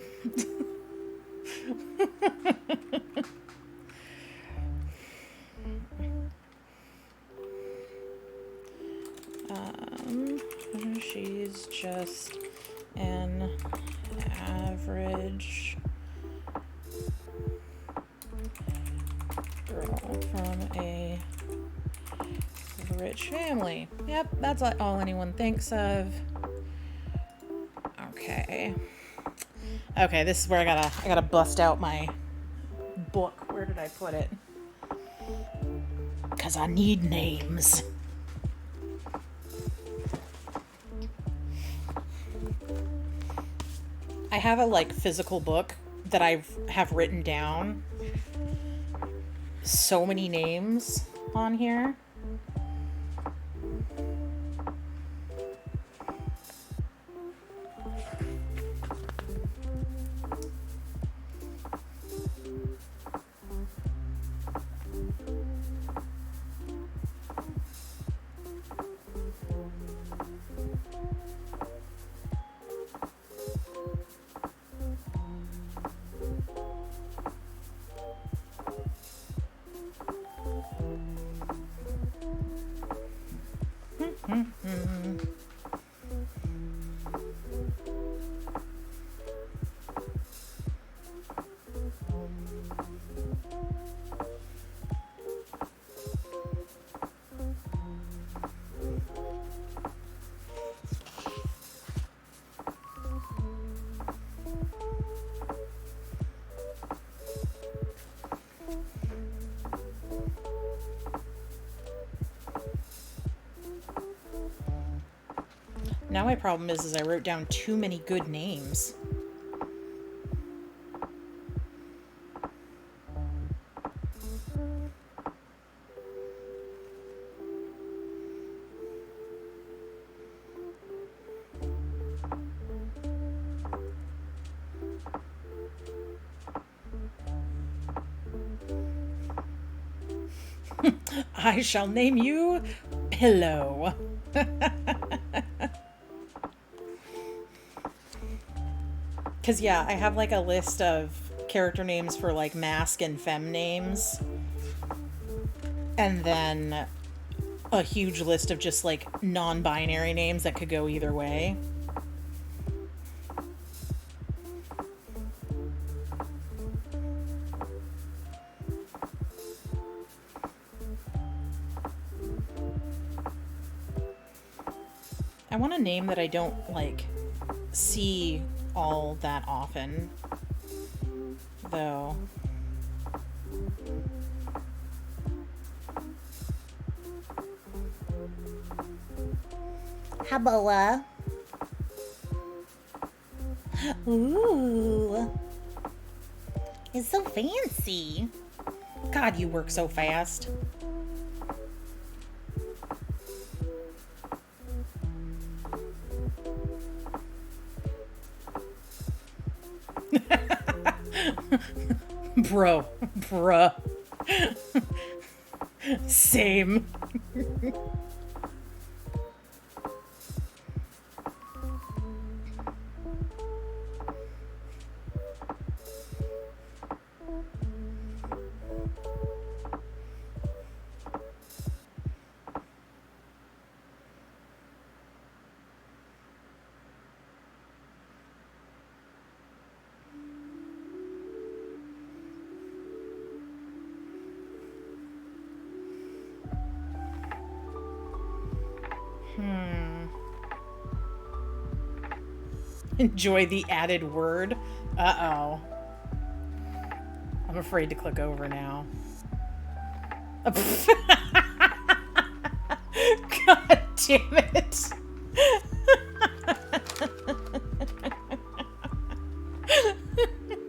She's just an average girl from a rich family. Yep, that's all anyone thinks of. Okay. Okay, this is where I gotta bust out my book. Where did I put it? Because I need names. I have a physical book that I have written down so many names on here. Now my problem is I wrote down too many good names. I shall name you Pillow. Because, yeah, I have, a list of character names for, masc and femme names. And then a huge list of just, non-binary names that could go either way. I want a name that I don't, see all that often, though. Haboa. Ooh. It's so fancy. God, you work so fast. Bruh. Same. Enjoy the added word. Uh-oh. I'm afraid to click over now. God damn it.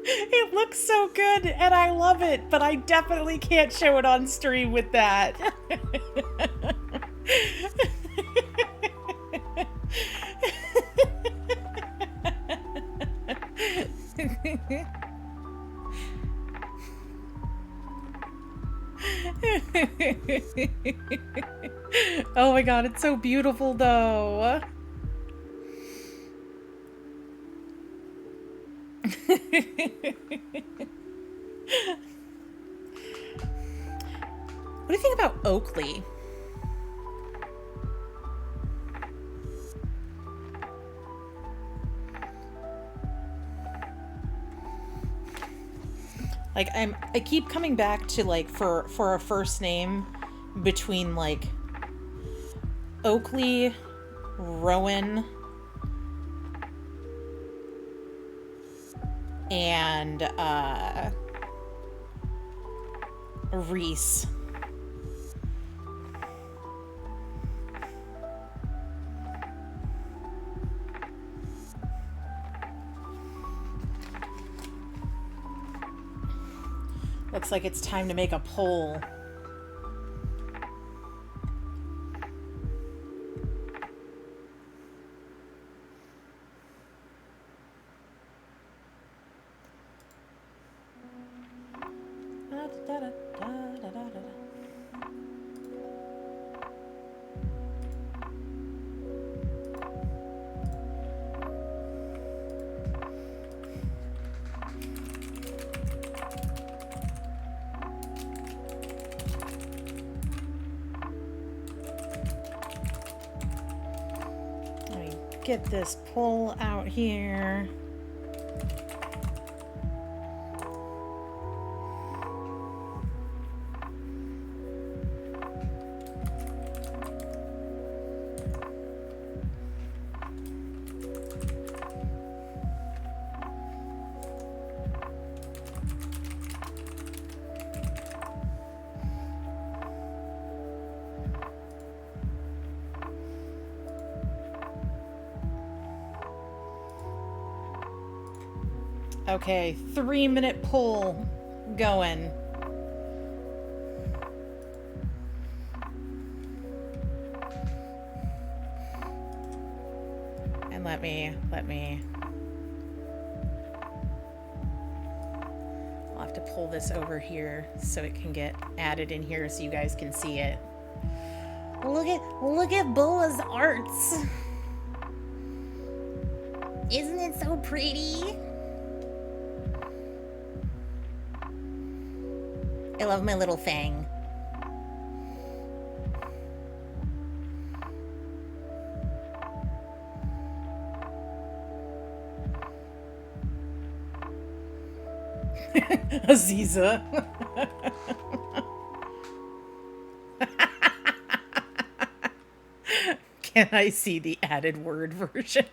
It looks so good and I love it, but I definitely can't show it on stream with that. Oh my god, it's so beautiful though. What do you think about Oakley? Like I keep coming back to like for a first name between like Oakley, Rowan, and Reese. Looks like it's time to make a poll. Let me get this poll out here. Okay, 3-minute poll going. And let me. I'll have to pull this over here so it can get added in here so you guys can see it. Look at Boa's arts. Isn't it so pretty? I love my little fang. Aziza. Can I see the added word version?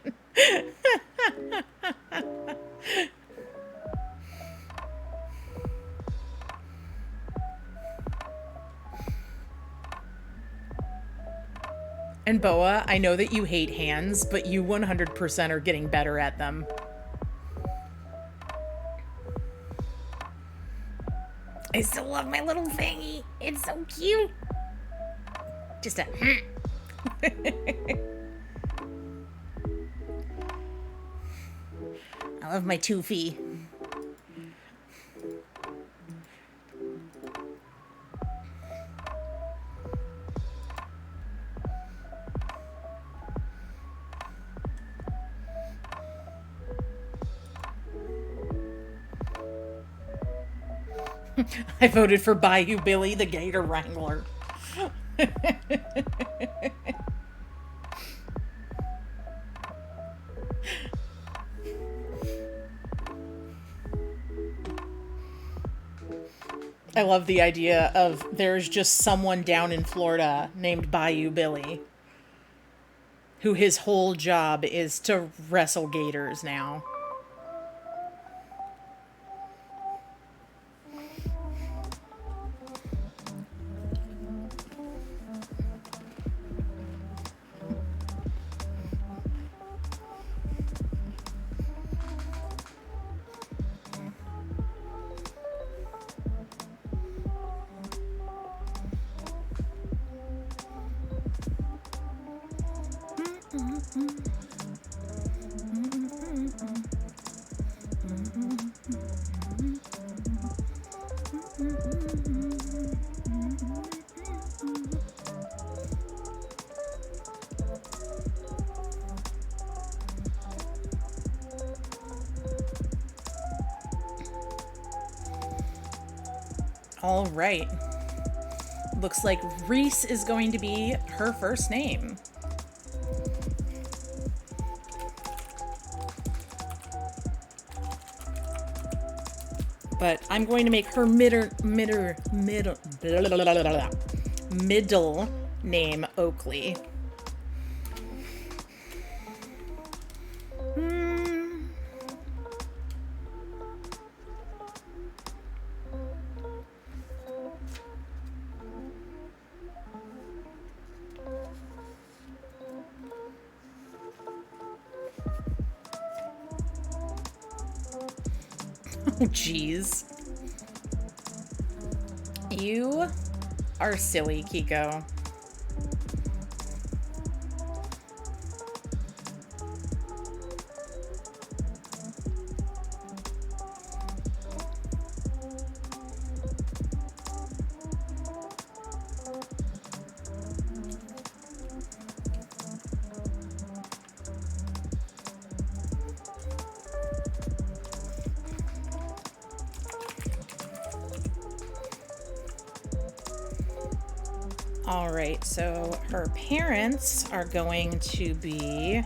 And Boa, I know that you hate hands, but you 100% are getting better at them. I still love my little thingy. It's so cute. Just a... I love my toofy. I voted for Bayou Billy, the Gator Wrangler. I love the idea of there's just someone down in Florida named Bayou Billy who his whole job is to wrestle gators now. All right. Looks like Reese is going to be her first name. But I'm going to make her middle name Oakley. Oh, jeez. You are silly, Kiko. All right, so her parents are going to be,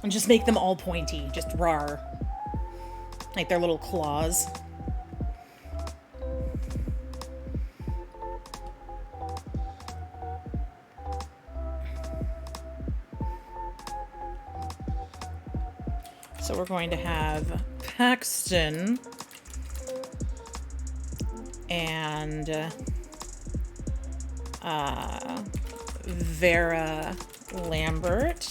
and just make them all pointy, just rawr, like their little claws. So we're going to have Paxton and Vera Lambert.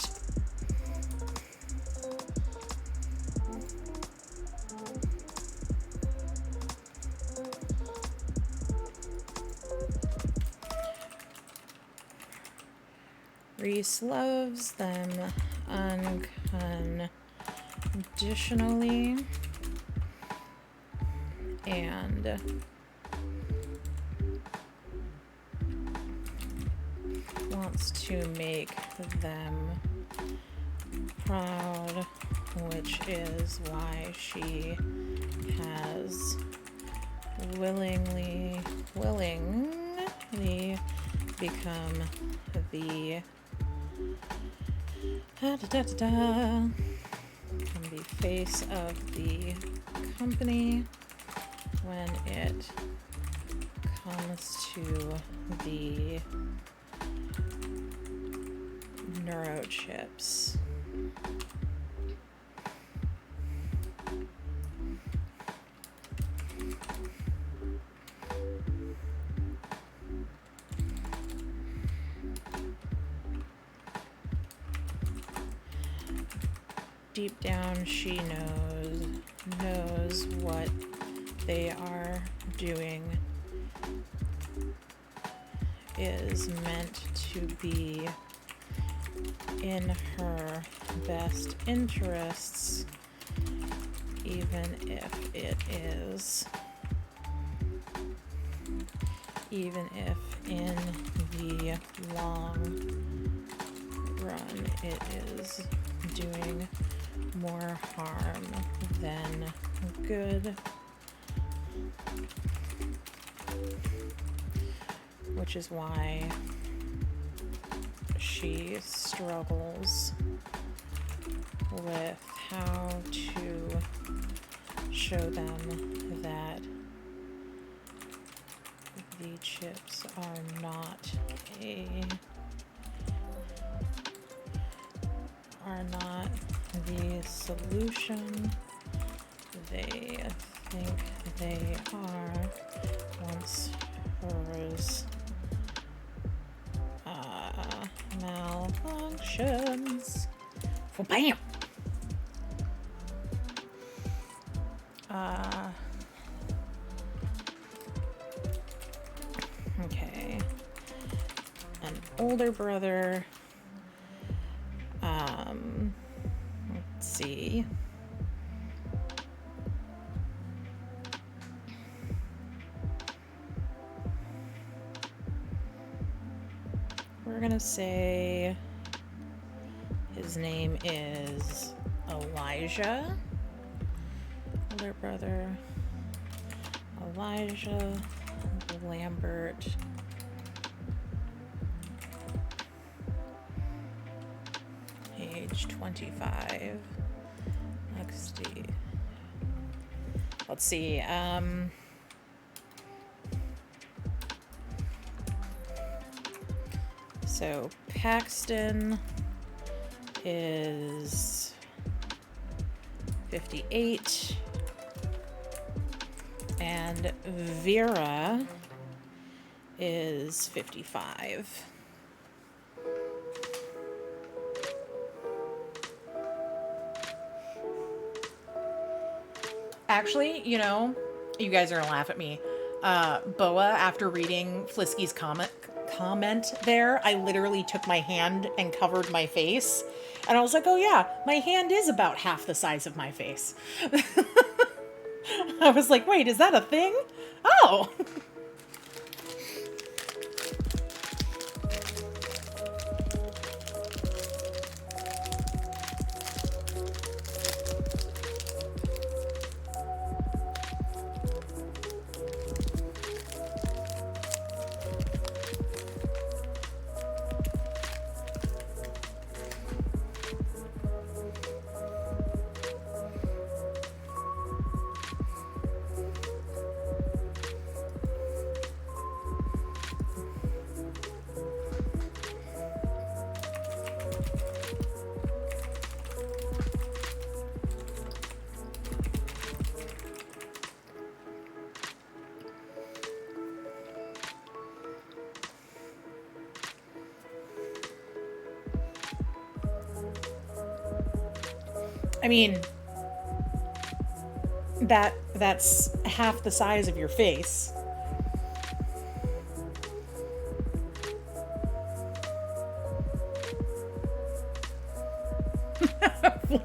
Reese loves them unconditionally and wants to make them proud, which is why she has willingly become the the face of the company when it comes to the neurochips. Deep down, she knows what they are doing is meant to be in her best interests, even if in the long run it is doing more harm than good, which is why she struggles with how to show them that the chips are not the solution they think they are once hers malfunctions. Bam! Okay. An older brother. Let's see. We're gonna say his name is Elijah. Older brother Elijah Lambert. Age 25. XD. Let's see. So Paxton is 58. And Vera is 55. Actually, you know, you guys are gonna laugh at me. Boa, after reading Flisky's comment there, I literally took my hand and covered my face. And I was like, oh yeah, my hand is about half the size of my face. I was like, wait, is that a thing? Oh! I mean, that's half the size of your face.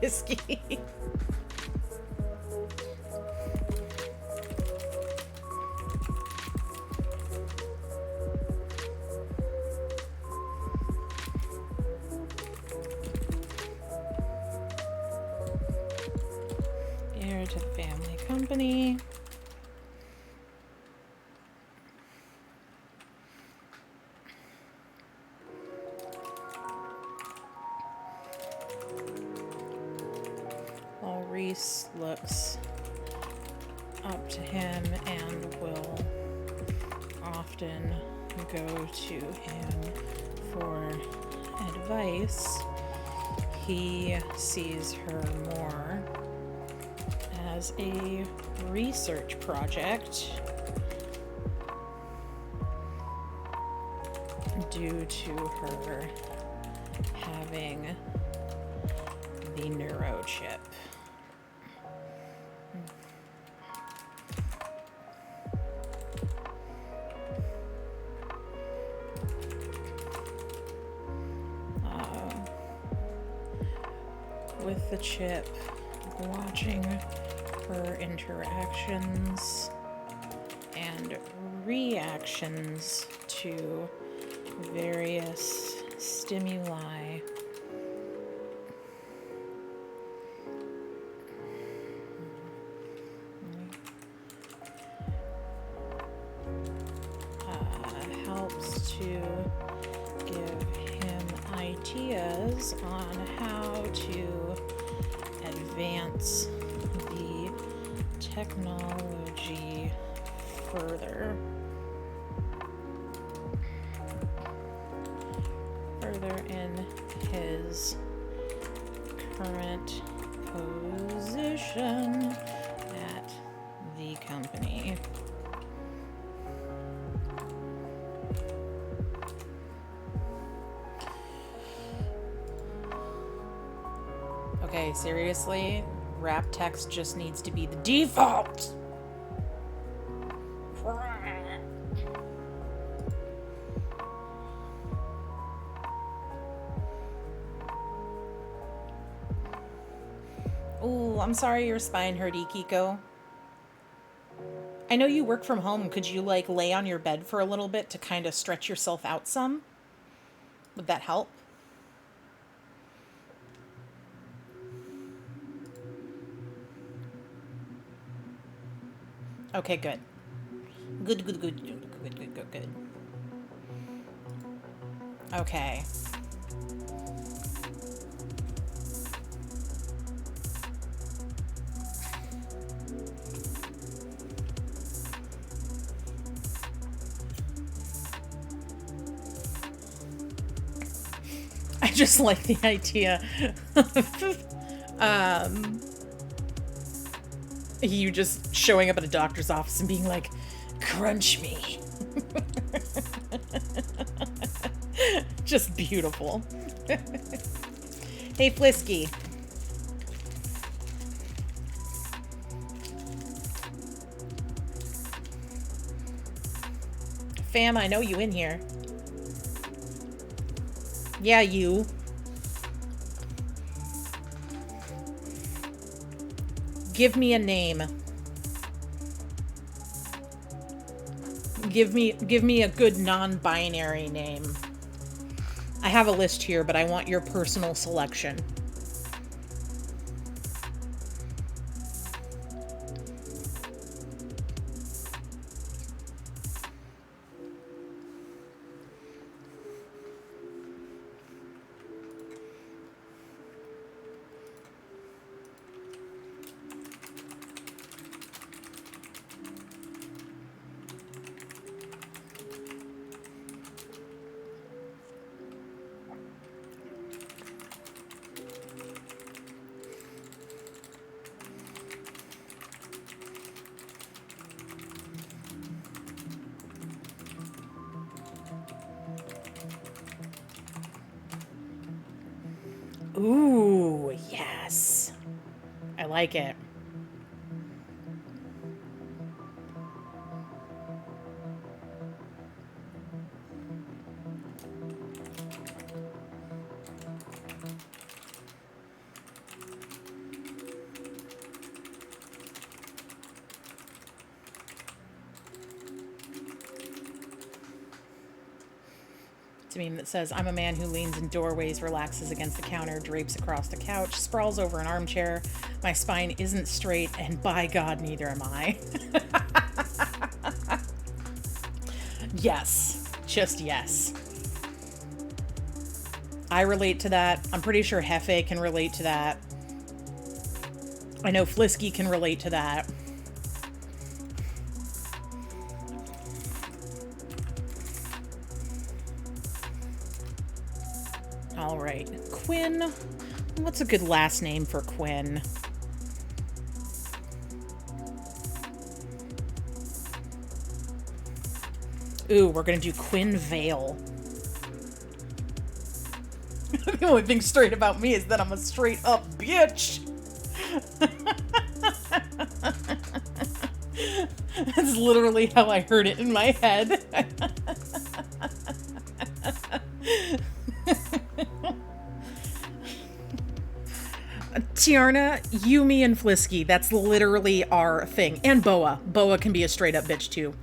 Whiskey. Heir to the family company. While Reese looks up to him and will often go to him for advice, he sees her more as a research project due to her having the neurochip. With the chip, watching her interactions and reactions to various stimuli. Helps to give him ideas on how to advance the technology further in his current position at the company. Okay, seriously, wrap text just needs to be the default. Oh, I'm sorry your spine hurt, Kiko. I know you work from home. Could you, like, lay on your bed for a little bit to kind of stretch yourself out some? Would that help? Okay, good. Good, good, good, good, good, good, good, good. Okay. I just like the idea of you just showing up at a doctor's office and being like, crunch me. Just beautiful. Hey, Flisky. Fam, I know you in here. Yeah, you. Give me a name. Give me a good non-binary name. I have a list here, but I want your personal selection. Ooh, yes. I like it. It's a meme that says, I'm a man who leans in doorways, relaxes against the counter, drapes across the couch, sprawls over an armchair. My spine isn't straight, and by God, neither am I. Yes. Just yes. I relate to that. I'm pretty sure Hefe can relate to that. I know Flisky can relate to that. All right. Quinn. What's a good last name for Quinn? Ooh, we're gonna do Quinn Vale. The only thing straight about me is that I'm a straight up bitch. That's literally how I heard it in my head. Tiarna, you, me, and Flisky. That's literally our thing. And Boa. Boa can be a straight up bitch too.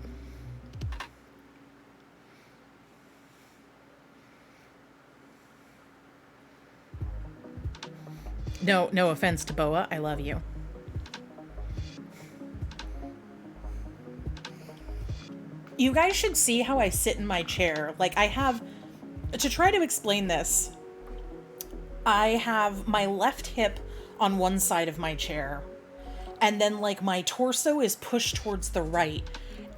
No offense to Boa. I love you. You guys should see how I sit in my chair. Like, I have... To try to explain this, I have my left hip on one side of my chair, and then, like, my torso is pushed towards the right,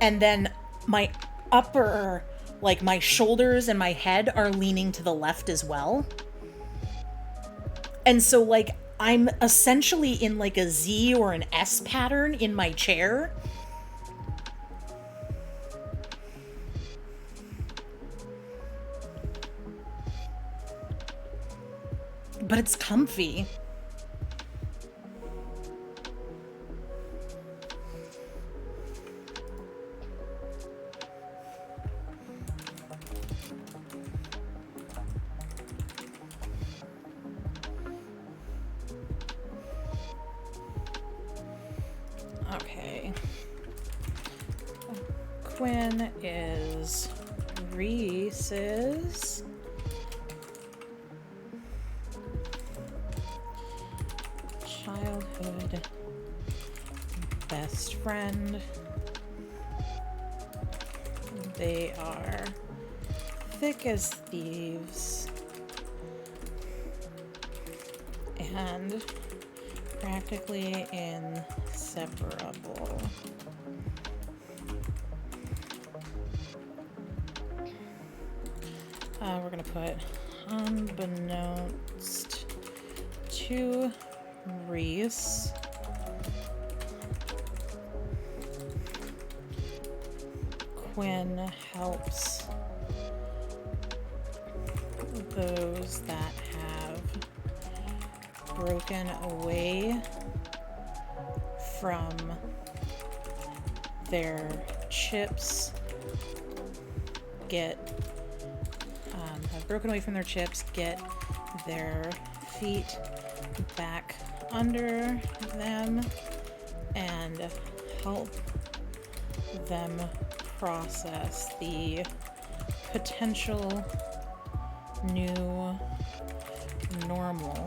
and then my upper... Like, my shoulders and my head are leaning to the left as well. And so, like, I'm essentially in, like, a Z or an S pattern in my chair. But it's comfy. Okay. Quinn is Reese's childhood best friend. They are thick as thieves and practically inseparable. We're gonna put unbeknownst to Reese, Quinn helps those that have broken away from their chips get their feet back under them and help them process the potential new normal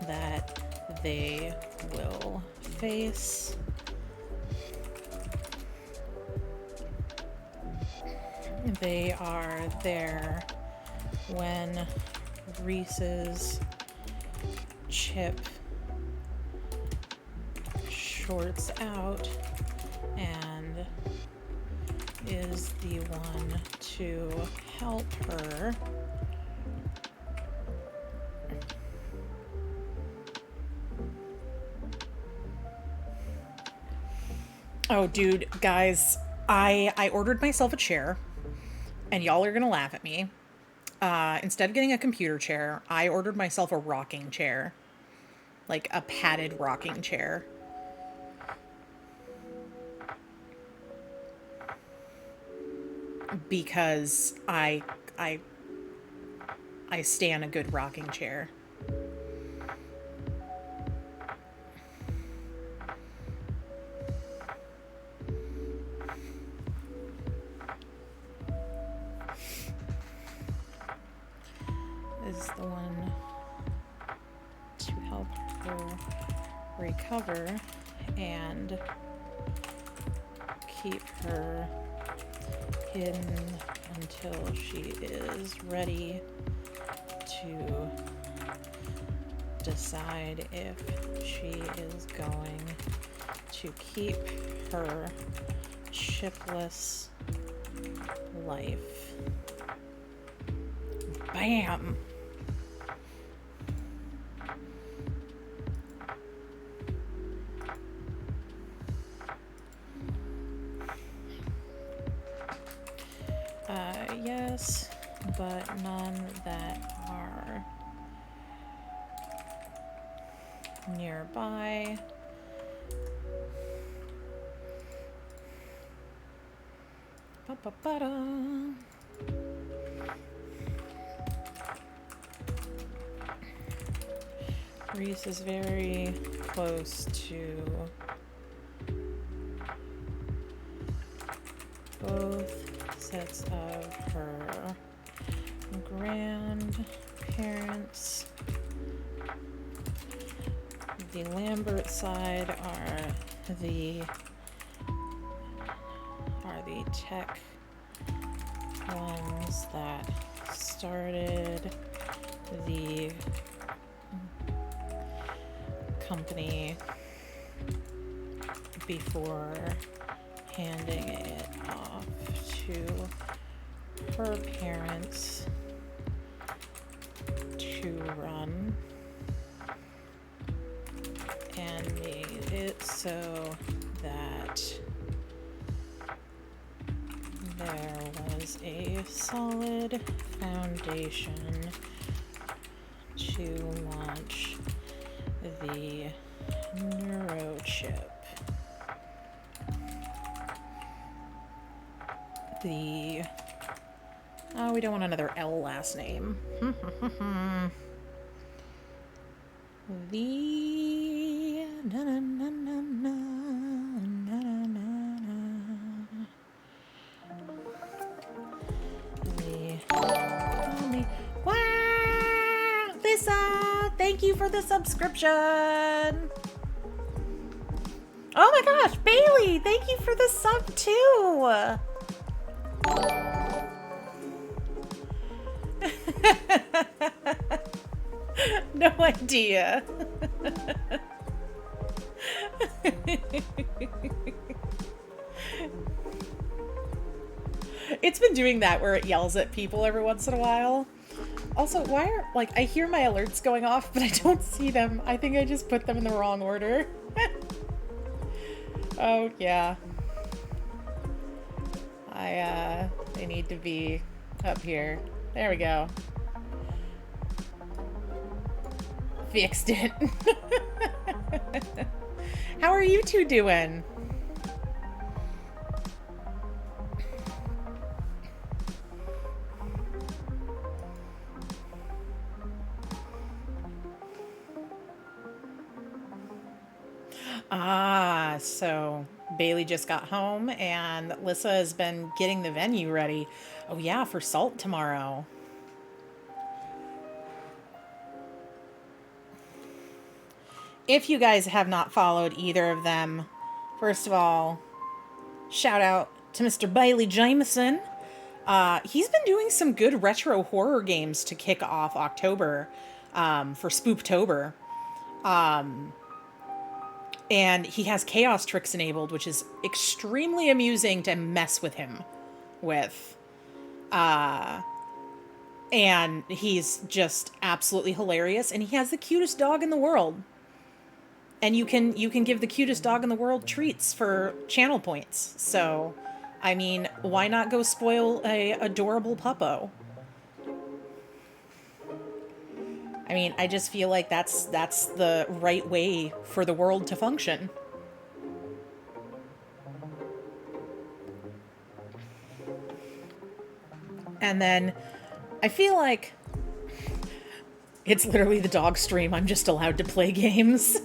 that they will face. They are there when Reese's chip shorts out and is the one to help her. Oh, dude, guys, I ordered myself a chair, and y'all are gonna laugh at me. Instead of getting a computer chair, I ordered myself a rocking chair. Like a padded rocking chair. Because I stand a good rocking chair. Is the one to help her recover and keep her hidden until she is ready to decide if she is going to keep her chipless life. Bam! Yes, but none that are nearby. Ba-ba-ba-da. Reese is very close to both sets of her grandparents. The Lambert side are the tech ones that started the company before handing it off to her parents to run, and made it so that there was a solid foundation to launch the neurochip. Oh, we don't want another L last name. Wow! Lisa, thank you for the subscription. Oh my gosh, Bailey, thank you for the sub too. No idea. It's been doing that where it yells at people every once in a while. Also, why are, like, I hear my alerts going off, but I don't see them. I think I just put them in the wrong order. Oh, yeah. They need to be up here. There we go. Fixed it. How are you two doing? Ah, so Bailey just got home and Lissa has been getting the venue ready. Oh yeah, for Salt tomorrow. If you guys have not followed either of them, first of all, shout out to Mr. Bailey Jameson. He's been doing some good retro horror games to kick off October for Spooptober. And he has chaos tricks enabled, which is extremely amusing to mess with him with. And he's just absolutely hilarious. And he has the cutest dog in the world. And you can give the cutest dog in the world treats for channel points. So, I mean, why not go spoil a adorable puppo? I mean, I just feel like that's the right way for the world to function. And then I feel like it's literally the dog stream. I'm just allowed to play games.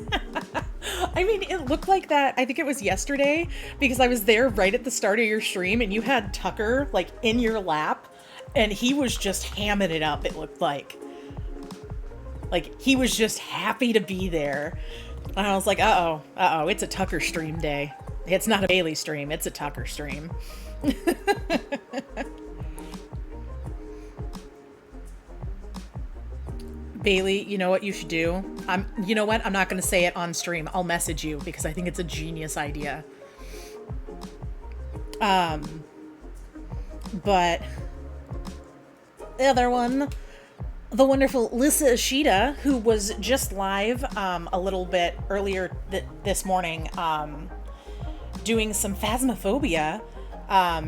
I mean, it looked like that. I think it was yesterday because I was there right at the start of your stream and you had Tucker like in your lap and he was just hamming it up. It looked like he was just happy to be there. And I was like, uh-oh, it's a Tucker stream day. It's not a Bailey stream. It's a Tucker stream. Bailey, you know what you should do? You know what? I'm not going to say it on stream. I'll message you because I think it's a genius idea. But the other one, the wonderful Lissa Ishida, who was just live a little bit earlier this morning doing some Phasmophobia.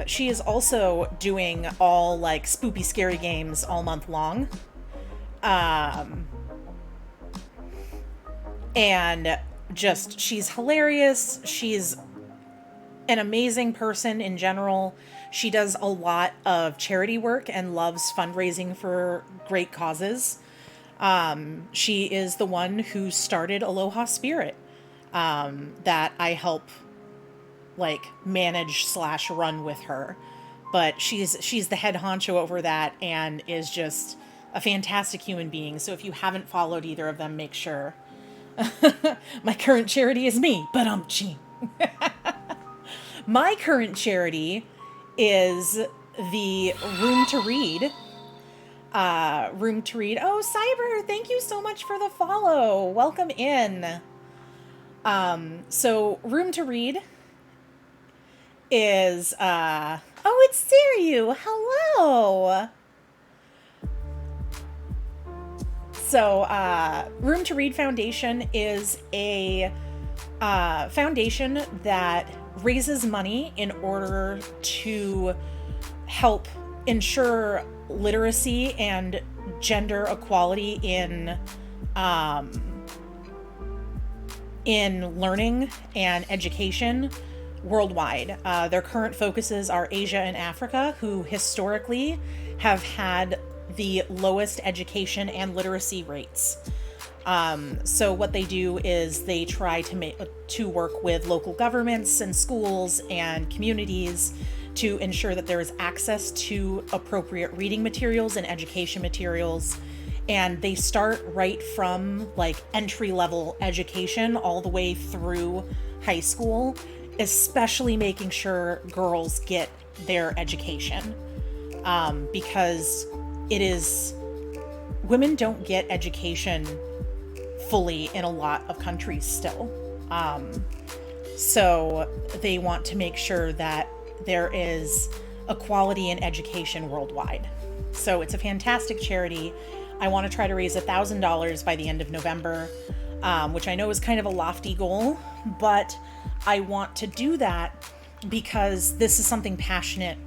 She is also doing all like spoopy scary games all month long. And just, she's hilarious. She's an amazing person in general. She does a lot of charity work and loves fundraising for great causes. She is the one who started Aloha Spirit, that I help like manage / run with her. But she's the head honcho over that and is just a fantastic human being. So if you haven't followed either of them, make sure. My current charity is me, but my current charity is the Room to Read. Room to Read. Oh, Cyber, thank you so much for the follow. Welcome in. So Room to Read is, oh, it's Siriu. Hello. So, Room to Read Foundation is a foundation that raises money in order to help ensure literacy and gender equality in learning and education worldwide. Their current focuses are Asia and Africa, who historically have had the lowest education and literacy rates. So what they do is they try to work with local governments and schools and communities to ensure that there is access to appropriate reading materials and education materials. And they start right from like entry-level education all the way through high school, especially making sure girls get their education. Because women don't get education fully in a lot of countries still. So they want to make sure that there is equality in education worldwide. So it's a fantastic charity. I want to try to raise $1,000 by the end of November, which I know is kind of a lofty goal, but I want to do that because this is something passionate,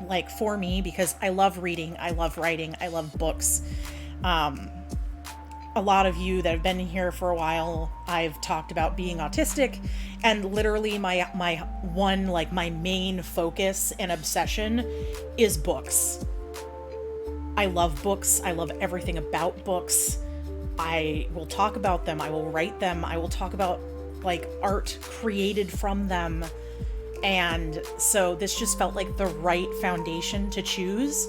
like, for me, because I love reading, I love writing, I love books. A lot of you that have been here for a while, I've talked about being autistic, and literally my main focus and obsession is books. I love books. I love everything about books. I will talk about them. I will write them. I will talk about like art created from them. And so this just felt like the right foundation to choose.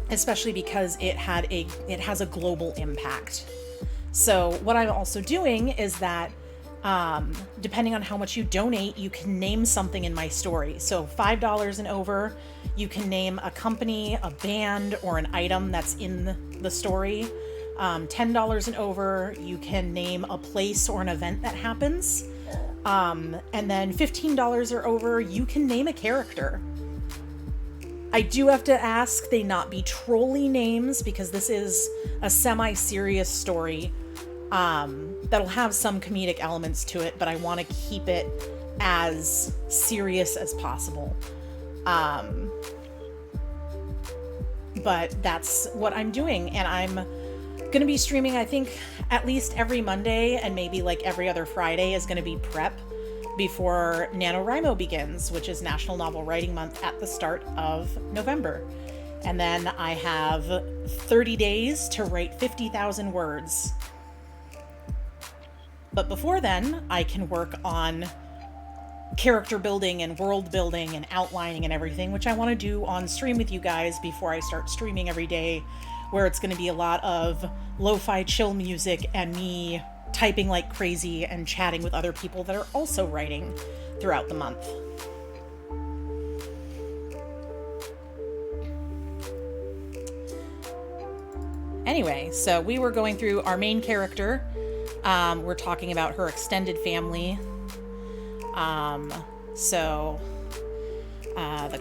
Especially because it has a global impact. So what I'm also doing is that depending on how much you donate, you can name something in my story. So $5 and over, you can name a company, a band, or an item that's in the story. $10 and over, you can name a place or an event that happens. And then $15 or over, you can name a character. I do have to ask they not be trolly names because this is a semi-serious story that'll have some comedic elements to it, but I want to keep it as serious as possible. But that's what I'm doing, and I'm going to be streaming, I think, at least every Monday, and maybe like every other Friday is going to be prep before NaNoWriMo begins, which is National Novel Writing Month at the start of November. And then I have 30 days to write 50,000 words. But before then, I can work on character building and world building and outlining and everything, which I want to do on stream with you guys before I start streaming every day, where it's going to be a lot of lo-fi chill music and me typing like crazy and chatting with other people that are also writing throughout the month. Anyway, so we were going through our main character. We're talking about her extended family. The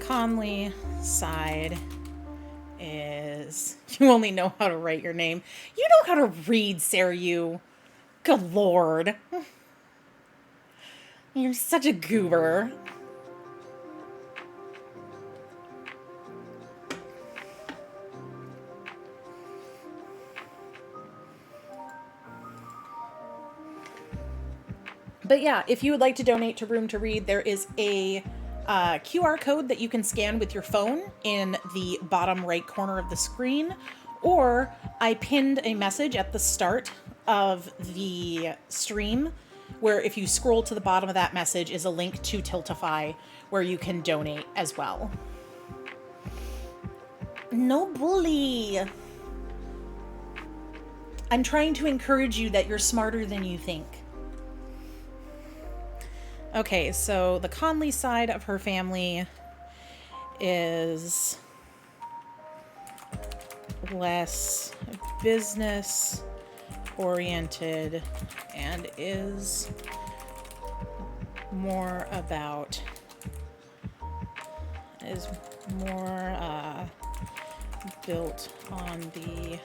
Conley side is... You only know how to write your name. You know how to read, Sarah, you. Good Lord. You're such a goober. But yeah, if you would like to donate to Room to Read, there is a QR code that you can scan with your phone in the bottom right corner of the screen, or I pinned a message at the start of the stream where if you scroll to the bottom of that message is a link to Tiltify where you can donate as well. No bully. I'm trying to encourage you that you're smarter than you think. Okay, so the Conley side of her family is less business oriented and is more built on the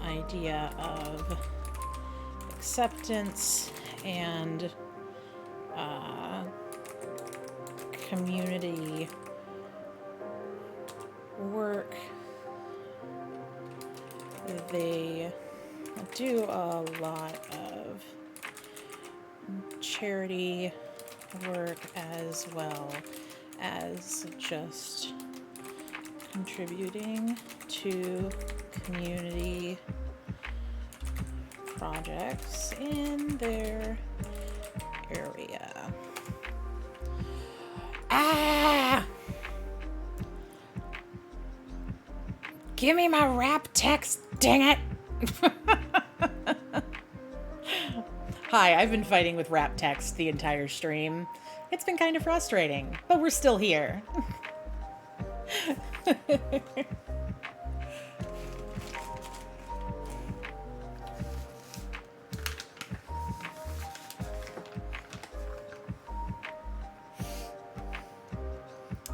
idea of acceptance and community work. They do a lot of charity work as well as just contributing to community projects in their area. Ah! Give me my rap text, dang it! Hi, I've been fighting with rap text the entire stream. It's been kind of frustrating, but we're still here.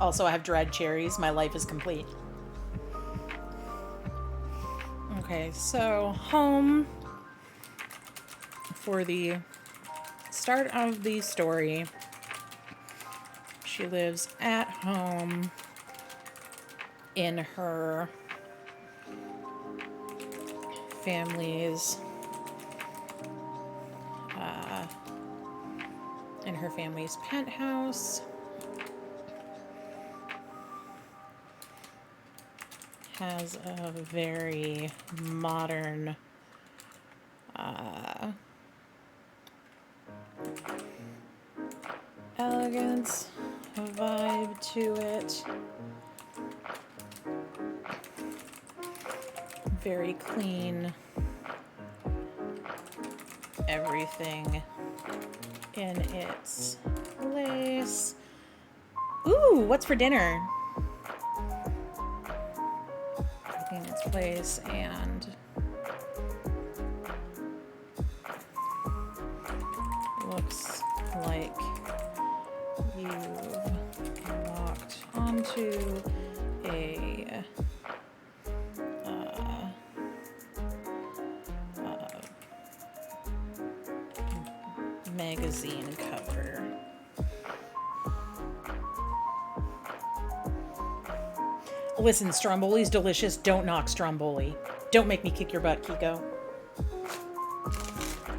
Also, I have dried cherries. My life is complete. Okay, so home for the start of the story. She lives at home in her family's penthouse. Has a very modern elegance vibe to it. Very clean. Everything in its place. Ooh, what's for dinner? Everything in its place, and looks like you've walked onto a magazine cover. Listen, Stromboli's delicious. Don't knock Stromboli. Don't make me kick your butt, Kiko.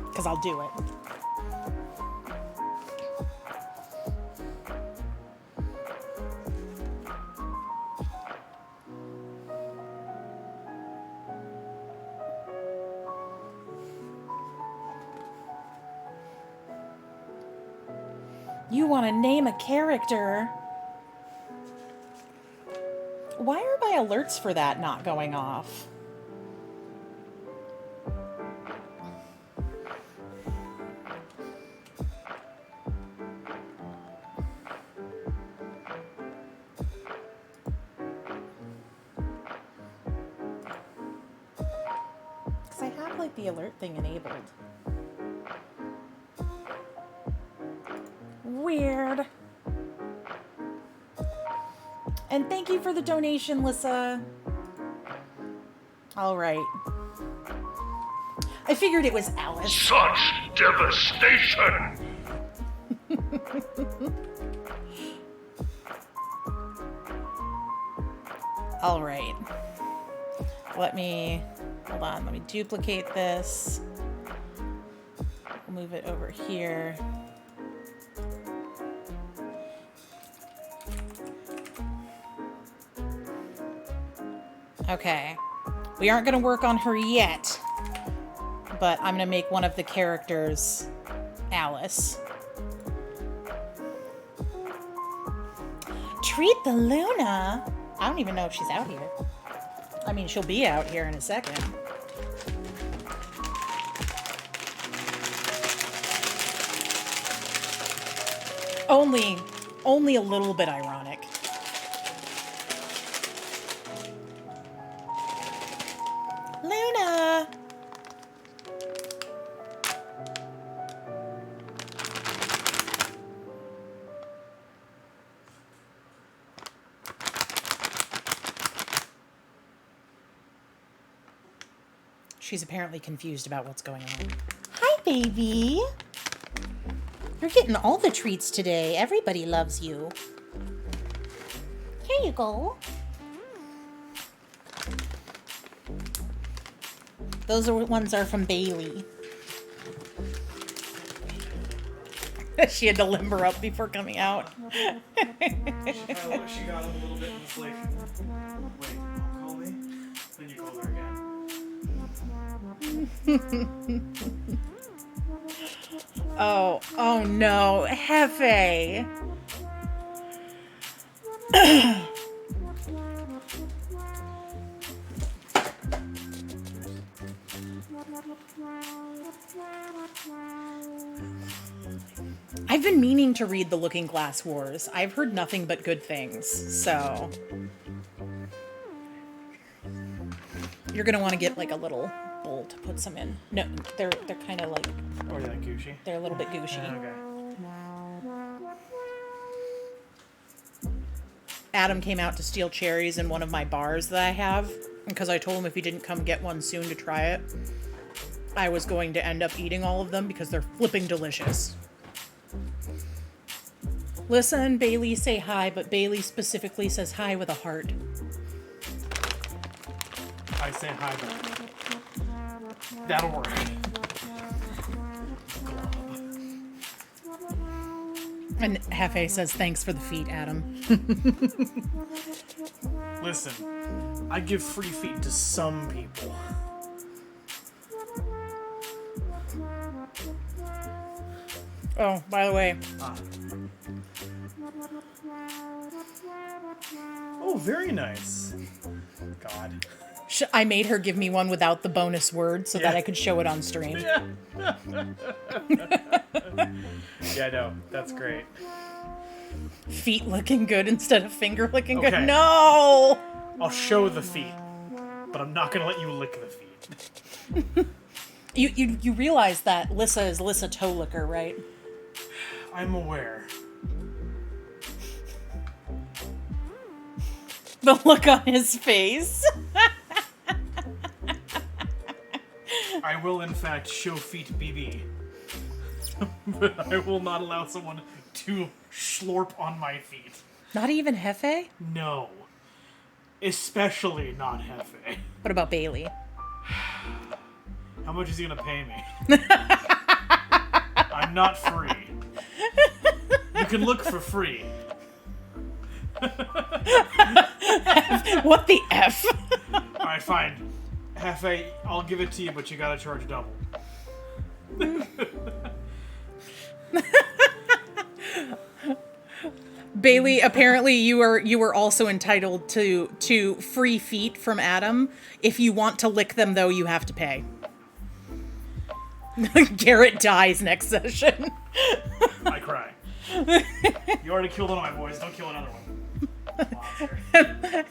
Because I'll do it. You want to name a character? Why are my alerts for that not going off? Because I have like the alert thing enabled. Weird. And thank you for the donation, Lissa. All right. I figured it was Alice. Such devastation! All right. Hold on, let me duplicate this. Move it over here. Okay, we aren't going to work on her yet, but I'm going to make one of the characters Alice. Treat the Luna. I don't even know if she's out here. I mean, she'll be out here in a second. Only a little bit ironic. Luna! She's apparently confused about what's going on. Hi, baby! You're getting all the treats today. Everybody loves you. Here you go. Those ones are from Bailey. She had to limber up before coming out. She got up a little bit and was like, wait, don't call me? Then you called her again. Oh no, Hefe. I've been meaning to read The Looking Glass Wars. I've heard nothing but good things, so You're gonna want to get like a little bowl to put some in. No, they're kind of like Or like Gucci? they're a little bit gushy. Okay. Adam came out to steal cherries in one of my bars that I have because I told him if he didn't come get one soon to try it, I was going to end up eating all of them because they're flipping delicious. Lissa and Bailey say hi, but Bailey specifically says hi with a heart. I say hi, but that'll work. And Hefe says thanks for the feet, Adam. Listen, I give free feet to some people. Oh, by the way, Oh, very nice. God. I made her give me one without the bonus word so that Yeah. I could show it on stream. Yeah, no, that's great. Feet looking good instead of finger looking Okay. good. No! I'll show the feet, but I'm not gonna let you lick the feet. You realize that Lissa is Lissa Toe Licker, right? I'm aware. The look on his face. I will, in fact, show feet BB. But I will not allow someone to slurp on my feet. Not even Hefe? No. Especially not Hefe. What about Bailey? How much is he gonna pay me? I'm not free. You can look for free. What the F? Alright, fine. Hefe, I'll give it to you, but you gotta charge double. Bailey, apparently you are also entitled to free feet from Adam. If you want to lick them, though, you have to pay. Garrett dies next session. I cry. You already killed one of my boys, don't kill another one. Monster.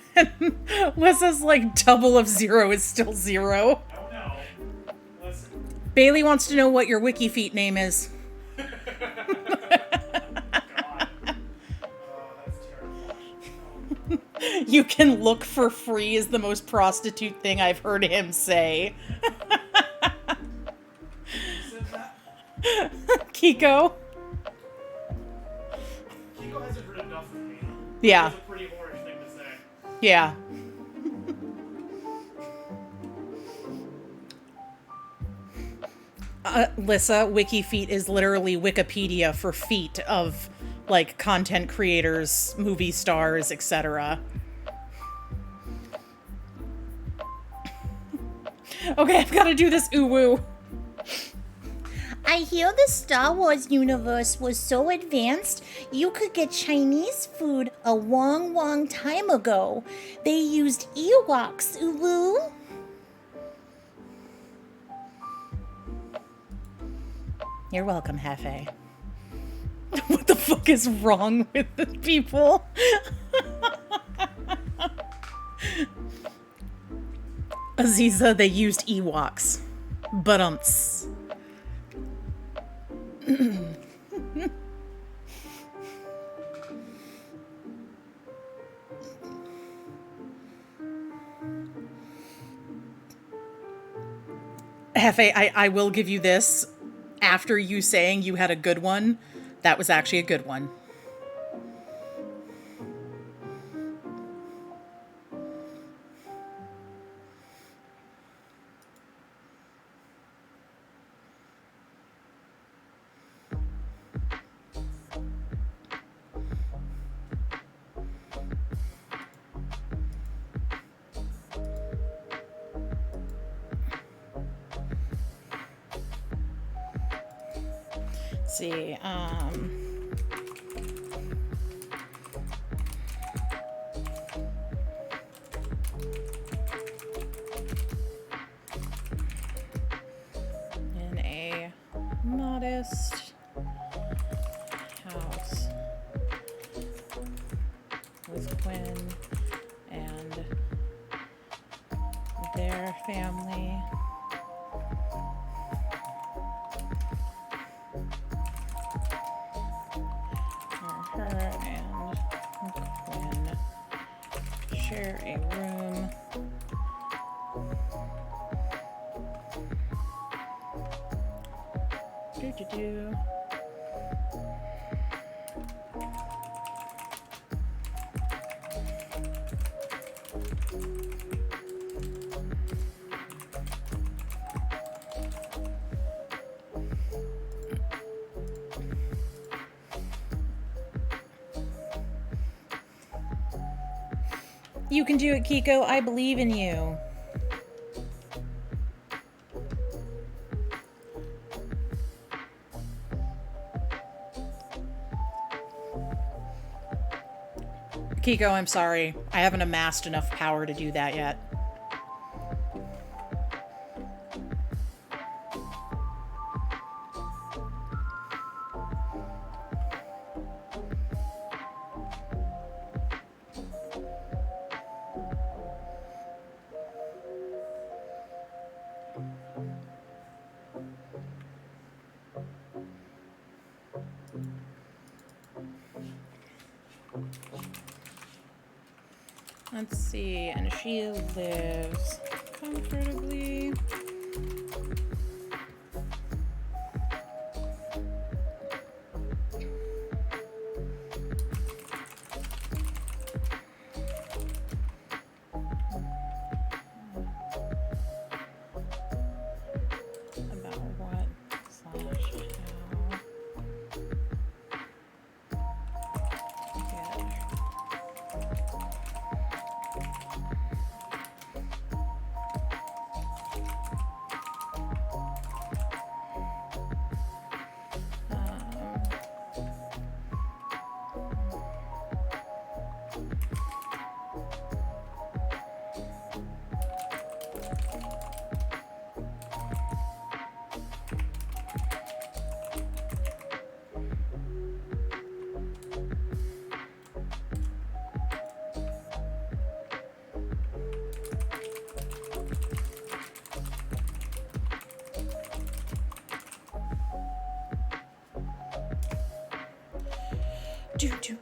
Lissa's like double of 0 is still 0. Oh no. Listen. Bailey wants to know what your wiki feet name is. God. That's terrible. You can look for free is the most prostitute thing I've heard him say. Said that? Kiko? Kiko hasn't heard enough of me. Yeah. That's a pretty whorish thing to say. Yeah. Lissa, wiki feet is literally Wikipedia for feet of like content creators, movie stars, etc. Okay, I've got to do this ooh-woo. I hear the Star Wars universe was so advanced, you could get Chinese food a long, long time ago. They used Ewoks, Ulu. You're welcome, Hefe. What the fuck is wrong with the people? Aziza, they used Ewoks. But Hefe, I will give you this. After you saying you had a good one, that was actually a good one. Let's see, in a modest house with Quinn and their family. Her and Quinn share a room. Do. You can do it, Kiko. I believe in you. Kiko, I'm sorry. I haven't amassed enough power to do that yet. Let's see, and she lives comfortably. About what / how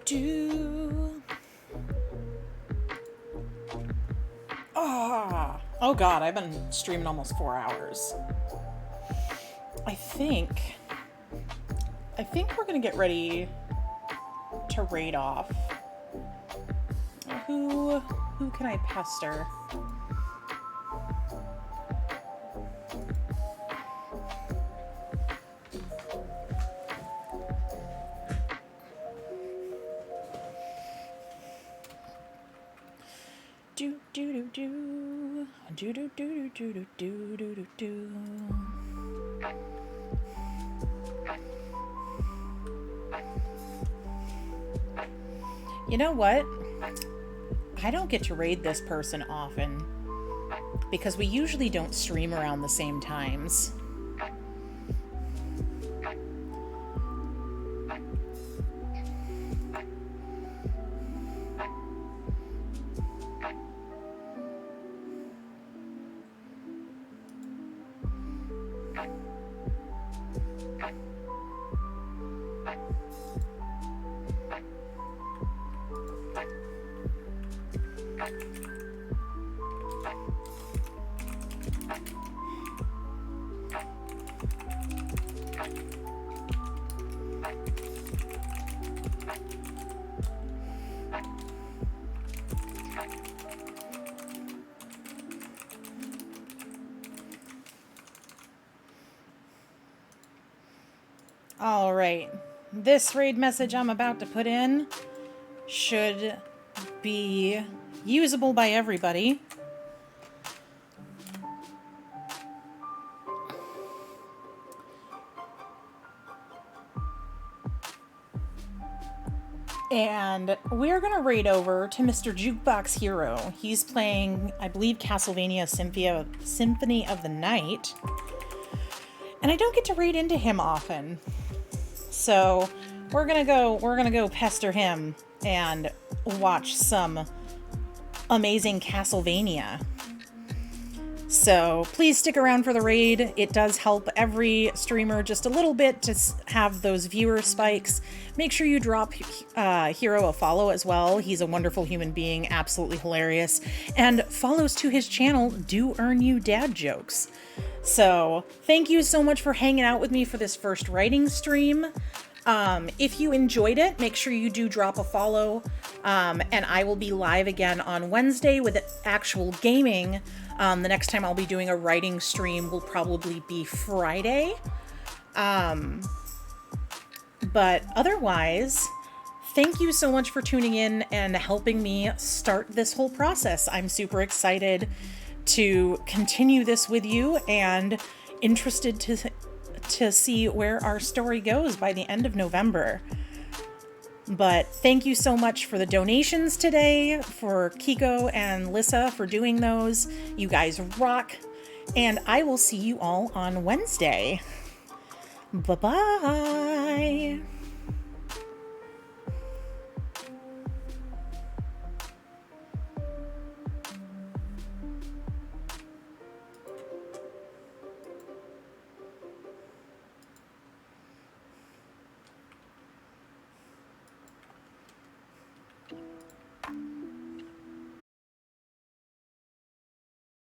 do. Oh god, I've been streaming almost 4 hours. I think we're gonna get ready to raid off. Who can I pester? Do. You know what? I don't get to raid this person often because we usually don't stream around the same times. All right, this raid message I'm about to put in should be usable by everybody. And we're going to raid over to Mr. Jukebox Hero. He's playing, I believe, Castlevania Symphony of the Night. And I don't get to raid into him often. So we're gonna go pester him and watch some amazing Castlevania. So please stick around for the raid. It does help every streamer just a little bit to have those viewer spikes. Make sure you drop Hero a follow as well. He's a wonderful human being, absolutely hilarious. And follows to his channel do earn you dad jokes. So thank you so much for hanging out with me for this first writing stream. If you enjoyed it, make sure you do drop a follow. And I will be live again on Wednesday with actual gaming. The next time I'll be doing a writing stream will probably be Friday. But otherwise, thank you so much for tuning in and helping me start this whole process. I'm super excited to continue this with you and interested to see where our story goes by the end of November. But thank you so much for the donations today, for Kiko and Lissa for doing those. You guys rock. And I will see you all on Wednesday. Bye-bye.